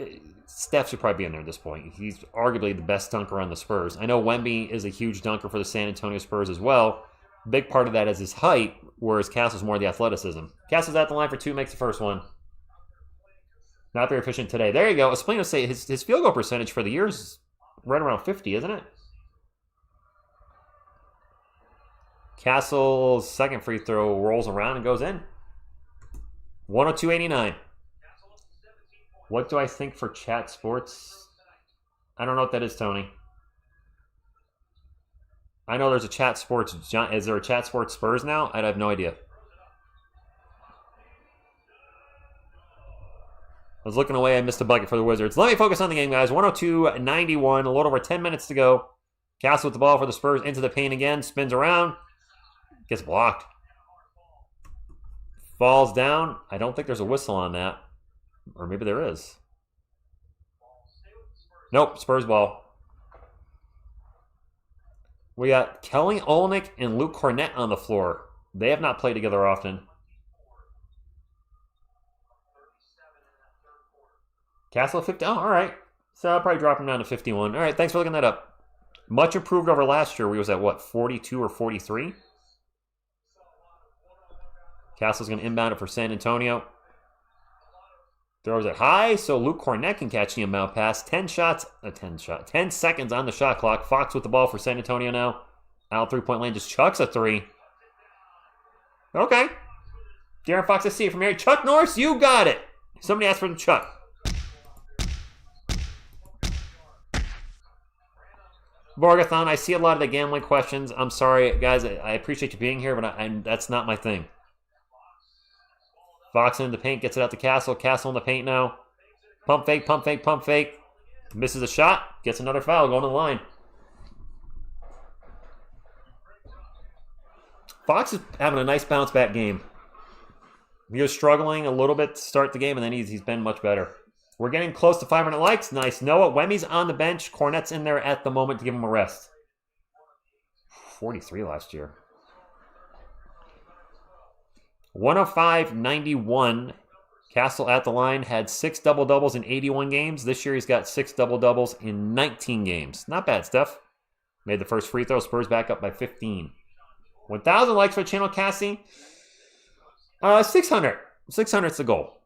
Steph should probably be in there at this point. He's arguably the best dunker on the Spurs. I know Wemby is a huge dunker for the San Antonio Spurs as well. Big part of that is his height, whereas Castle's more the athleticism. Castle's at the line for 2, makes the first one. Not very efficient today. There you go. Esplino say his field goal percentage for the year is right around 50, isn't it? Castle's second free throw rolls around and goes in. 102.89. What do I think for Chat Sports? I don't know what that is, Tony. I know there's a Chat Sports. Is there a Chat Sports Spurs now? I have no idea. I was looking away. I missed a bucket for the Wizards. Let me focus on the game, guys. 102-91. A little over 10 minutes to go. Castle with the ball for the Spurs. Into the paint again. Spins around. Gets blocked. Falls down. I don't think there's a whistle on that. Or maybe there is. Nope, Spurs ball. We got Kelly Olynyk and Luke Kornet on the floor. They have not played together often. Castle 50. Oh, all right. So I'll probably drop him down to 51. All right, thanks for looking that up. Much improved over last year. We was at, what, 42 or 43? Castle's going to inbound it for San Antonio. Throws it high, so Luke Kornet can catch the inbound pass. 10 seconds on the shot clock. Fox with the ball for San Antonio now. Out 3-point lane, just chucks a 3. Okay. De'Aaron Fox, I see it from here. Chuck Norris, you got it. Somebody asked for the Chuck. Borgathon, I see a lot of the gambling questions. I'm sorry, guys. I appreciate you being here, but that's not my thing. Fox in the paint, gets it out to Castle. Castle in the paint now. Pump fake, pump fake, pump fake. Misses a shot. Gets another foul going to the line. Fox is having a nice bounce back game. He was struggling a little bit to start the game, and then he's been much better. We're getting close to 500 likes. Nice. Noah, Wemmy's on the bench. Kornet's in there at the moment to give him a rest. 43 last year. 105-91. Castle at the line had 6 double-doubles in 81 games. This year he's got 6 double-doubles in 19 games. Not bad, Steph. Made the first free throw. Spurs back up by 15. 1,000 likes for the channel, Cassie. 600. 600's the goal.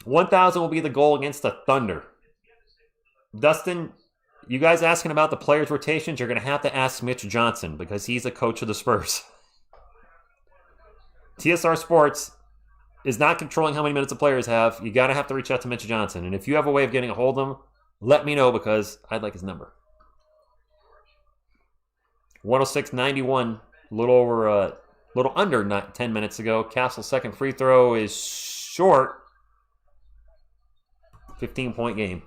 1,000 will be the goal against the Thunder. Dustin, you guys asking about the players' rotations, you're going to have to ask Mitch Johnson because he's the coach of the Spurs. TSR Sports is not controlling how many minutes the players have. You got to have to reach out to Mitch Johnson. And if you have a way of getting a hold of him, let me know because I'd like his number. 106.91, a little under 10 minutes ago. Castle's second free throw is short. 15-point game.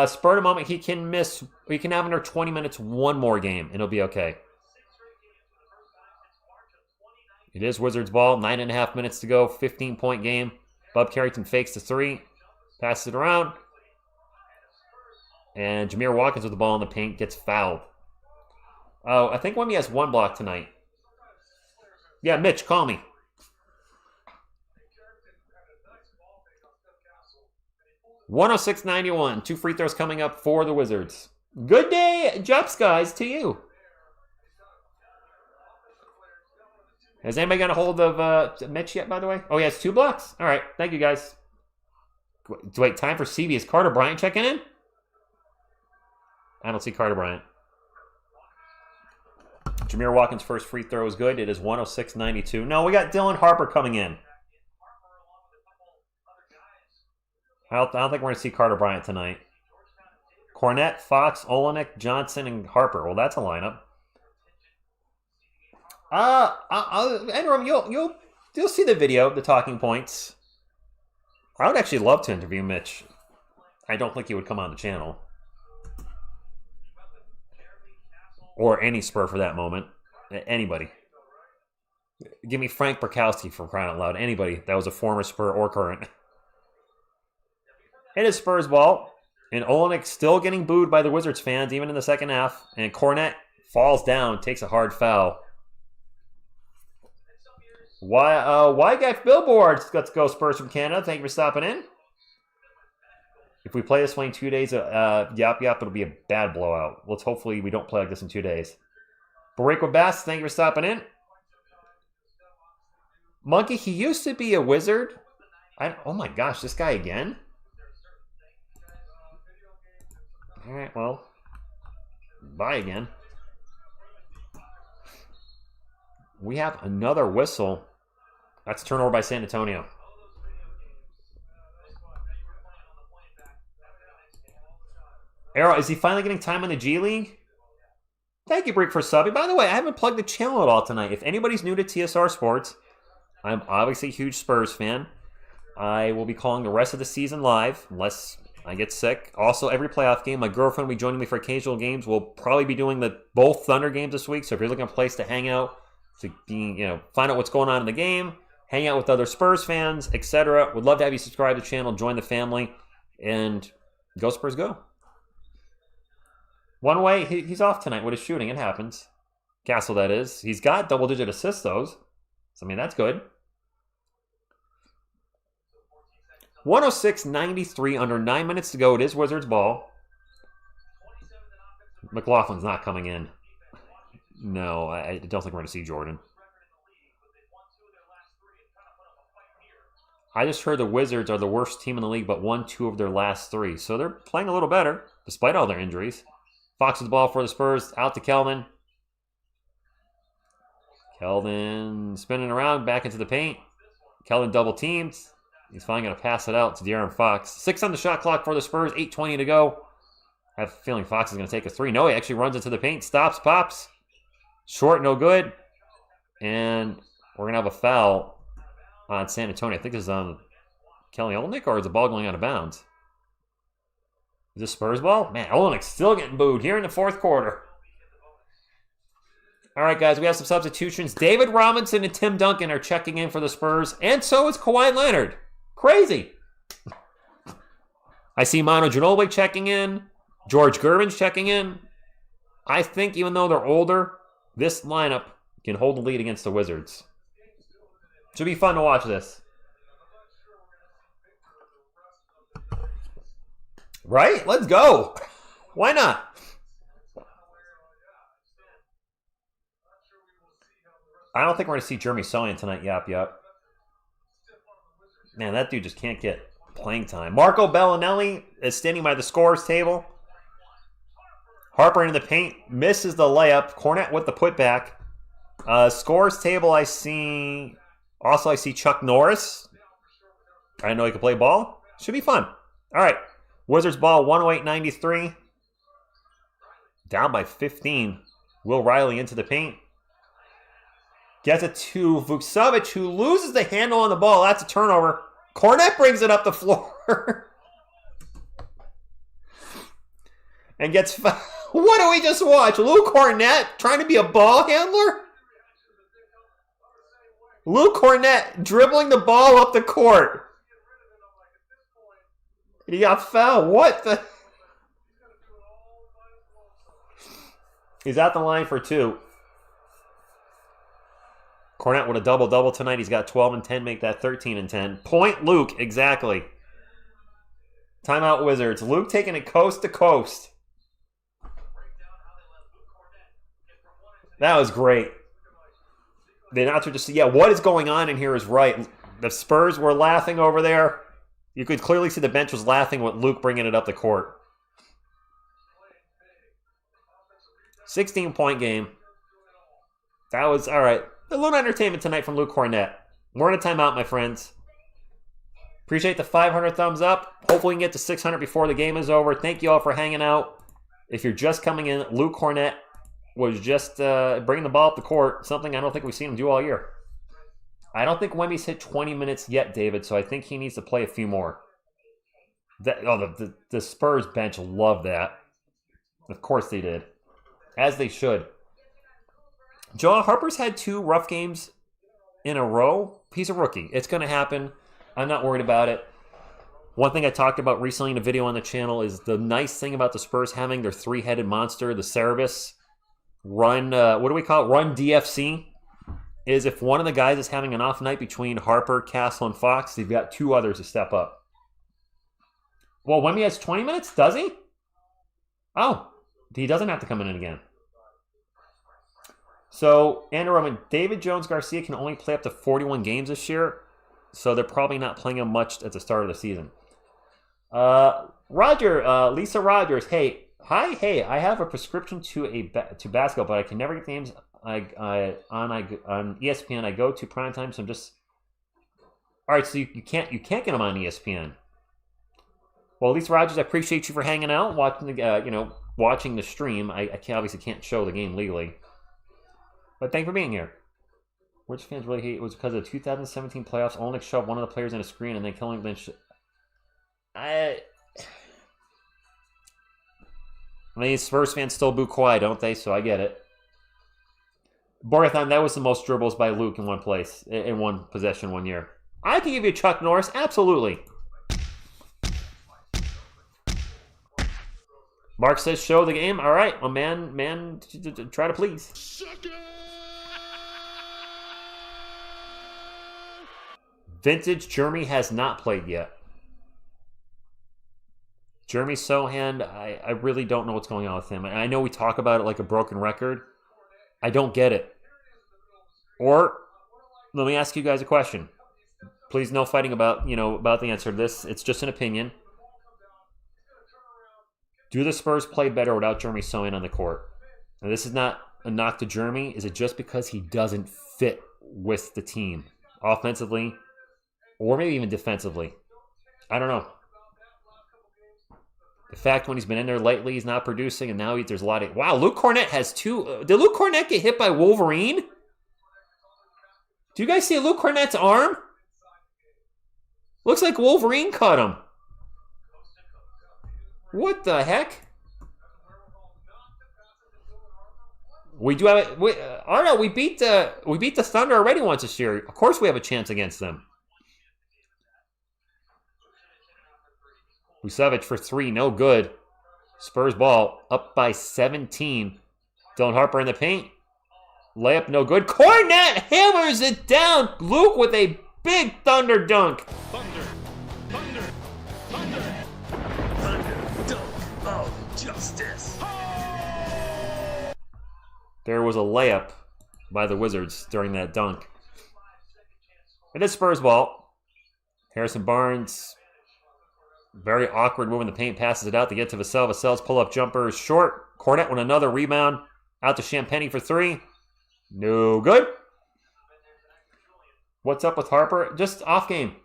Spur a moment, he can have under 20 minutes one more game, and it'll be okay. It is Wizards ball, 9.5 minutes to go, 15-point game. Bub Carrington fakes the 3, passes it around. And Jameer Watkins with the ball in the paint gets fouled. Oh, I think Wemby has 1 block tonight. Yeah, Mitch, call me. $106.91. 2 free throws coming up for the Wizards. Good day, Jups, guys, to you. Has anybody got a hold of Mitch yet, by the way? Oh, he has 2 blocks? All right. Thank you, guys. Wait, time for CB. Is Carter Bryant checking in? I don't see Carter Bryant. Jameer Watkins' first free throw is good. It is 106.92. No, we got Dylan Harper coming in. I don't think we're going to see Carter Bryant tonight. Kornet, Fox, Olenek, Johnson, and Harper. Well, that's a lineup. Enram, you'll see the video, the talking points. I would actually love to interview Mitch. I don't think he would come on the channel. Or any Spur for that moment. Anybody. Give me Frank Burkowski for crying out loud. Anybody that was a former Spur or current. It is Spurs ball. And Olenek still getting booed by the Wizards fans, even in the second half. And Kornet falls down, takes a hard foul. Wygaff Billboards. Let's go Spurs from Canada. Thank you for stopping in. If we play this way in 2 days, it'll be a bad blowout. Let's hopefully we don't play like this in 2 days. Barriqua Bass, thank you for stopping in. Monkey, he used to be a Wizard. Oh my gosh, this guy again? All right, well, bye again. We have another whistle. That's a turnover by San Antonio. Arrow, is he finally getting time in the G League? Thank you, Brick, for subbing. By the way, I haven't plugged the channel at all tonight. If anybody's new to TSR Sports, I'm obviously a huge Spurs fan. I will be calling the rest of the season live, unless I get sick. Also, every playoff game, my girlfriend will be joining me for occasional games. We'll probably be doing both Thunder games this week. So if you're looking for a place to hang out, find out what's going on in the game, hang out with other Spurs fans, etc., would love to have you subscribe to the channel, join the family, and go Spurs go. One way, he's off tonight with his shooting. It happens. Castle, that is. He's got double-digit assists, though. So, that's good. 106.93, under 9 minutes to go. It is Wizards ball. McLaughlin's not coming in. No, I don't think we're going to see Jordan. I just heard the Wizards are the worst team in the league, but won 2 of their last 3. So they're playing a little better, despite all their injuries. Fox with the ball for the Spurs, out to Keldon. Keldon spinning around, back into the paint. Keldon double teams. He's finally going to pass it out to De'Aaron Fox. 6 on the shot clock for the Spurs, 8:20 to go. I have a feeling Fox is going to take a 3. No, he actually runs into the paint, stops, pops. Short, no good. And we're going to have a foul on San Antonio. I think this is on Kelly Olynyk, or is the ball going out of bounds? Is this Spurs ball? Man, Olynyk's still getting booed here in the fourth quarter. All right, guys, we have some substitutions. David Robinson and Tim Duncan are checking in for the Spurs, and so is Kawhi Leonard. Crazy. I see Manu Ginobili checking in. George Gervin's checking in. I think even though they're older, this lineup can hold the lead against the Wizards. Should be fun to watch this. Right? Let's go. Why not? I don't think we're going to see Jeremy Sochan tonight. Yep. Man, that dude just can't get playing time. Marco Bellinelli is standing by the scores table. Harper into the paint. Misses the layup. Kornet with the putback. Scores table, I see Chuck Norris. I didn't know he could play ball. Should be fun. All right. Wizards ball, 108-93. Down by 15. Will Riley into the paint. Gets it to Vucevic, who loses the handle on the ball. That's a turnover. Kornet brings it up the floor. And gets fouled. What do we just watch? Luke Kornet trying to be a ball handler? Luke Kornet dribbling the ball up the court. He got fouled. What the? He's at the line for 2. Kornet with a double-double tonight. He's got 12 and 10, make that 13 and 10. Point Luke, exactly. Timeout Wizards. Luke taking it coast to coast. That was great. The announcer just said, yeah, what is going on in here is right. The Spurs were laughing over there. You could clearly see the bench was laughing with Luke bringing it up the court. 16-point game. That was, all right. A little entertainment tonight from Luke Kornet. We're in a timeout, my friends. Appreciate the 500 thumbs up. Hopefully we can get to 600 before the game is over. Thank you all for hanging out. If you're just coming in, Luke Kornet was just bringing the ball up the court, something I don't think we've seen him do all year. I don't think Wemby's hit 20 minutes yet, David, so I think he needs to play a few more. The Spurs bench loved that. Of course they did. As they should. Joel Harper's had 2 rough games in a row. He's a rookie. It's going to happen. I'm not worried about it. One thing I talked about recently in a video on the channel is the nice thing about the Spurs having their 3-headed monster, the Cerebus, run, what do we call it? Run DFC. Is if one of the guys is having an off night between Harper, Castle, and Fox, they've got 2 others to step up. Well, Wemby has 20 minutes, does he? Oh, he doesn't have to come in again. So, Andrew Roman, David Jones Garcia can only play up to 41 games this year, so they're probably not playing him much at the start of the season. Lisa Rogers, hey, I have a prescription to basketball, but I can never get the games on ESPN. I go to primetime, so I'm just... All right, so you can't get them on ESPN. Well, Lisa Rogers, I appreciate you for hanging out, watching the stream. I obviously can't show the game legally. But thank you for being here. Which fans really hate it was because of the 2017 playoffs. Olenek shoved one of the players in a screen and then killing them. I mean, Spurs fans still boo Kawhi, don't they? So I get it. Borathon, that was the most dribbles by Luke in one place, in one possession one year. I can give you Chuck Norris, absolutely. Mark says, show the game. All right, well, man, try to please. Vintage Jeremy has not played yet. Jeremy Sochan, I really don't know what's going on with him. I know we talk about it like a broken record. I don't get it. Or, let me ask you guys a question. Please, no fighting about the answer to this. It's just an opinion. Do the Spurs play better without Jeremy Sochan on the court? And this is not a knock to Jeremy. Is it just because he doesn't fit with the team? Offensively, or maybe even defensively. I don't know. The fact when he's been in there lately, he's not producing, and now there's a lot of... Wow, Luke Kornet has 2... Did Luke Kornet get hit by Wolverine? Do you guys see Luke Kornet's arm? Looks like Wolverine cut him. What the heck? We do have it. We beat the Thunder already once this year. Of course we have a chance against them. Vucevic for 3, no good. Spurs ball up by 17. Dylan Harper in the paint. Layup no good. Kornet hammers it down. Luke with a big thunder dunk. Thunder dunk of justice. There was a layup by the Wizards during that dunk. It is Spurs ball. Harrison Barnes, very awkward moving the paint, passes it out to get to Vassell. Vassell's pull-up jumper is short. Kornet with another rebound. Out to Champagny for three. No good. What's up with Harper? Just off game.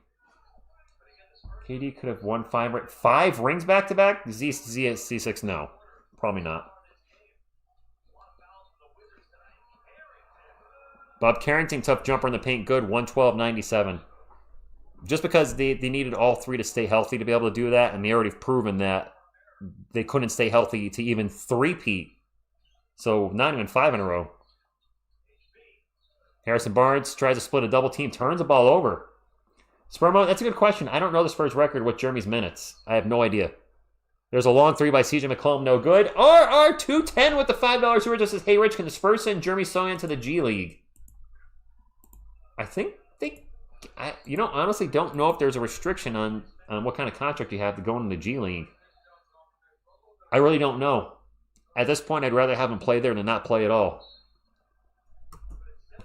KD could have won five rings back-to-back? Z6, no. Probably not. Bob Carrington, tough jumper in the paint, good, 112.97. Just because they needed all three to stay healthy to be able to do that, and they already have proven that they couldn't stay healthy to even three-peat. So not even 5 in a row. Harrison Barnes tries to split a double team, turns the ball over. Spermo, that's a good question. I don't know the Spurs record with Jeremy's minutes. I have no idea. There's a long three by CJ McCollum, no good. RR210 with the $5 super just says, hey Rich, can the Spurs send Jeremy Sochan to the G League? I think I honestly don't know if there's a restriction on what kind of contract you have to go into the G League. I really don't know. At this point, I'd rather have him play there than not play at all.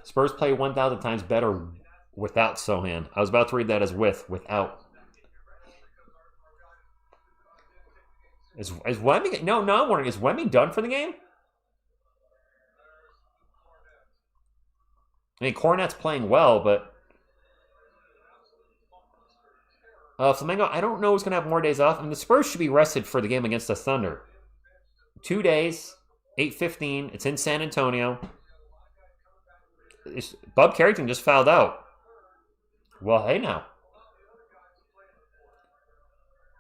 Spurs play 1,000 times better without Sochan. I was about to read that as without. Is Wemby? No, I'm wondering, is Wemby done for the game? I mean, Kornet's playing well, but Flamingo, I don't know who's going to have more days off. I mean, the Spurs should be rested for the game against the Thunder. 2 days, 8:15. It's in San Antonio. Bob Carrington just fouled out. Well, hey now.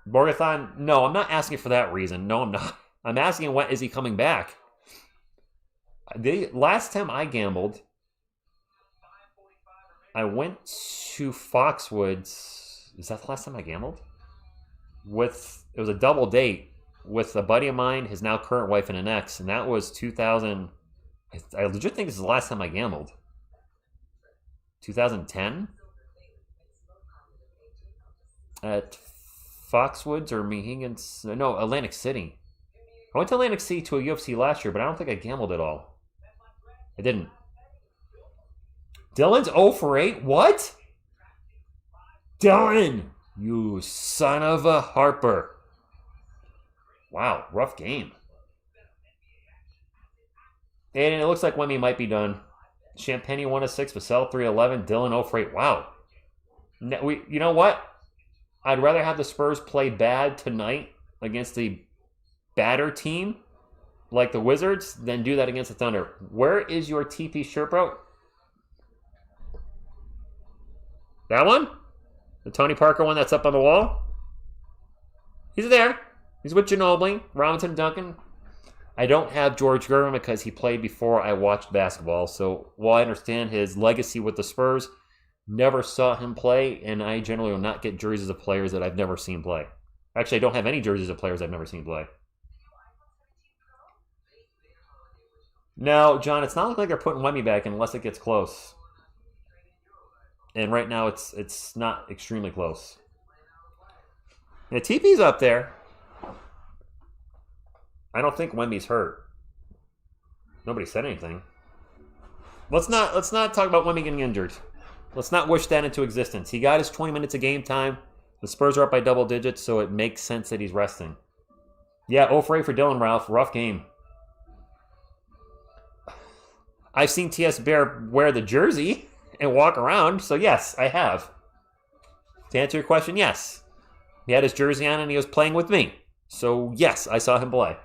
Borgathon, no, I'm not asking for that reason. No, I'm not. I'm asking when is he coming back? The last time I gambled, I went to Foxwoods. Is that the last time I gambled? It was a double date with a buddy of mine, his now current wife, and an ex, and that was 2000. I legit think this is the last time I gambled. 2010 at Foxwoods or Mohegan's. No, Atlantic City. I went to Atlantic City to a UFC last year, but I don't think I gambled at all. I didn't. Dylan's 0 for 8? What? Dylan! You son of a Harper. Wow, rough game. And it looks like Wemby might be done. Champagny 1 of 6, Vassell 3 of 11, Dylan 0 for 8. Wow. You know what? I'd rather have the Spurs play bad tonight against the batter team like the Wizards than do that against the Thunder. Where is your TP shirt, bro? That one? The Tony Parker one that's up on the wall? He's there. He's with Ginobili, Robinson, Duncan. I don't have George Gervin because he played before I watched basketball. So while I understand his legacy with the Spurs, never saw him play, and I generally will not get jerseys of players that I've never seen play. Actually, I don't have any jerseys of players I've never seen play. Now, John, it's not looking like they're putting Wemby back unless it gets close. And right now, it's not extremely close. And the TP's up there. I don't think Wemby's hurt. Nobody said anything. Let's not talk about Wemby getting injured. Let's not wish that into existence. He got his 20 minutes of game time. The Spurs are up by double digits, so it makes sense that he's resting. Yeah, 0 for 8 for Dylan, Ralph. Rough game. I've seen T.S. Bear wear the jersey and walk around, so yes, I have. To answer your question, yes. He had his jersey on and he was playing with me. So yes, I saw him play.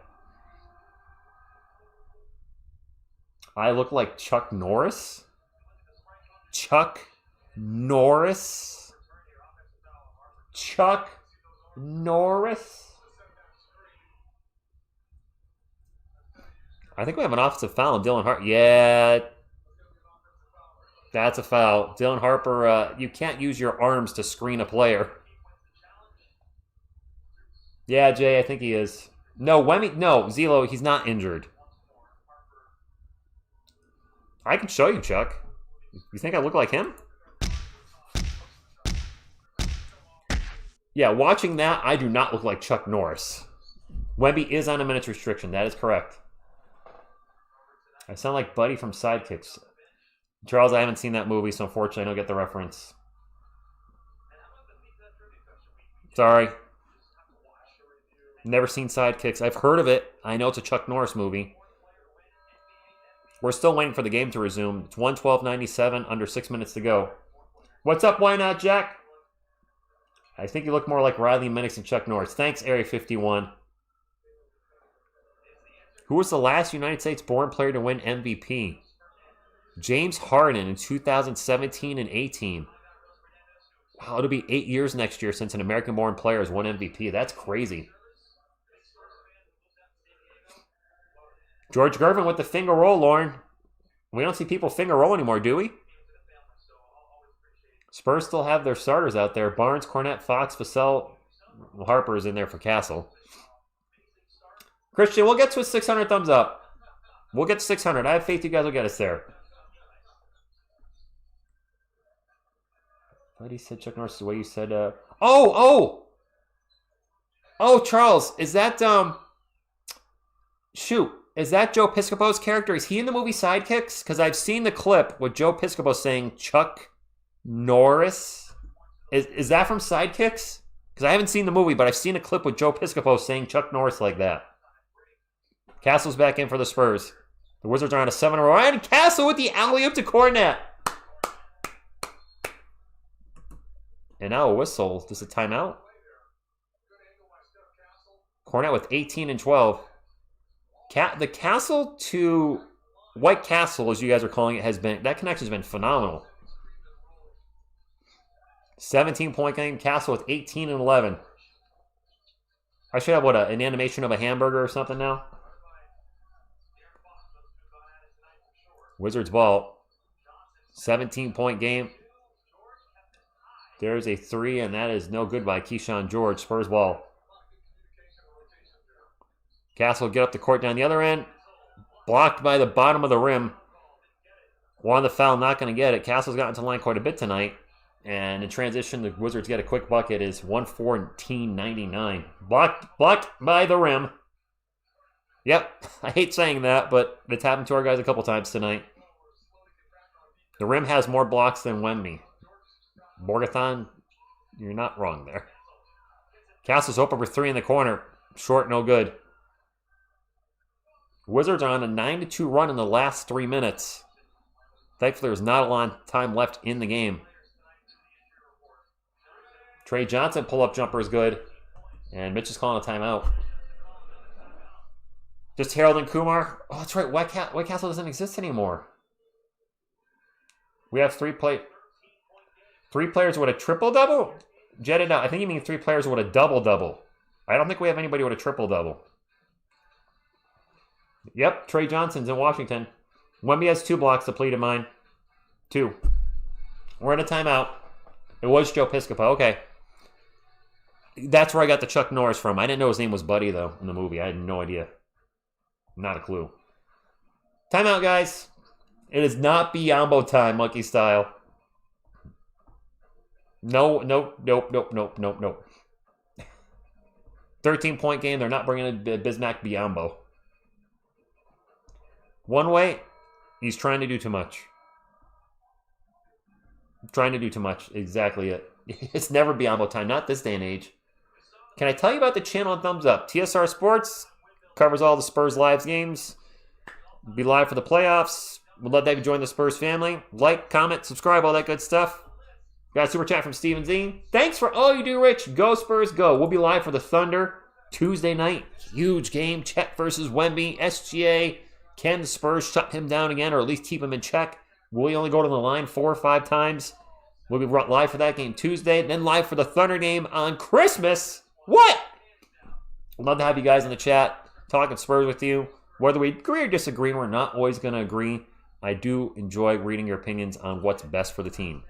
I look like Chuck Norris? Chuck Norris? Chuck Norris? I think we have an offensive foul on Dylan Harper. Yeah, that's a foul. Dylan Harper, you can't use your arms to screen a player. Yeah, Jay, I think he is. No, Zelo, he's not injured. I can show you, Chuck. You think I look like him? Yeah, watching that, I do not look like Chuck Norris. Wemby is on a minutes restriction. That is correct. I sound like Buddy from Sidekicks. Charles, I haven't seen that movie, so unfortunately I don't get the reference. Sorry. Never seen Sidekicks. I've heard of it. I know it's a Chuck Norris movie. We're still waiting for the game to resume. It's 1:12:97, under 6 minutes to go. What's up, why not, Jack? I think you look more like Riley Minix than Chuck Norris. Thanks, Area 51. Who was the last United States-born player to win MVP? James Harden in 2017 and 18. Wow, it'll be 8 years next year since an American-born player has won MVP. That's crazy. George Gervin with the finger roll, Lauren. We don't see people finger roll anymore, do we? Spurs still have their starters out there. Barnes, Kornet, Fox, Vassell. Harper is in there for Castle. Christian, we'll get to a 600 thumbs up. We'll get to 600. I have faith you guys will get us there. I thought he said Chuck Norris the way you said, Oh, Charles, is that, shoot, is that Joe Piscopo's character? Is he in the movie Sidekicks? Because I've seen the clip with Joe Piscopo saying Chuck Norris. Is that from Sidekicks? Because I haven't seen the movie, but I've seen a clip with Joe Piscopo saying Chuck Norris like that. Castle's back in for the Spurs. The Wizards are on a 7-0. And Castle with the alley-oop to Kornet. And now a whistle. Just a timeout. Kornet with 18 and 12. The Castle to White Castle, as you guys are calling it, that connection has been phenomenal. 17-point game. Castle with 18 and 11. I should have an animation of a hamburger or something now. Wizards ball. 17-point game. There's a 3, and that is no good by Keyshawn George. Spurs ball. Castle get up the court down the other end. Blocked by the bottom of the rim. Won the foul, not going to get it. Castle's gotten to the line quite a bit tonight. And in transition, the Wizards get a quick bucket. Is 114-99. Blocked by the rim. Yep, I hate saying that, but it's happened to our guys a couple times tonight. The rim has more blocks than Wemby. Borgathon, you're not wrong there. Castle's open for 3 in the corner. Short, no good. Wizards are on a 9-2 run in the last 3 minutes. Thankfully, there's not a lot of time left in the game. Trey Johnson pull-up jumper is good. And Mitch is calling a timeout. Just Harold and Kumar. Oh, that's right. White Castle doesn't exist anymore. We have 3 players with a triple-double? Jetted out. I think you mean 3 players with a double-double. I don't think we have anybody with a triple-double. Yep, Trey Johnson's in Washington. Wemby has 2 blocks, depleted mine. 2. We're in a timeout. It was Joe Piscopo. Okay. That's where I got the Chuck Norris from. I didn't know his name was Buddy, though, in the movie. I had no idea. Not a clue. Timeout, guys. It is not Biombo time, monkey style. Nope. 13-point game. They're not bringing in Bismack Biombo. One way, he's trying to do too much. Exactly it. It's never Biombo time. Not this day and age. Can I tell you about the channel and thumbs up? TSR Sports covers all the Spurs live games. Be live for the playoffs. We'd love to have you join the Spurs family. Like, comment, subscribe, all that good stuff. Got a super chat from Steven Z. Thanks for all you do, Rich. Go Spurs, go. We'll be live for the Thunder Tuesday night. Huge game. Chet versus Wemby. SGA. Can the Spurs shut him down again, or at least keep him in check? Will he only go to the line 4 or 5 times? We'll be live for that game Tuesday, then live for the Thunder game on Christmas. What? I'd love to have you guys in the chat, talking Spurs with you. Whether we agree or disagree, we're not always going to agree. I do enjoy reading your opinions on what's best for the team.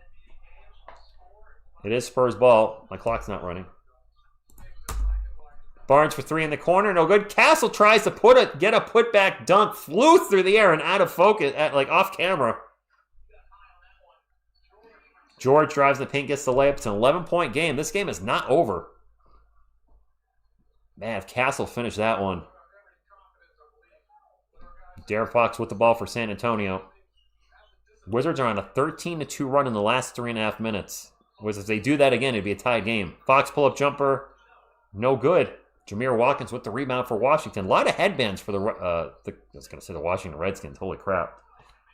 It is Spurs ball. My clock's not running. Barnes for three in the corner. No good. Castle tries to get a putback dunk. Flew through the air and out of focus, off camera. George drives the paint, gets the layup. It's an 11-point game. This game is not over. Man, if Castle finished that one. Darren Fox with the ball for San Antonio. Wizards are on a 13-2 run in the last 3.5 minutes. Whereas if they do that again, it'd be a tied game. Fox pull-up jumper. No good. Jameer Watkins with the rebound for Washington. A lot of headbands for I was going to say the Washington Redskins. Holy crap.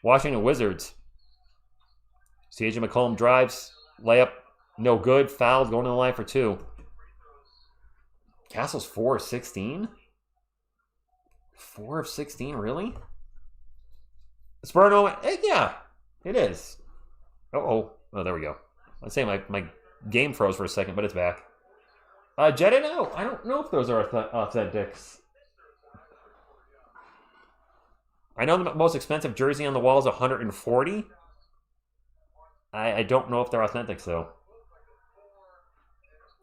Washington Wizards. C.J. McCollum drives. Layup. No good. Fouled. Going to the line for two. Castle's 4 of 16? 4 of 16, really? Spurno, yeah, it is. Oh, there we go. I'd say my game froze for a second, but it's back. Jetted out. I don't know if those are authentics. I know the most expensive jersey on the wall is $140. I don't know if they're authentics, though.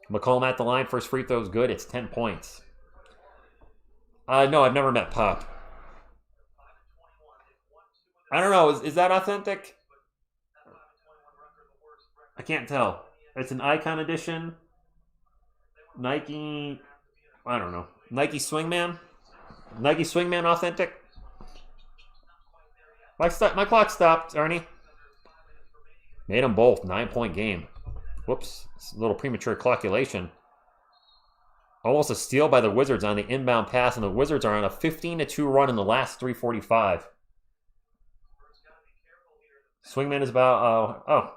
McCollum at the line. First free throw is good. It's 10 points. No, I've never met Pop. I don't know. Is that authentic? I can't tell. It's an Icon edition. Nike. I don't know. Nike Swingman. Nike Swingman authentic. My clock stopped, Ernie. Made them both. 9-point game. Whoops. It's a little premature calculation. Almost a steal by the Wizards on the inbound pass, and the Wizards are on a 15-2 run in the last 3:45. Swingman is about...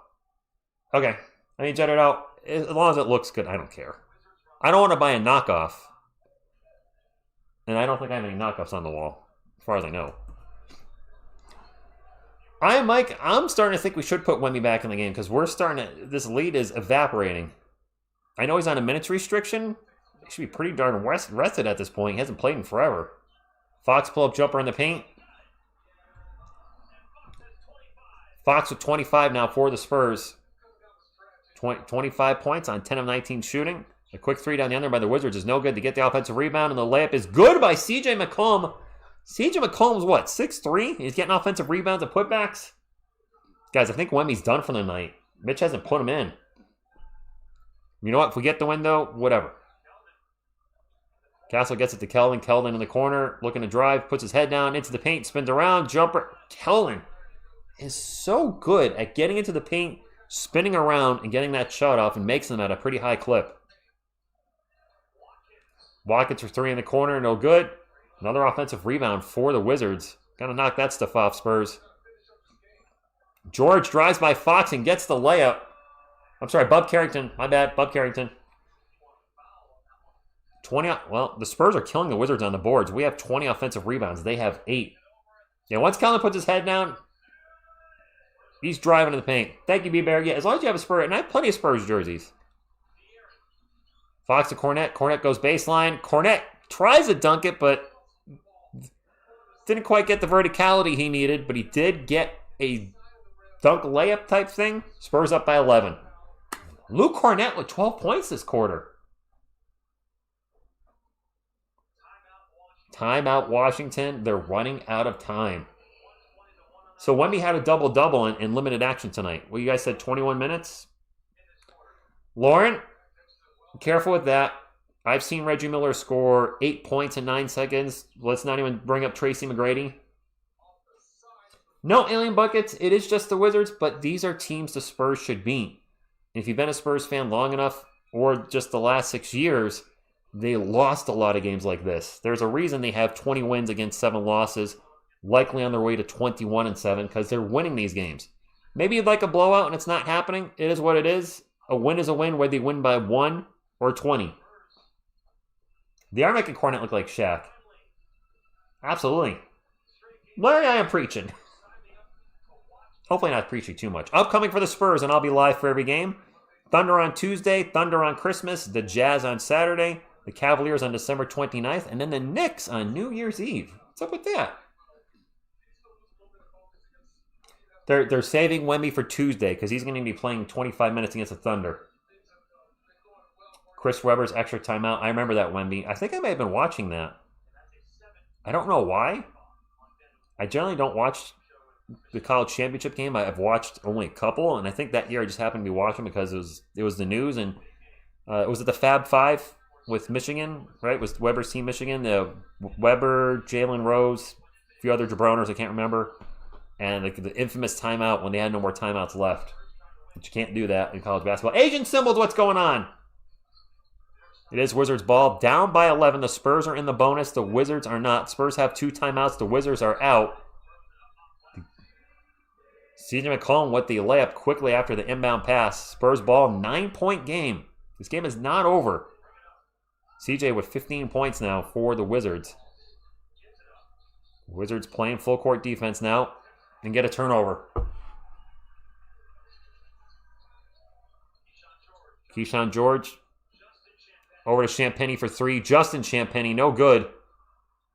okay. I mean, jet it out. As long as it looks good, I don't care. I don't want to buy a knockoff. And I don't think I have any knockoffs on the wall, as far as I know. I'm starting to think we should put Wemby back in the game, because this lead is evaporating. I know he's on a minutes restriction. He should be pretty darn rested at this point. He hasn't played in forever. Fox pull-up jumper in the paint. Fox with 25 now for the Spurs. 25 points on 10 of 19 shooting. A quick three down the under by the Wizards is no good to get the offensive rebound, and the layup is good by C.J. McCollum. C.J. McCollum's what, 6'3"? He's getting offensive rebounds and putbacks. Guys, I think Wemby's done for the night. Mitch hasn't put him in. You know what? If we get the win, though, whatever. Castle gets it to Keldon. Keldon in the corner, looking to drive, puts his head down into the paint, spins around, jumper. Keldon is so good at getting into the paint, spinning around, and getting that shot off, and makes them at a pretty high clip. Watkins for three in the corner, no good. Another offensive rebound for the Wizards. Gotta knock that stuff off, Spurs. George drives by Fox and gets the layup. I'm sorry, Bub Carrington. My bad, Bub Carrington. 20. Well, the Spurs are killing the Wizards on the boards. We have 20 offensive rebounds. They have 8. Yeah, once Keldon puts his head down, he's driving to the paint. Thank you, B-Bear. Yeah, as long as you have a Spurs, and I have plenty of Spurs jerseys. Fox to Kornet. Kornet goes baseline. Kornet tries to dunk it, but didn't quite get the verticality he needed, but he did get a dunk layup type thing. Spurs up by 11. Luke Kornet with 12 points this quarter. Timeout Washington. They're running out of time. So Wemby had a double-double in limited action tonight. Well, you guys said 21 minutes? Lauren, careful with that. I've seen Reggie Miller score 8 points in 9 seconds. Let's not even bring up Tracy McGrady. No alien buckets. It is just the Wizards, but these are teams the Spurs should beat. If you've been a Spurs fan long enough, or just the last 6 years, they lost a lot of games like this. There's a reason they have 20 wins against 7 losses, likely on their way to 21-7, because they're winning these games. Maybe you'd like a blowout and it's not happening. It is what it is. A win is a win, whether you win by 1 or 20. They are making Kornet look like Shaq. Absolutely. Larry, I am preaching. Hopefully not preaching too much. Upcoming for the Spurs, and I'll be live for every game. Thunder on Tuesday, Thunder on Christmas, the Jazz on Saturday, the Cavaliers on December 29th, and then the Knicks on New Year's Eve. What's up with that? They're saving Wemby for Tuesday because he's going to be playing 25 minutes against the Thunder. Chris Webber's extra timeout. I remember that, Wemby. I think I may have been watching that. I don't know why. I generally don't watch the college championship game. I've watched only a couple, and I think that year I just happened to be watching because it was the news, and it was at the Fab Five with Michigan, right? It was Webber's team, Michigan. Webber, Jalen Rose, a few other jabroners I can't remember, and the infamous timeout when they had no more timeouts left. But you can't do that in college basketball. Asian symbols, what's going on? It is Wizards ball. Down by 11. The Spurs are in the bonus. The Wizards are not. Spurs have 2 timeouts. The Wizards are out. CJ McCollum with the layup quickly after the inbound pass. Spurs ball, 9-point game. This game is not over. CJ with 15 points now for the Wizards. Wizards playing full court defense now and get a turnover. Keyshawn George over to Champagny for 3. Justin Champagny, no good.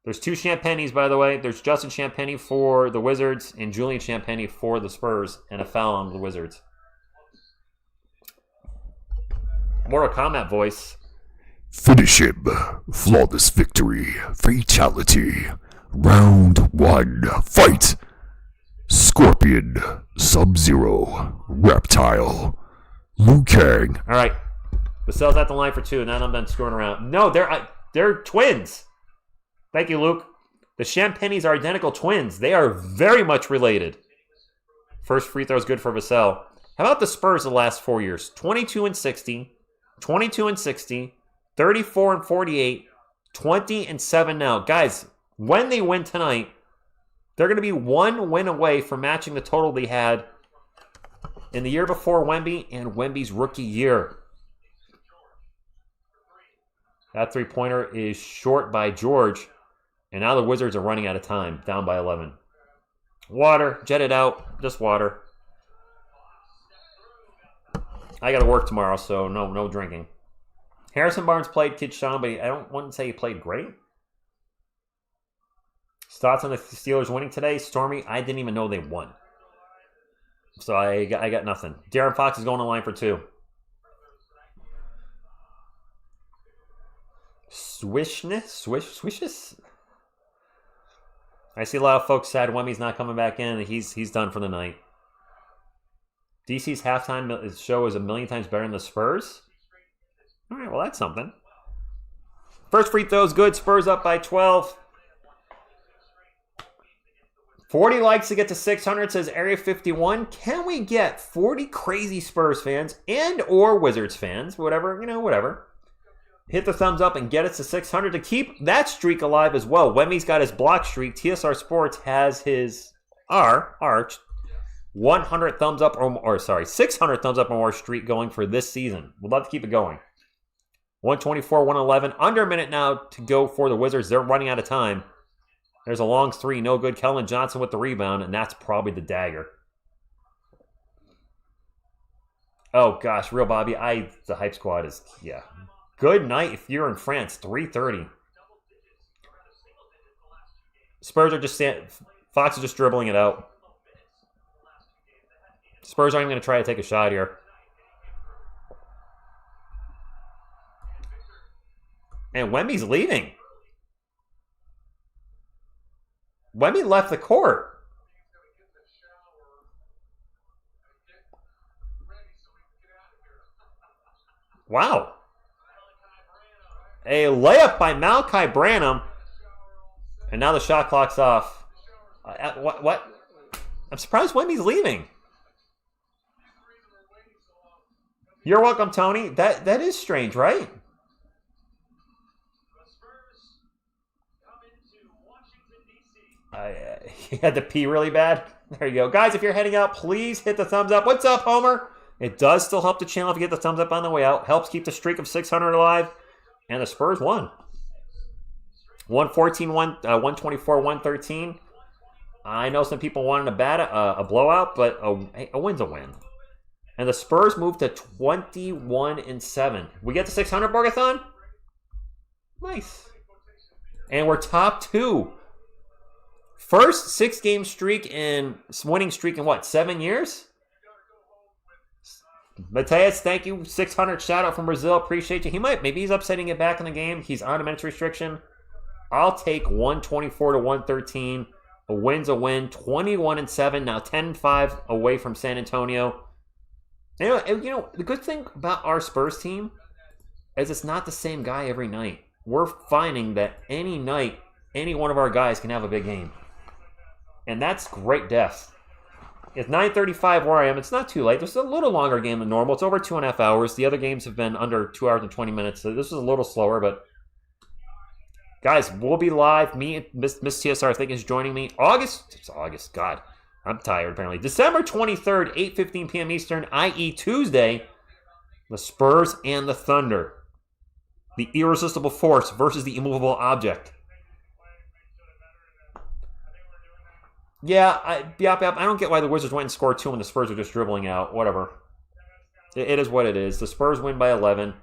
There's 2 Champagnes, by the way. There's Justin Champagny for the Wizards and Julian Champagny for the Spurs, and a foul on the Wizards. Mortal Kombat voice. Finish him. Flawless victory. Fatality. Round 1. Fight. Scorpion. Sub-Zero. Reptile. Liu Kang. All right. Vassell's at the line for 2. Now I'm done screwing around. No, they're twins. Thank you, Luke. The Champagnes are identical twins. They are very much related. First free throw is good for Vassell. How about the Spurs the last 4 years? 22-60, 22-60, 34-48, 20-7 now. Guys, when they win tonight, they're going to be 1 win away from matching the total they had in the year before Wemby and Wemby's rookie year. That three-pointer is short by George. And now the Wizards are running out of time, down by 11. Water, jet it out, just water. I got to work tomorrow, so no drinking. Harrison Barnes played Kid Sean, but I wouldn't say he played great. Thoughts on the Steelers winning today? Stormy, I didn't even know they won. So I got nothing. Darren Fox is going on line for 2. Swishes? I see a lot of folks sad Wemmy's not coming back in. He's done for the night. DC's halftime show is a million times better than the Spurs. All right, well, that's something. First free throw is good. Spurs up by 12. 40 likes to get to 600, says Area 51. Can we get 40 crazy Spurs fans and or Wizards fans, whatever. Hit the thumbs up and get us to 600 to keep that streak alive as well. Wemmy's got his block streak. TSR Sports has his 100 thumbs up 600 thumbs up or more streak going for this season. We'd love to keep it going. 124, 111. Under a minute now to go for the Wizards. They're running out of time. There's a long 3. No good. Keldon Johnson with the rebound, and that's probably the dagger. Oh, gosh. Real Bobby. The hype squad is, yeah. Good night if you're in France. 3:30. Spurs are just Fox is just dribbling it out. Spurs aren't even going to try to take a shot here. And Wemby's leaving. Wemby left the court. Wow. A layup by Malachi Branham. And now the shot clock's off. What? I'm surprised Wemby's leaving. You're welcome, Tony. That is strange, right? He had to pee really bad. There you go. Guys, if you're heading out, please hit the thumbs up. What's up, Homer? It does still help the channel if you get the thumbs up on the way out. Helps keep the streak of 600 alive. And the Spurs won. 114, 124, 113. I know some people wanted a blowout, but a win's a win. And the Spurs moved to 21-7. We get to 600, Borgathon? Nice. And we're top 2. First 6-game streak and winning streak in what, 7 years? Mateus, thank you. 600 shout out from Brazil. Appreciate you. Maybe he's upsetting it back in the game. He's on a minutes restriction. I'll take 124 to 113. A win's a win. 21-7. Now 10-5 away from San Antonio. You know, the good thing about our Spurs team is it's not the same guy every night. We're finding that any night, any one of our guys can have a big game. And that's great depth. It's 9:35 where I am. It's not too late. This is a little longer game than normal. It's over 2.5 hours. The other games have been under 2 hours and 20 minutes. So this is a little slower, but guys, we'll be live. Me and Miss TSR, I think, is joining me. It's August. God, I'm tired, apparently. December 23rd, 8:15 p.m. Eastern, i.e. Tuesday, the Spurs and the Thunder. The irresistible force versus the immovable object. Yeah, I don't get why the Wizards went and scored 2 when the Spurs were just dribbling out. Whatever. It is what it is. The Spurs win by 11.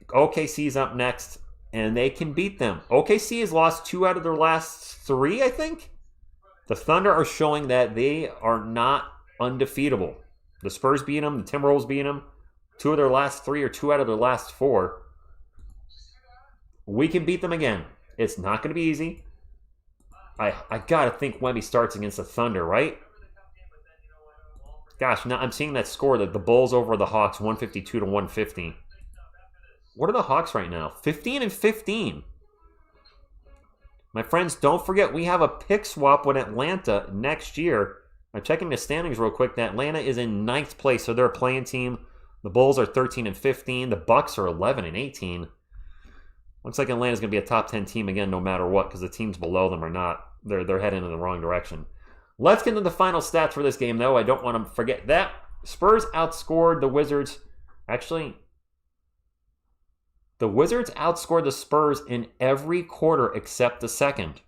OKC's up next, and they can beat them. OKC has lost 2 out of their last 3, I think. The Thunder are showing that they are not undefeatable. The Spurs beat them. The Timberwolves beat them. 2 of their last 3 or 2 out of their last 4. We can beat them again. It's not going to be easy. I gotta think Wemby starts against the Thunder, right? Gosh, now I'm seeing that score that the Bulls over the Hawks, 152 to 150. What are the Hawks right now? 15-15. My friends, don't forget we have a pick swap with Atlanta next year. I'm checking the standings real quick. Atlanta is in 9th place, so they're a playing team. The Bulls are 13-15. The Bucks are 11-18. Looks like Atlanta's going to be a top 10 team again no matter what, because the teams below them are not. They're heading in the wrong direction. Let's get into the final stats for this game, though. I don't want to forget that. Spurs outscored the Wizards. Actually, the Wizards outscored the Spurs in every quarter except the second.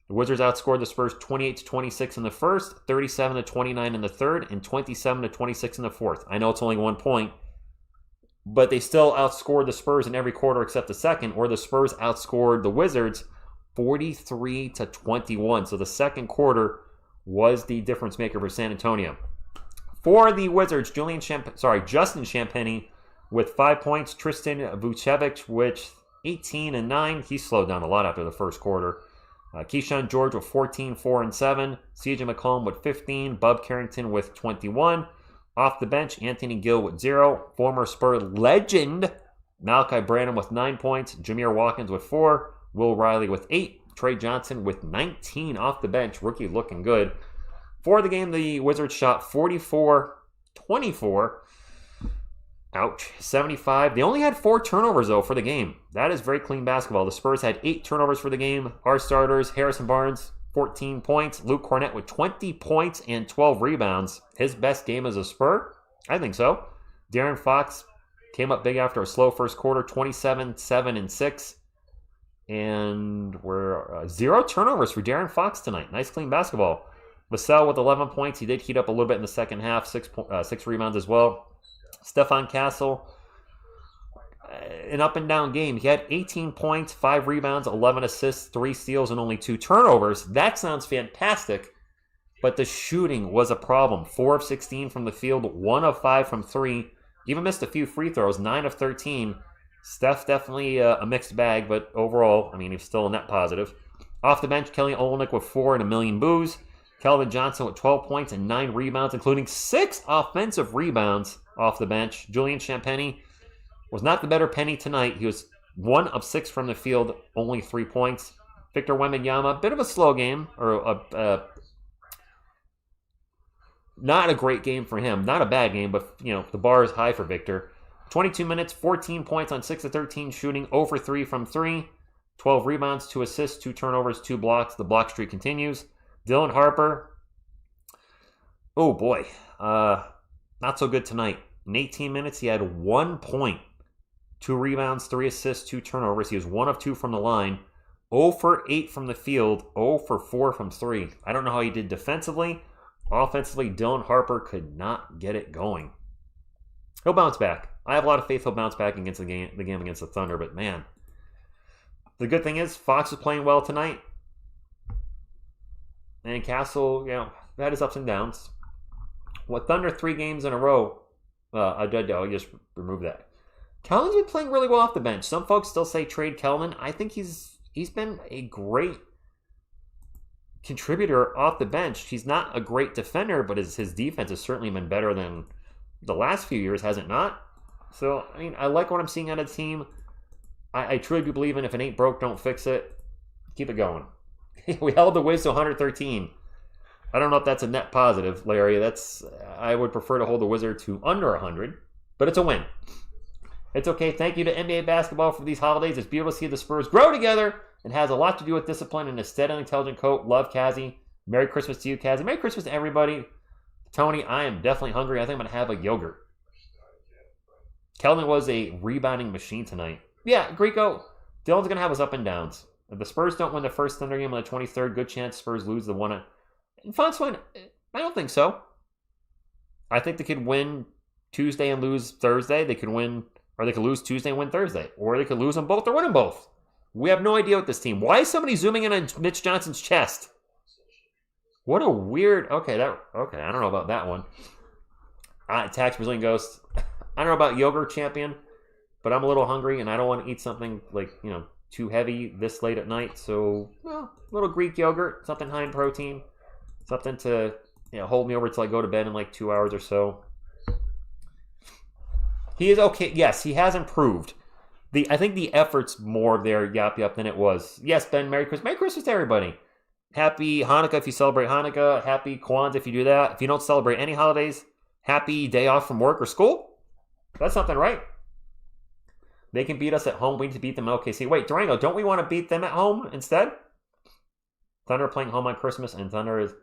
The Wizards outscored the Spurs 28-26 in the first, 37-29 in the third, and 27-26 in the fourth. I know it's only 1 point, but they still outscored the Spurs in every quarter except the second, or the Spurs outscored the Wizards 43-21. So the second quarter was the difference maker for San Antonio. For the Wizards, Justin Champagnie with 5 points. Tristan Vucevic with 18 and 9. He slowed down a lot after the first quarter. Keyshawn George with 14, 4 and 7. CJ McCollum with 15. Bub Carrington with 21. Off the bench, Anthony Gill with 0. Former Spur legend Malachi Branham with 9 points. Jameer Watkins with 4. Will Riley with 8. Trey Johnson with 19 off the bench. Rookie looking good. For the game, the Wizards shot 44-24. Ouch. 75. They only had 4 turnovers, though, for the game. That is very clean basketball. The Spurs had 8 turnovers for the game. Our starters, Harrison Barnes, 14 points. Luke Kornet with 20 points and 12 rebounds. His best game as a Spur? I think so. De'Aaron Fox came up big after a slow first quarter, 27, 7, and 6. And we're 0 turnovers for De'Aaron Fox tonight. Nice clean basketball. Vassell with 11 points. He did heat up a little bit in the second half. 6 rebounds as well. Stephon Castle, an up and down game. He had 18 points, 5 rebounds, 11 assists, 3 steals, and only 2 turnovers. That sounds fantastic, but the shooting was a problem. 4 of 16 from the field, 1 of 5 from 3. Even missed a few free throws, 9 of 13. Steph definitely a mixed bag, but overall, I mean, he's still a net positive. Off the bench, Kelly Olynyk with 4 and a million boos. Keldon Johnson with 12 points and 9 rebounds, including 6 offensive rebounds off the bench. Julian Champagnie was not the better penny tonight. He was 1 of 6 from the field, only 3 points. Victor Wembanyama, a bit of a slow game, or not a great game for him. Not a bad game, but the bar is high for Victor. 22 minutes, 14 points on 6 of 13 shooting, 0 for 3 from 3. 12 rebounds, 2 assists, 2 turnovers, 2 blocks. The block streak continues. Dylan Harper, oh boy, not so good tonight. In 18 minutes, he had 1 point, 2 rebounds, 3 assists, 2 turnovers. He was 1 of 2 from the line, 0 for 8 from the field, 0 for 4 from 3. I don't know how he did defensively. Offensively, Dylan Harper could not get it going. He'll bounce back. I have a lot of faith he'll bounce back against the game against the Thunder, but man, the good thing is Fox is playing well tonight. And Castle, that is ups and downs. What Thunder 3 games in a row I'll just remove that. Keldon's been playing really well off the bench. Some folks still say trade Keldon. I think he's been a great contributor off the bench. He's not a great defender, but his defense has certainly been better than the last few years, has it not? So, I mean, I like what I'm seeing on the team. I truly do believe in if it ain't broke, don't fix it. Keep it going. We held the Wiz to 113. I don't know if that's a net positive, Larry. I would prefer to hold the Wizard to under 100, but it's a win. It's okay. Thank you to NBA basketball for these holidays. It's beautiful to see the Spurs grow together and has a lot to do with discipline and a steady and intelligent coach. Love, Kazzy. Merry Christmas to you, Kazzy. Merry Christmas to everybody. Tony, I am definitely hungry. I think I'm going to have a yogurt. Keldon was a rebounding machine tonight. Yeah, Greco, Dylan's going to have his up and downs. If the Spurs don't win the first Thunder game on the 23rd, good chance Spurs lose the one. Fonson, I don't think so. I think they could win Tuesday and lose Thursday. They could win, or they could lose Tuesday and win Thursday. Or they could lose them both or win them both. We have no idea with this team. Why is somebody zooming in on Mitch Johnson's chest? What a weird... Okay, I don't know about that one. Tax Brazilian Ghost. I don't know about yogurt champion, but I'm a little hungry and I don't want to eat something like, too heavy this late at night. So, a little Greek yogurt, something high in protein, something to hold me over till I go to bed in like 2 hours or so. He is okay. Yes, he has improved. I think the effort's more there, yap, than it was. Yes, Ben, Merry Christmas. Merry Christmas to everybody. Happy Hanukkah if you celebrate Hanukkah. Happy Kwanzaa if you do that. If you don't celebrate any holidays, happy day off from work or school. That's something, right? They can beat us at home. We need to beat them in OKC. Wait, Durango, don't we want to beat them at home instead? Thunder are playing home on Christmas, and Thunder is...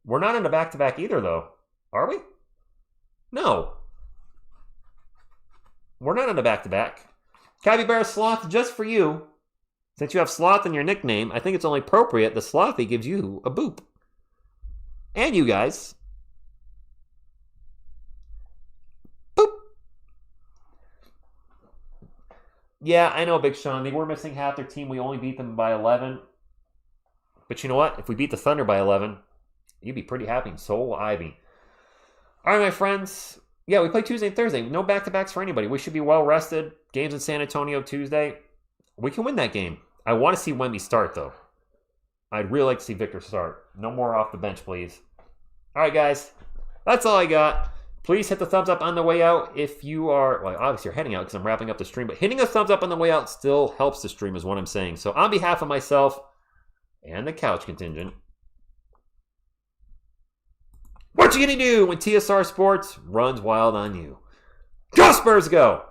We're not in a back-to-back either, though. Are we? No. We're not in a back-to-back. Capybara Sloth, just for you. Since you have Sloth in your nickname, I think it's only appropriate the Slothy gives you a boop. And you guys. Boop. Yeah, I know, Big Sean. They were missing half their team. We only beat them by 11. But you know what? If we beat the Thunder by 11, you'd be pretty happy. And so will Ivy. All right, my friends. Yeah, we play Tuesday and Thursday. No back-to-backs for anybody. We should be well-rested. Games in San Antonio Tuesday. We can win that game. I want to see Wemby start, though. I'd really like to see Victor start. No more off the bench, please. All right, guys. That's all I got. Please hit the thumbs up on the way out if you are... Well, obviously you're heading out because I'm wrapping up the stream. But hitting a thumbs up on the way out still helps the stream is what I'm saying. So on behalf of myself and the couch contingent... What you gonna do when TSR Sports runs wild on you? Go Spurs, go!